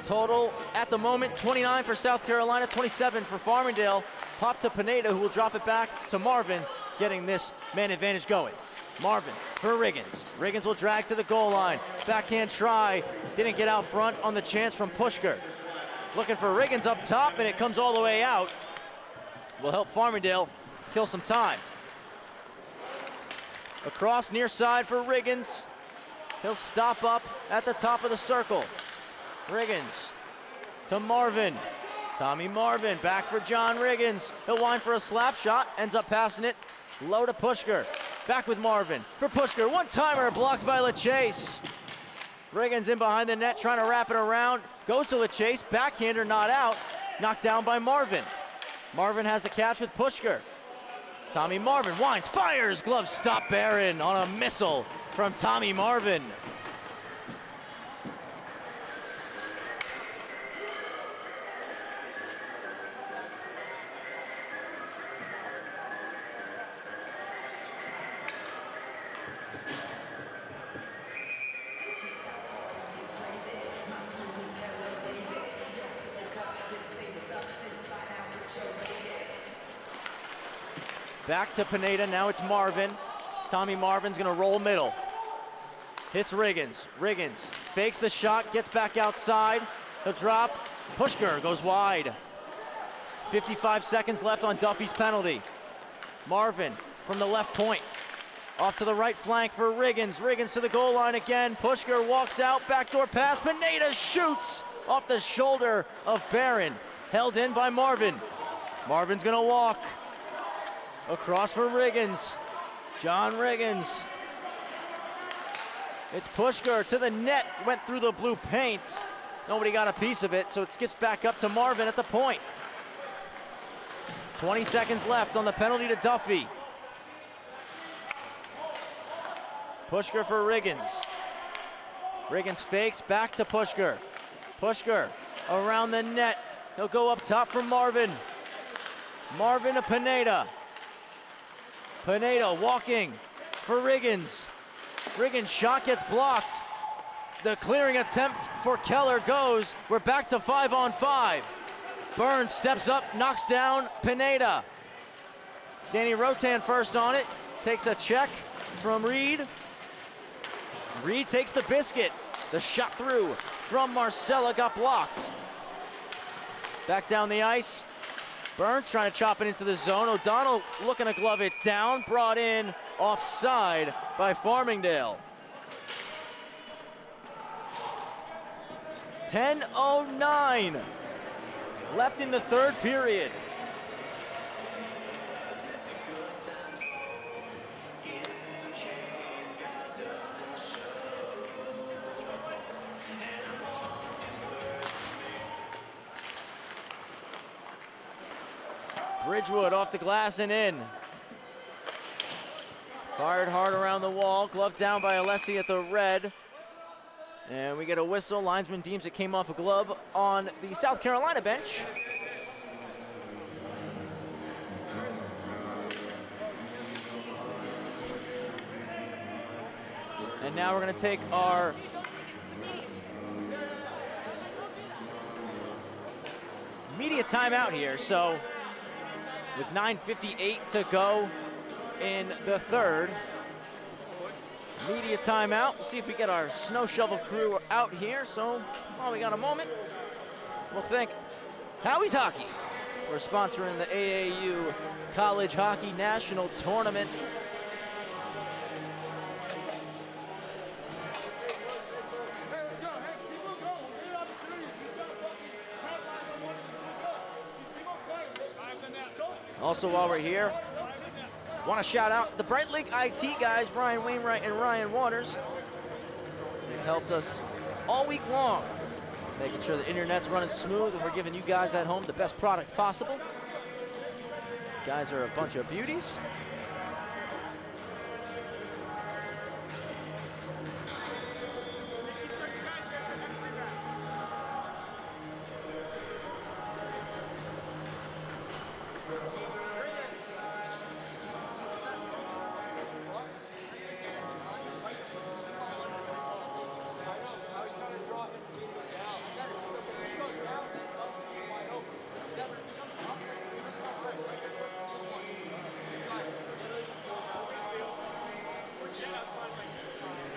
Total at the moment, 29 for South Carolina, 27 for Farmingdale. Pop to Pineda, who will drop it back to Marvin, getting this man advantage going. Marvin for Riggins. Riggins will drag to the goal line. Backhand try, didn't get out front on the chance from Pushker. Looking for Riggins up top, and it comes all the way out. Will help Farmingdale kill some time. Across near side for Riggins. He'll stop up at the top of the circle. Riggins to Marvin. Tommy Marvin back for John Riggins. He'll wind for a slap shot, ends up passing it low to Pushker. Back with Marvin for Pushker. One-timer blocked by LaChase. Riggins in behind the net trying to wrap it around. Goes to LaChase, backhander not out. Knocked down by Marvin. Marvin has the catch with Pushker. Tommy Marvin winds, fires, glove stop Barron on a missile from Tommy Marvin. Back to Pineda, now it's Marvin. Tommy Marvin's gonna roll middle. Hits Riggins. Riggins fakes the shot, gets back outside. He'll drop. Pushker goes wide. 55 seconds left on Duffy's penalty. Marvin from the left point. Off to the right flank for Riggins. Riggins to the goal line again. Pushker walks out, backdoor pass. Pineda shoots off the shoulder of Barron. Held in by Marvin. Marvin's gonna walk. Across for Riggins. John Riggins. It's Pushker to the net. Went through the blue paint. Nobody got a piece of it, so it skips back up to Marvin at the point. 20 seconds left on the penalty to Duffy. Pushker for Riggins. Riggins fakes back to Pushker. Pushker around the net. He'll go up top for Marvin. Marvin to Pineda. Pineda walking for Riggins. Riggins' shot gets blocked. The clearing attempt for Keller goes. We're back to 5-on-5. Burns steps up, knocks down Pineda. Danny Rotan first on it. Takes a check from Reed. Reed takes the biscuit. The shot through from Marcella got blocked. Back down the ice Burns trying to chop it into the zone. O'Donnell looking to glove it down, brought in offside by Farmingdale. 10:09 left in the third period. Bridgewood off the glass and in. Fired hard around the wall, glove down by Alessi at the red. And we get a whistle. Linesman deems it came off a glove on the South Carolina bench. And now we're going to take our media timeout here. So with 9:58 to go in the third, media timeout. We'll see if we get our snow shovel crew out here. So while we got a moment, we'll thank Howie's Hockey for sponsoring the AAU College Hockey National Tournament. Also, while we're here, want to shout out the Bright Lake IT guys, Ryan Wainwright and Ryan Waters. They've helped us all week long, making sure the internet's running smooth and we're giving you guys at home the best product possible. You guys are a bunch of beauties.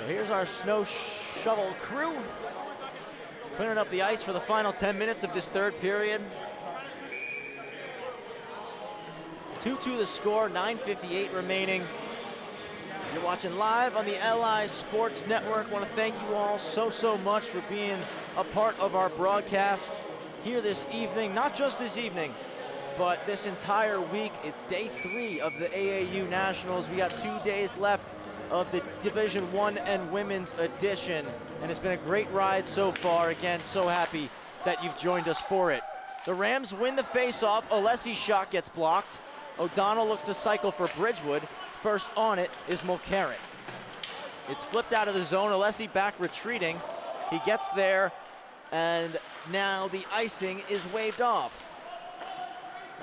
Here's our snow shovel crew clearing up the ice for the final 10 minutes of this third period. 2-2 the score, 9:58 remaining. You're watching live on the LI Sports Network. I want to thank you all so much for being a part of our broadcast here this evening. Not just this evening, but this entire week. It's day 3 of the AAU Nationals. We got 2 days left of the Division I and Women's Edition. And it's been a great ride so far. Again, so happy that you've joined us for it. The Rams win the face-off. Alessi's shot gets blocked. O'Donnell looks to cycle for Bridgewood. First on it is Mulcairn. It's flipped out of the zone. Alessi back retreating. He gets there, and now the icing is waved off.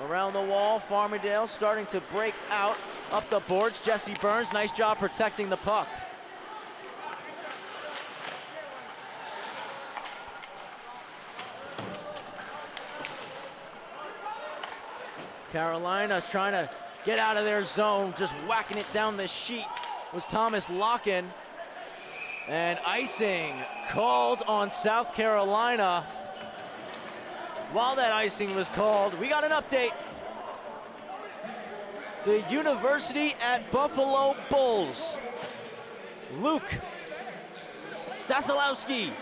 Around the wall, Farmingdale starting to break out. Up the boards, Jesse Burns, nice job protecting the puck. Carolina's trying to get out of their zone, just whacking it down the sheet was Thomas Locken. And icing called on South Carolina. While that icing was called, we got an update. The University at Buffalo Bulls, Luke Sasolowski,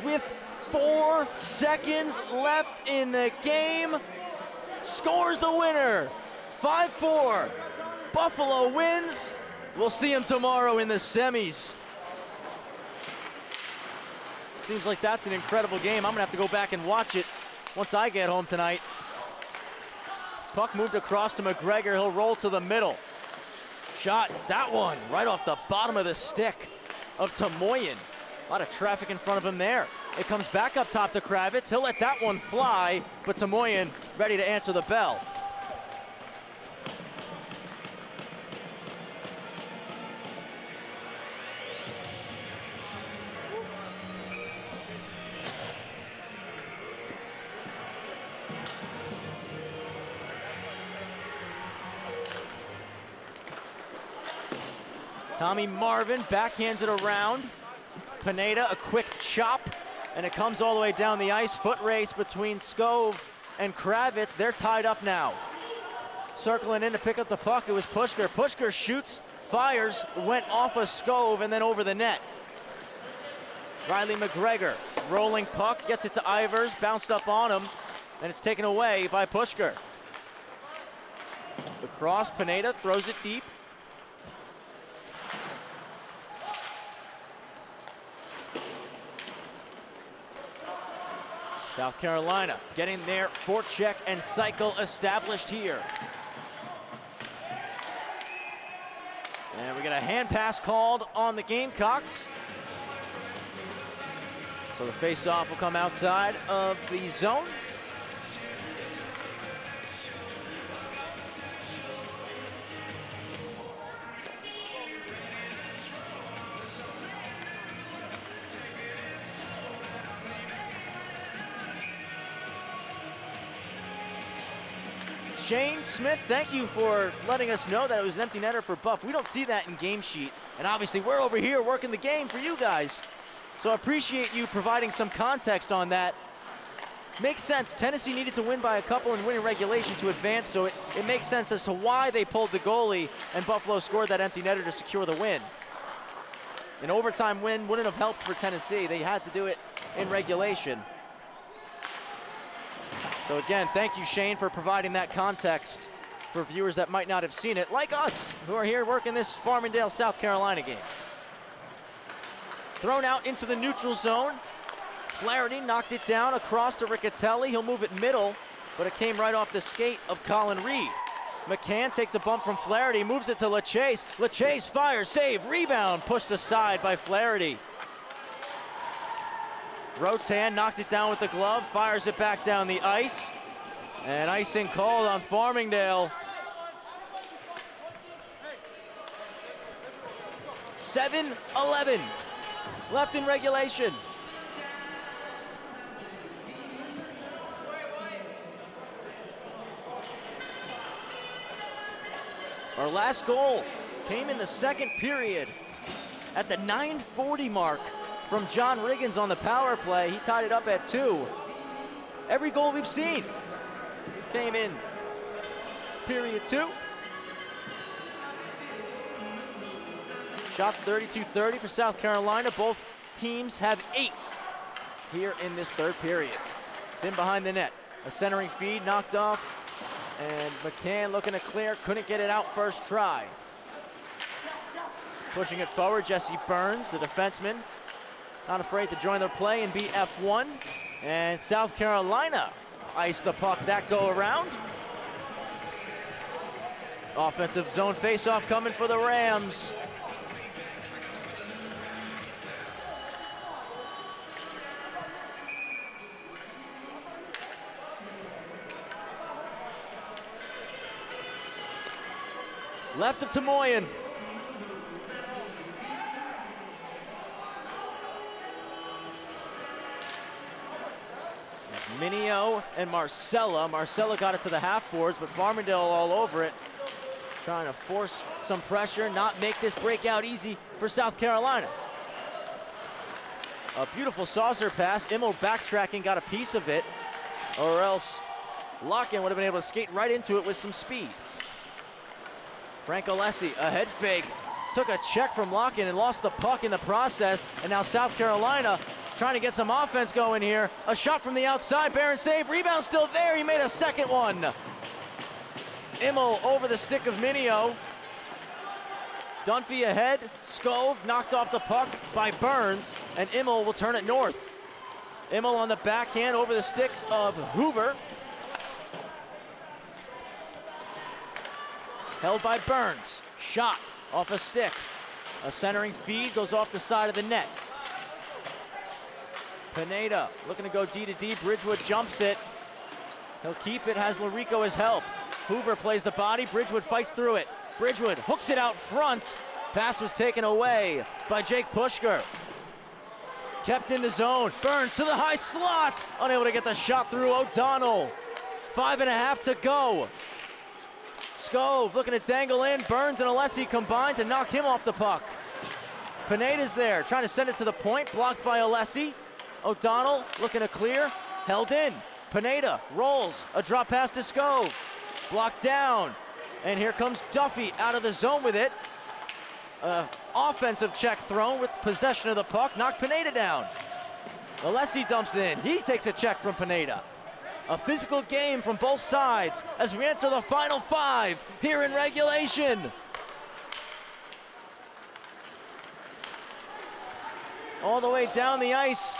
with 4 seconds left in the game, scores the winner. 5-4. Buffalo wins. We'll see him tomorrow in the semis. Seems like that's an incredible game. I'm gonna have to go back and watch it once I get home tonight. Puck moved across to McGregor. He'll roll to the middle. Shot, that one, right off the bottom of the stick of Tamoyan. A lot of traffic in front of him there. It comes back up top to Kravitz. He'll let that one fly, but Tamoyan ready to answer the bell. Tommy Marvin backhands it around. Pineda, a quick chop, and it comes all the way down the ice. Foot race between Scove and Kravitz, they're tied up now. Circling in to pick up the puck, it was Pushker. Pushker shoots, fires, went off a Skov and then over the net. Riley McGregor, rolling puck, gets it to Ivers, bounced up on him, and it's taken away by Pushker. The cross, Pineda throws it deep. South Carolina getting their forecheck and cycle established here. And we get a hand pass called on the Gamecocks. So the face-off will come outside of the zone. Shane Smith, thank you for letting us know that it was an empty netter for Buff. We don't see that in game sheet. And obviously we're over here working the game for you guys. So I appreciate you providing some context on that. Makes sense. Tennessee needed to win by a couple and win in regulation to advance, so it makes sense as to why they pulled the goalie and Buffalo scored that empty netter to secure the win. An overtime win wouldn't have helped for Tennessee. They had to do it in regulation. So again, thank you, Shane, for providing that context for viewers that might not have seen it, like us, who are here working this Farmingdale, South Carolina game. Thrown out into the neutral zone. Flaherty knocked it down across to Riccatelli. He'll move it middle, but it came right off the skate of Colin Reed. McCann takes a bump from Flaherty, moves it to LaChase. LaChase fires, save, rebound, pushed aside by Flaherty. Rotan knocked it down with the glove, fires it back down the ice. And icing called on Farmingdale. 7-11 left in regulation. Our last goal came in the second period at the 9:40 mark from John Riggins on the power play. He tied it up at 2. Every goal we've seen came in period 2. Shots 32-30 for South Carolina. Both teams have 8 here in this third period. It's in behind the net. A centering feed knocked off, and McCann looking to clear, couldn't get it out first try. Pushing it forward, Jesse Burns, the defenseman, not afraid to join their play and be F1. And South Carolina iced the puck that go around. Offensive zone faceoff coming for the Rams. Left of Tamoyan. Minio and Marcella. Marcella got it to the half boards, but Farmingdale all over it. Trying to force some pressure, not make this breakout easy for South Carolina. A beautiful saucer pass. Immel backtracking, got a piece of it, or else Locken would have been able to skate right into it with some speed. Frank Alessi, a head fake, took a check from Locken and lost the puck in the process, and now South Carolina trying to get some offense going here. A shot from the outside, Barron save, rebound still there, he made a second one. Immel over the stick of Minio. Dunphy ahead, Skov knocked off the puck by Burns, and Immel will turn it north. Immel on the backhand over the stick of Hoover. Held by Burns, shot off a stick. A centering feed goes off the side of the net. Pineda looking to go D to D, Bridgewood jumps it. He'll keep it, has Larico as help. Hoover plays the body, Bridgewood fights through it. Bridgewood hooks it out front. Pass was taken away by Jake Pushker. Kept in the zone, Burns to the high slot. Unable to get the shot through O'Donnell. 5.5 to go. Skov looking to dangle in, Burns and Alessi combine to knock him off the puck. Pineda's there, trying to send it to the point, blocked by Alessi. O'Donnell looking to clear, held in. Pineda rolls, a drop pass to Skov. Blocked down, and here comes Duffy out of the zone with it. Offensive check thrown with possession of the puck, knocked Pineda down. Alessi dumps in, he takes a check from Pineda. A physical game from both sides as we enter the final 5 here in regulation. All the way down the ice,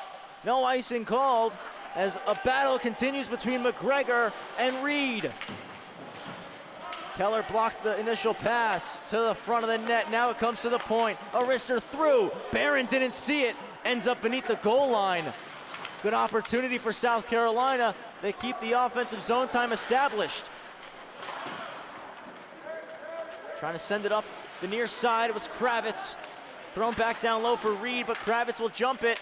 no icing called as a battle continues between McGregor and Reed. Keller blocks the initial pass to the front of the net. Now it comes to the point. Arister through. Barron didn't see it. Ends up beneath the goal line. Good opportunity for South Carolina. They keep the offensive zone time established. Trying to send it up the near side. It was Kravitz. Thrown back down low for Reed, but Kravitz will jump it.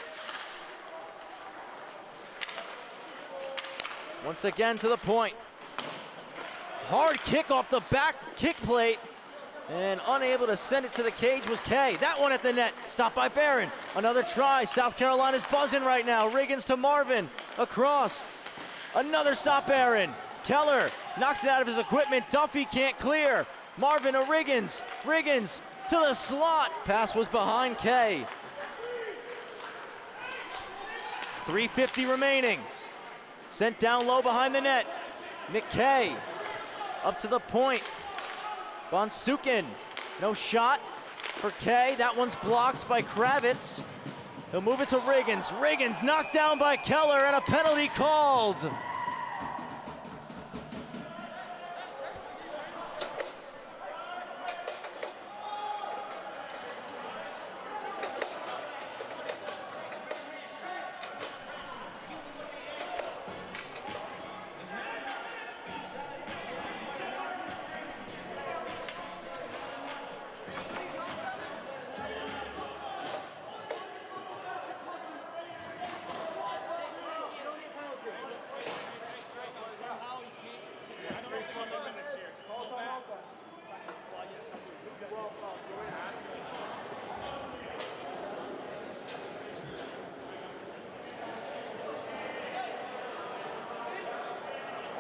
Once again to the point. Hard kick off the back kick plate, and unable to send it to the cage was Kay. That one at the net, stopped by Barron. Another try, South Carolina's buzzing right now. Riggins to Marvin, across. Another stop, Barron. Keller knocks it out of his equipment. Duffy can't clear. Marvin to Riggins. Riggins to the slot. Pass was behind Kay. 3:50 remaining. Sent down low behind the net. Nick Kay. Up to the point. Bonsukin. No shot for Kay. That one's blocked by Kravitz. He'll move it to Riggins. Riggins knocked down by Keller and a penalty called.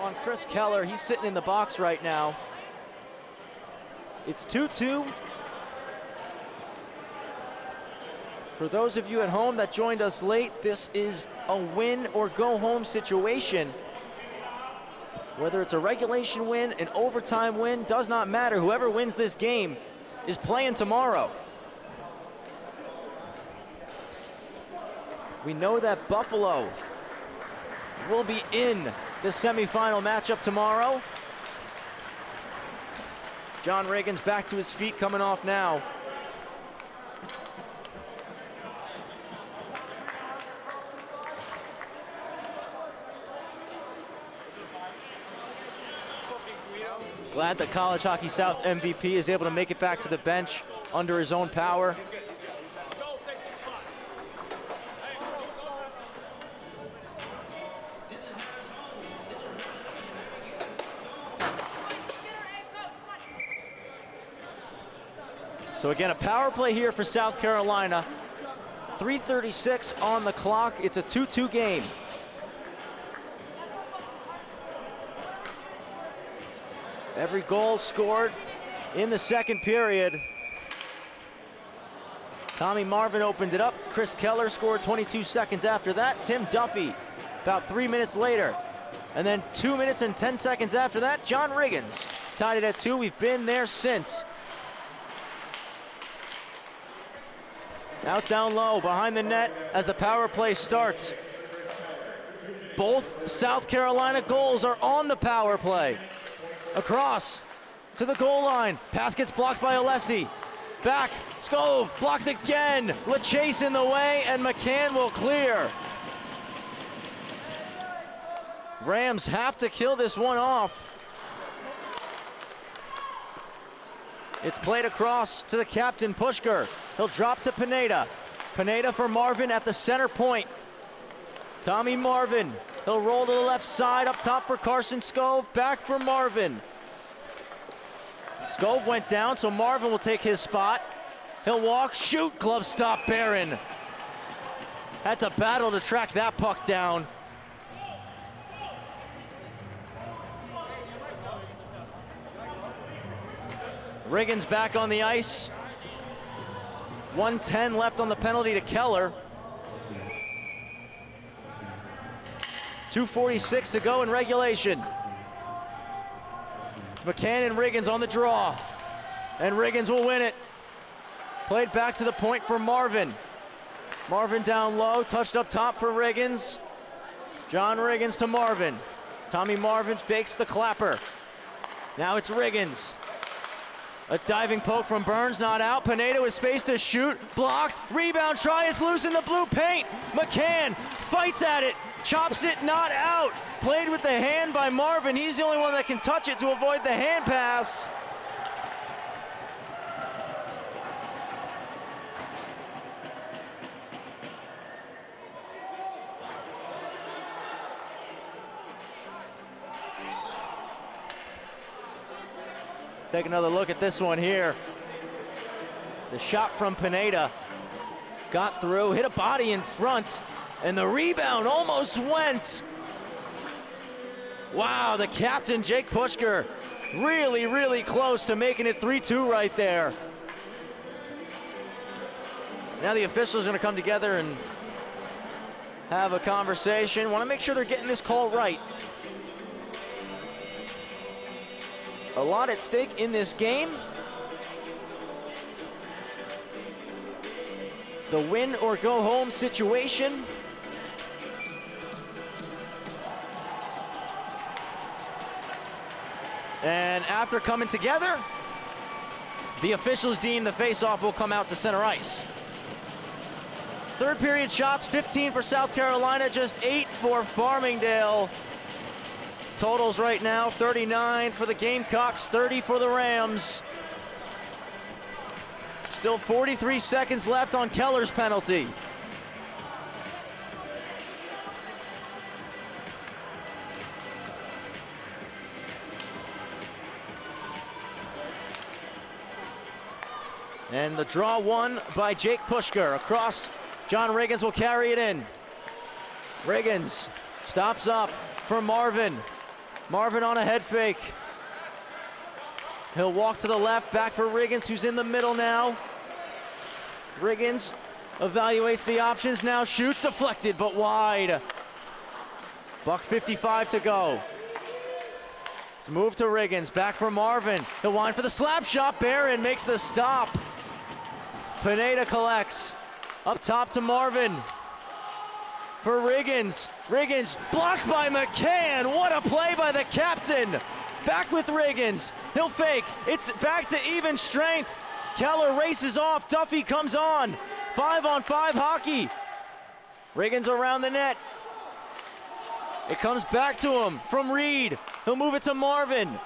On Chris Keller, he's sitting in the box right now. It's 2-2. For those of you at home that joined us late, this is a win or go home situation. Whether it's a regulation win, an overtime win, does not matter. Whoever wins this game is playing tomorrow. We know that Buffalo will be in the semifinal matchup tomorrow. John Riggins back to his feet, coming off now. Glad that College Hockey South MVP is able to make it back to the bench under his own power. So again, a power play here for South Carolina. 3:36 on the clock. It's a 2-2 game. Every goal scored in the second period. Tommy Marvin opened it up. Chris Keller scored 22 seconds after that. Tim Duffy about 3 minutes later. And then 2 minutes and 10 seconds after that, John Riggins tied it at 2. We've been there since. Out down low, behind the net as the power play starts. Both South Carolina goals are on the power play. Across to the goal line. Pass gets blocked by Alessi. Back, Skov, blocked again. LaChase in the way, and McCann will clear. Rams have to kill this one off. It's played across to the captain, Pushker. He'll drop to Pineda. Pineda for Marvin at the center point. Tommy Marvin. He'll roll to the left side, up top for Carson Skov. Back for Marvin. Skov went down, so Marvin will take his spot. He'll walk, shoot, glove stop, Barron. Had to battle to track that puck down. Riggins back on the ice. 1:10 left on the penalty to Keller. 2:46 to go in regulation. It's McCann and Riggins on the draw. And Riggins will win it. Played back to the point for Marvin. Marvin down low, touched up top for Riggins. John Riggins to Marvin. Tommy Marvin fakes the clapper. Now it's Riggins. A diving poke from Burns, not out. Pineda with space to shoot, blocked. Rebound try, it's loose in the blue paint. McCann fights at it, chops it, not out. Played with the hand by Marvin. He's the only one that can touch it to avoid the hand pass. Take another look at this one here. The shot from Pineda got through, hit a body in front, and the rebound almost went. Wow, the captain, Jake Pushker, really, really close to making it 3-2 right there. Now the officials are gonna come together and have a conversation. Wanna make sure they're getting this call right. A lot at stake in this game. The win or go home situation. And after coming together, the officials deem the face-off will come out to center ice. Third period shots, 15 for South Carolina, just 8 for Farmingdale. Totals right now, 39 for the Gamecocks, 30 for the Rams. Still 43 seconds left on Keller's penalty. And the draw won by Jake Pushker. Across, John Riggins will carry it in. Riggins stops up for Marvin. Marvin on a head fake. He'll walk to the left, back for Riggins, who's in the middle now. Riggins evaluates the options, now shoots, deflected, but wide. $1:55 to go. It's move to Riggins, back for Marvin. He'll wind for the slap shot, Barron makes the stop. Pineda collects, up top to Marvin. For Riggins. Riggins blocked by McCann. What a play by the captain. Back with Riggins. He'll fake. It's back to even strength. Keller races off. Duffy comes on. 5-on-5 hockey. Riggins around the net. It comes back to him from Reed. He'll move it to Marvin.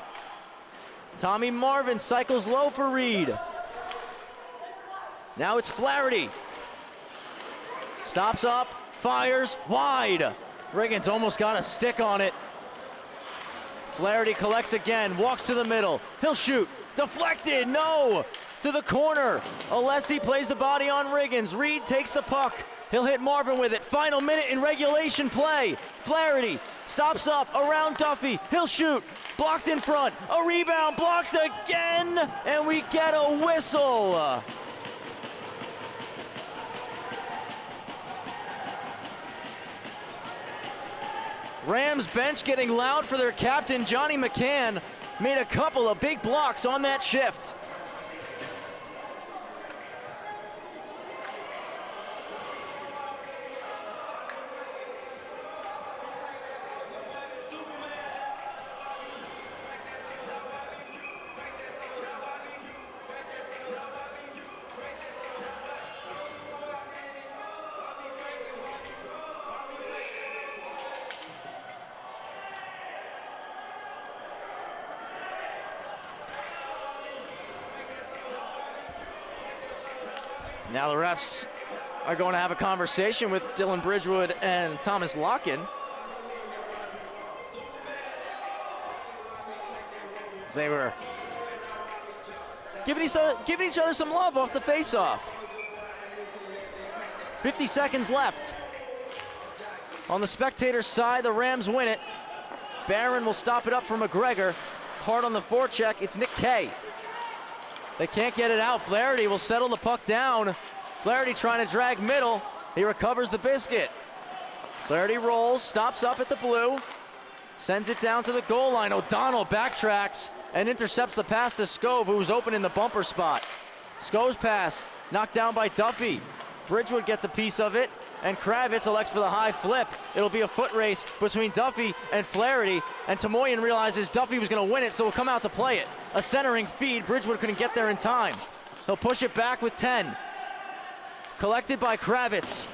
Tommy Marvin cycles low for Reed. Now it's Flaherty. Stops up. Fires wide. Riggins almost got a stick on it. Flaherty collects again, walks to the middle. He'll shoot, deflected, no! To the corner. Alessi plays the body on Riggins. Reed takes the puck. He'll hit Marvin with it. Final minute in regulation play. Flaherty stops up around Duffy. He'll shoot, blocked in front. A rebound, blocked again, and we get a whistle. Rams bench getting loud for their captain, Johnny McCann. Made a couple of big blocks on that shift. Now the refs are going to have a conversation with Dylan Bridgewood and Thomas Locken. They were giving each other some love off the face-off. 50 seconds left. On the spectators' side, the Rams win it. Barron will stop it up for McGregor. Hard on the forecheck, it's Nick Kay. They can't get it out. Flaherty will settle the puck down. Flaherty trying to drag middle. He recovers the biscuit. Flaherty rolls, stops up at the blue, sends it down to the goal line. O'Donnell backtracks and intercepts the pass to Skov, who was open in the bumper spot. Skov's pass knocked down by Duffy. Bridgewood gets a piece of it, and Kravitz elects for the high flip. It'll be a foot race between Duffy and Flaherty, and Tamoyan realizes Duffy was gonna win it, so will come out to play it. A centering feed, Bridgewood couldn't get there in time. He'll push it back with 10. Collected by Kravitz.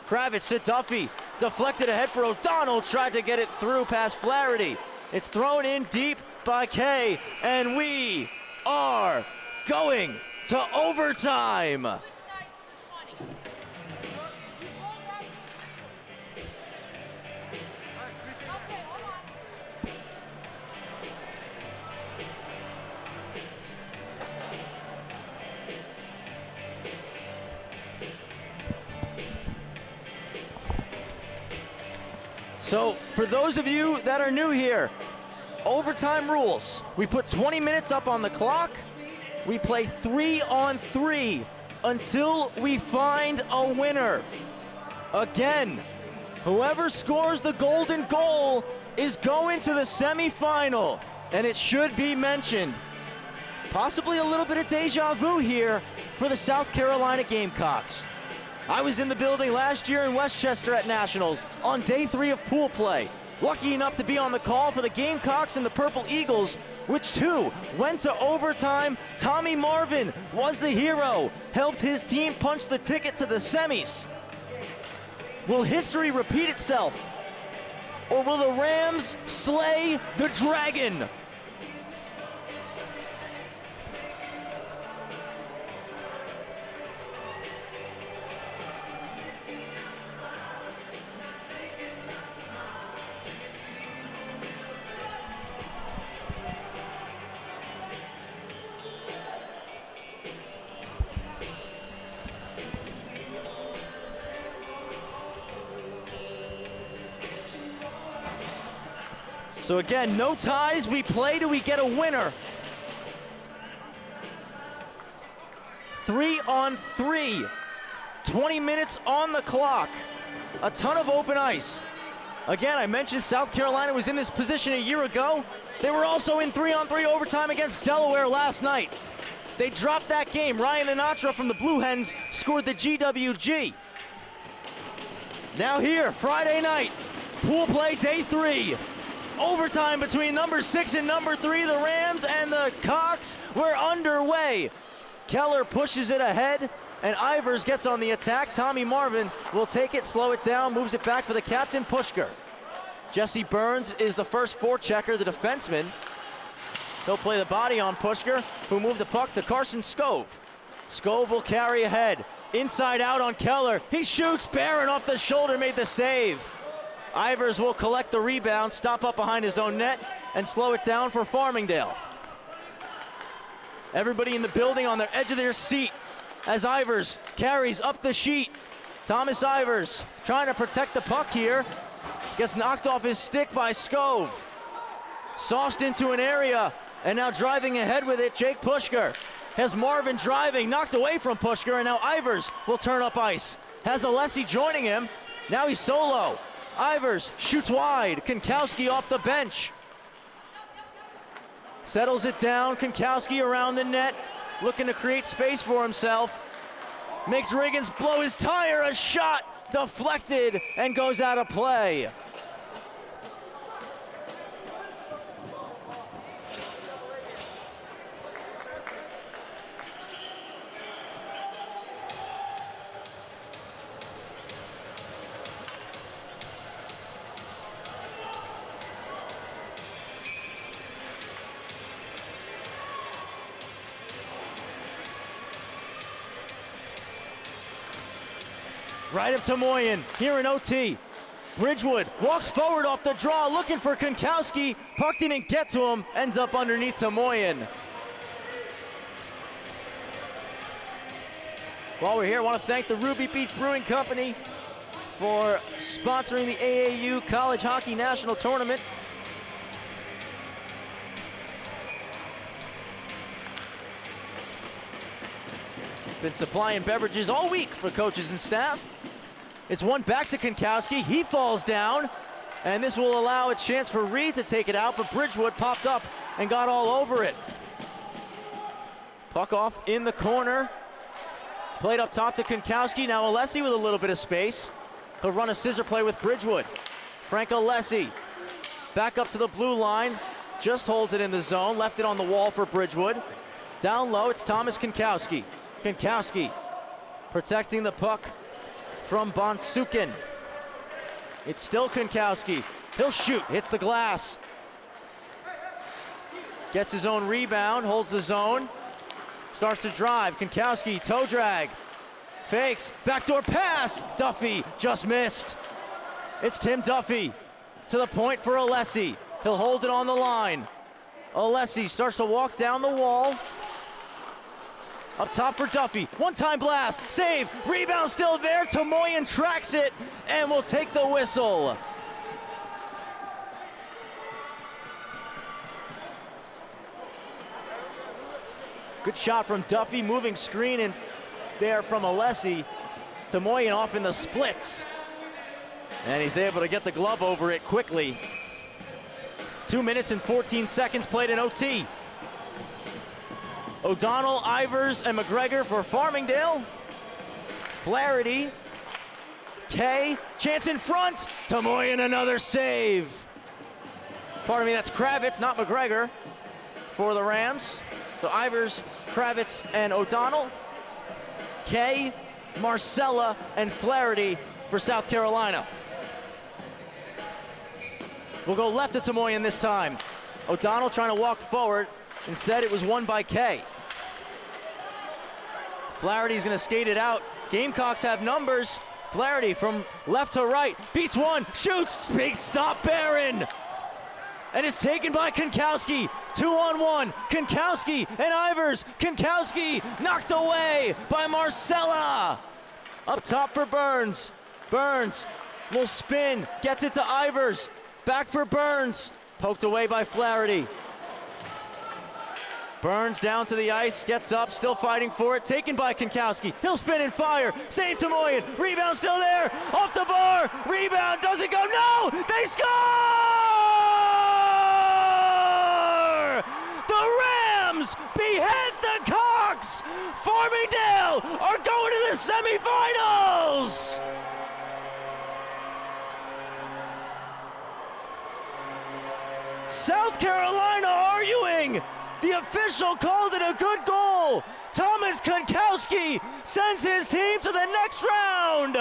Kravitz to Duffy, deflected ahead for O'Donnell, tried to get it through past Flaherty. It's thrown in deep by Kay, and we are going to overtime. So, for those of you that are new here, overtime rules. We put 20 minutes up on the clock. We play 3-on-3 until we find a winner. Again, whoever scores the golden goal is going to the semifinal. And it should be mentioned, possibly a little bit of deja vu here for the South Carolina Gamecocks. I was in the building last year in Westchester at Nationals on day 3 of pool play. Lucky enough to be on the call for the Gamecocks and the Purple Eagles, which too went to overtime. Tommy Marvin was the hero, helped his team punch the ticket to the semis. Will history repeat itself? Or will the Rams slay the dragon? So again, no ties, we play till we get a winner. 3-on-3, 20 minutes on the clock. A ton of open ice. Again, I mentioned South Carolina was in this position a year ago. They were also in 3-on-3 overtime against Delaware last night. They dropped that game. Ryan Anatra from the Blue Hens scored the GWG. Now here, Friday night, pool play day 3. Overtime between number 6 and number 3, the Rams and the Cocks. We're underway. Keller pushes it ahead, and Ivers gets on the attack. Tommy Marvin will take it, slow it down, moves it back for the captain, Pushker. Jesse Burns is the first forechecker, the defenseman. He'll play the body on Pushker, who moved the puck to Carson Skov. Skov will carry ahead, inside out on Keller. He shoots, Barron off the shoulder, made the save. Ivers will collect the rebound, stop up behind his own net, and slow it down for Farmingdale. Everybody in the building on the edge of their seat as Ivers carries up the sheet. Thomas Ivers trying to protect the puck here. Gets knocked off his stick by Skov. Sauced into an area, and now driving ahead with it, Jake Pushker. Has Marvin driving, knocked away from Pushker, and now Ivers will turn up ice. Has Alessi joining him. Now he's solo. Ivers shoots wide. Konkowski off the bench. Settles it down. Konkowski around the net, looking to create space for himself. Makes Riggins blow his tire. A shot deflected and goes out of play. Right up to Moyen, here in OT. Bridgewood walks forward off the draw, looking for Konkowski. Puck didn't get to him, ends up underneath to Moyen. While we're here, I want to thank the Ruby Beach Brewing Company for sponsoring the AAU College Hockey National Tournament. Been supplying beverages all week for coaches and staff. It's one back to Konkowski. He falls down, and this will allow a chance for Reed to take it out, but Bridgewood popped up and got all over it. Puck off in the corner. Played up top to Konkowski. Now Alessi with a little bit of space. He'll run a scissor play with Bridgewood. Frank Alessi back up to the blue line. Just holds it in the zone. Left it on the wall for Bridgewood. Down low, it's Thomas Konkowski. Konkowski protecting the puck from Bonsukin. It's still Konkowski. He'll shoot, hits the glass. Gets his own rebound, holds the zone. Starts to drive, Konkowski, toe drag. Fakes, backdoor pass. Duffy just missed. It's Tim Duffy to the point for Alessi. He'll hold it on the line. Alessi starts to walk down the wall. Up top for Duffy, one-time blast, save, rebound still there. Tomoyan tracks it and will take the whistle. Good shot from Duffy, moving screen in there from Alessi. Tomoyan off in the splits. And he's able to get the glove over it quickly. 2 minutes and 14 seconds played in OT. O'Donnell, Ivers, and McGregor for Farmingdale. Flaherty, Kay, chance in front. Tomoyan another save. Pardon me, that's Kravitz, not McGregor, for the Rams. So Ivers, Kravitz, and O'Donnell. Kay, Marcella, and Flaherty for South Carolina. We'll go left to Tomoyan this time. O'Donnell trying to walk forward. Instead, it was won by Kay. Flaherty's gonna skate it out. Gamecocks have numbers. Flaherty from left to right, beats one, shoots, big stop Barron. And it's taken by Konkowski, 2-on-1. Konkowski and Ivers. Konkowski knocked away by Marcella. Up top for Burns. Burns will spin, gets it to Ivers. Back for Burns, poked away by Flaherty. Burns down to the ice, gets up, still fighting for it, taken by Konkowski. He'll spin and fire, save Tomoyan, rebound still there, off the bar, rebound, doesn't go, no, they score! The Rams behead the Cocks! Farmingdale are going to the semifinals! South Carolina arguing. The official called it a good goal. Thomas Konkowski sends his team to the next round.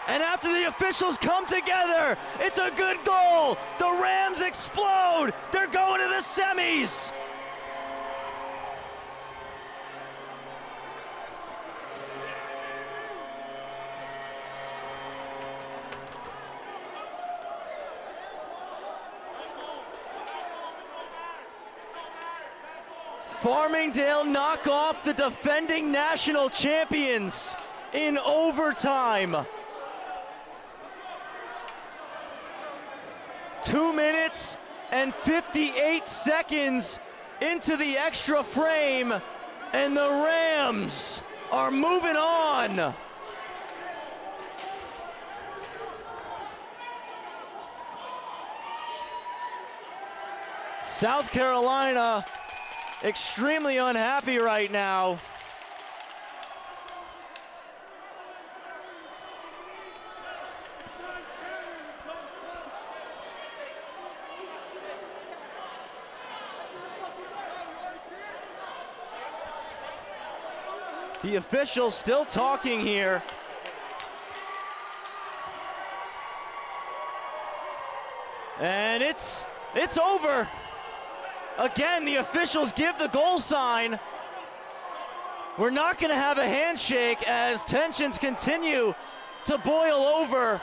And after the officials come together, it's a good goal. The Rams explode. They're going to the semis. Farmingdale knock off the defending national champions in overtime. 2 minutes and 58 seconds into the extra frame, and the Rams are moving on. South Carolina extremely unhappy right now. The official still talking here. And it's over. Again, the officials give the goal sign. We're not going to have a handshake as tensions continue to boil over.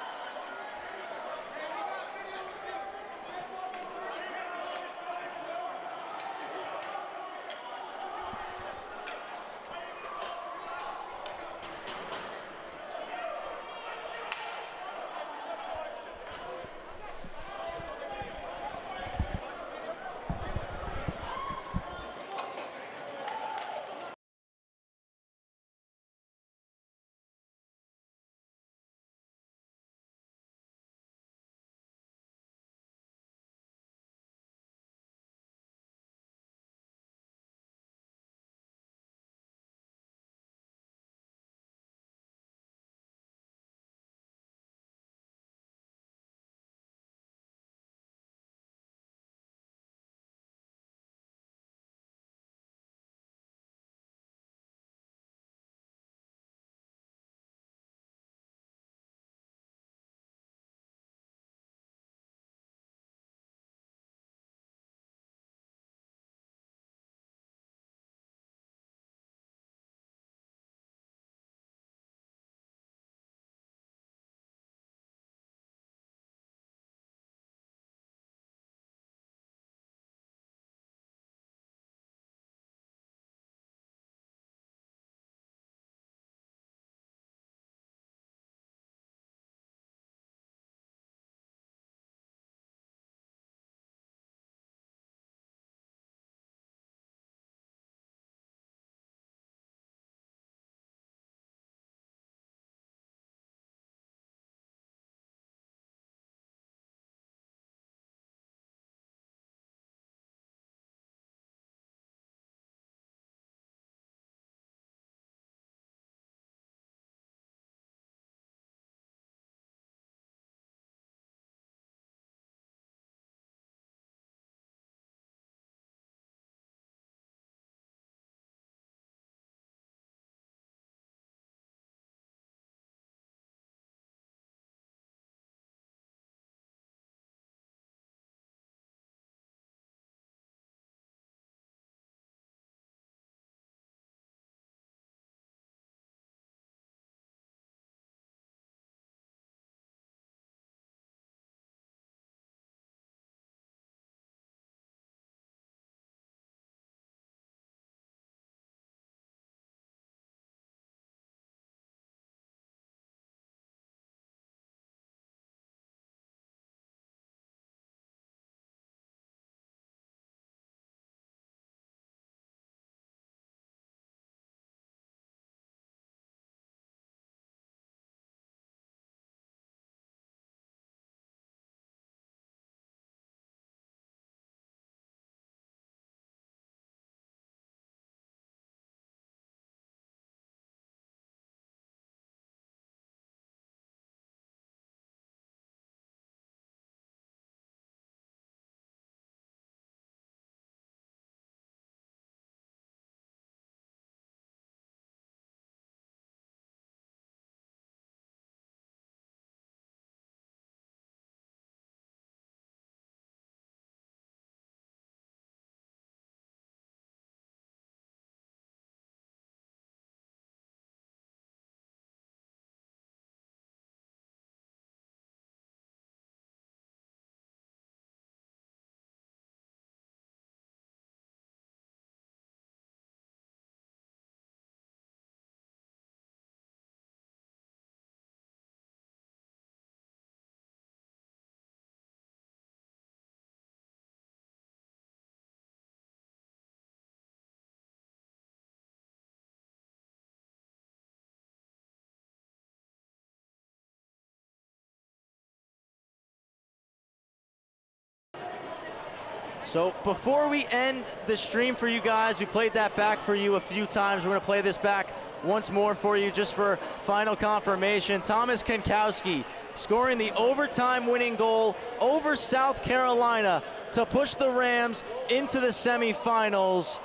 So before we end the stream for you guys, we played that back for you a few times. We're going to play this back once more for you just for final confirmation. Thomas Kankowski scoring the overtime winning goal over South Carolina to push the Rams into the semifinals,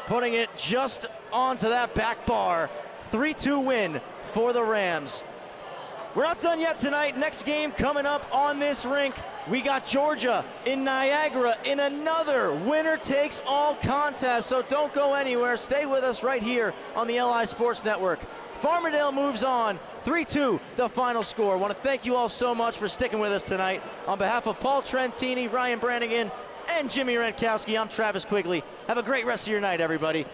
putting it just onto that back bar. 3-2 win for the Rams. We're not done yet tonight. Next game coming up on this rink. We got Georgia in Niagara in another winner-takes-all contest, so don't go anywhere. Stay with us right here on the LI Sports Network. Farmingdale moves on, 3-2 the final score. I want to thank you all so much for sticking with us tonight. On behalf of Paul Trentini, Ryan Brannigan, and Jimmy Rankowski, I'm Travis Quigley. Have a great rest of your night, everybody.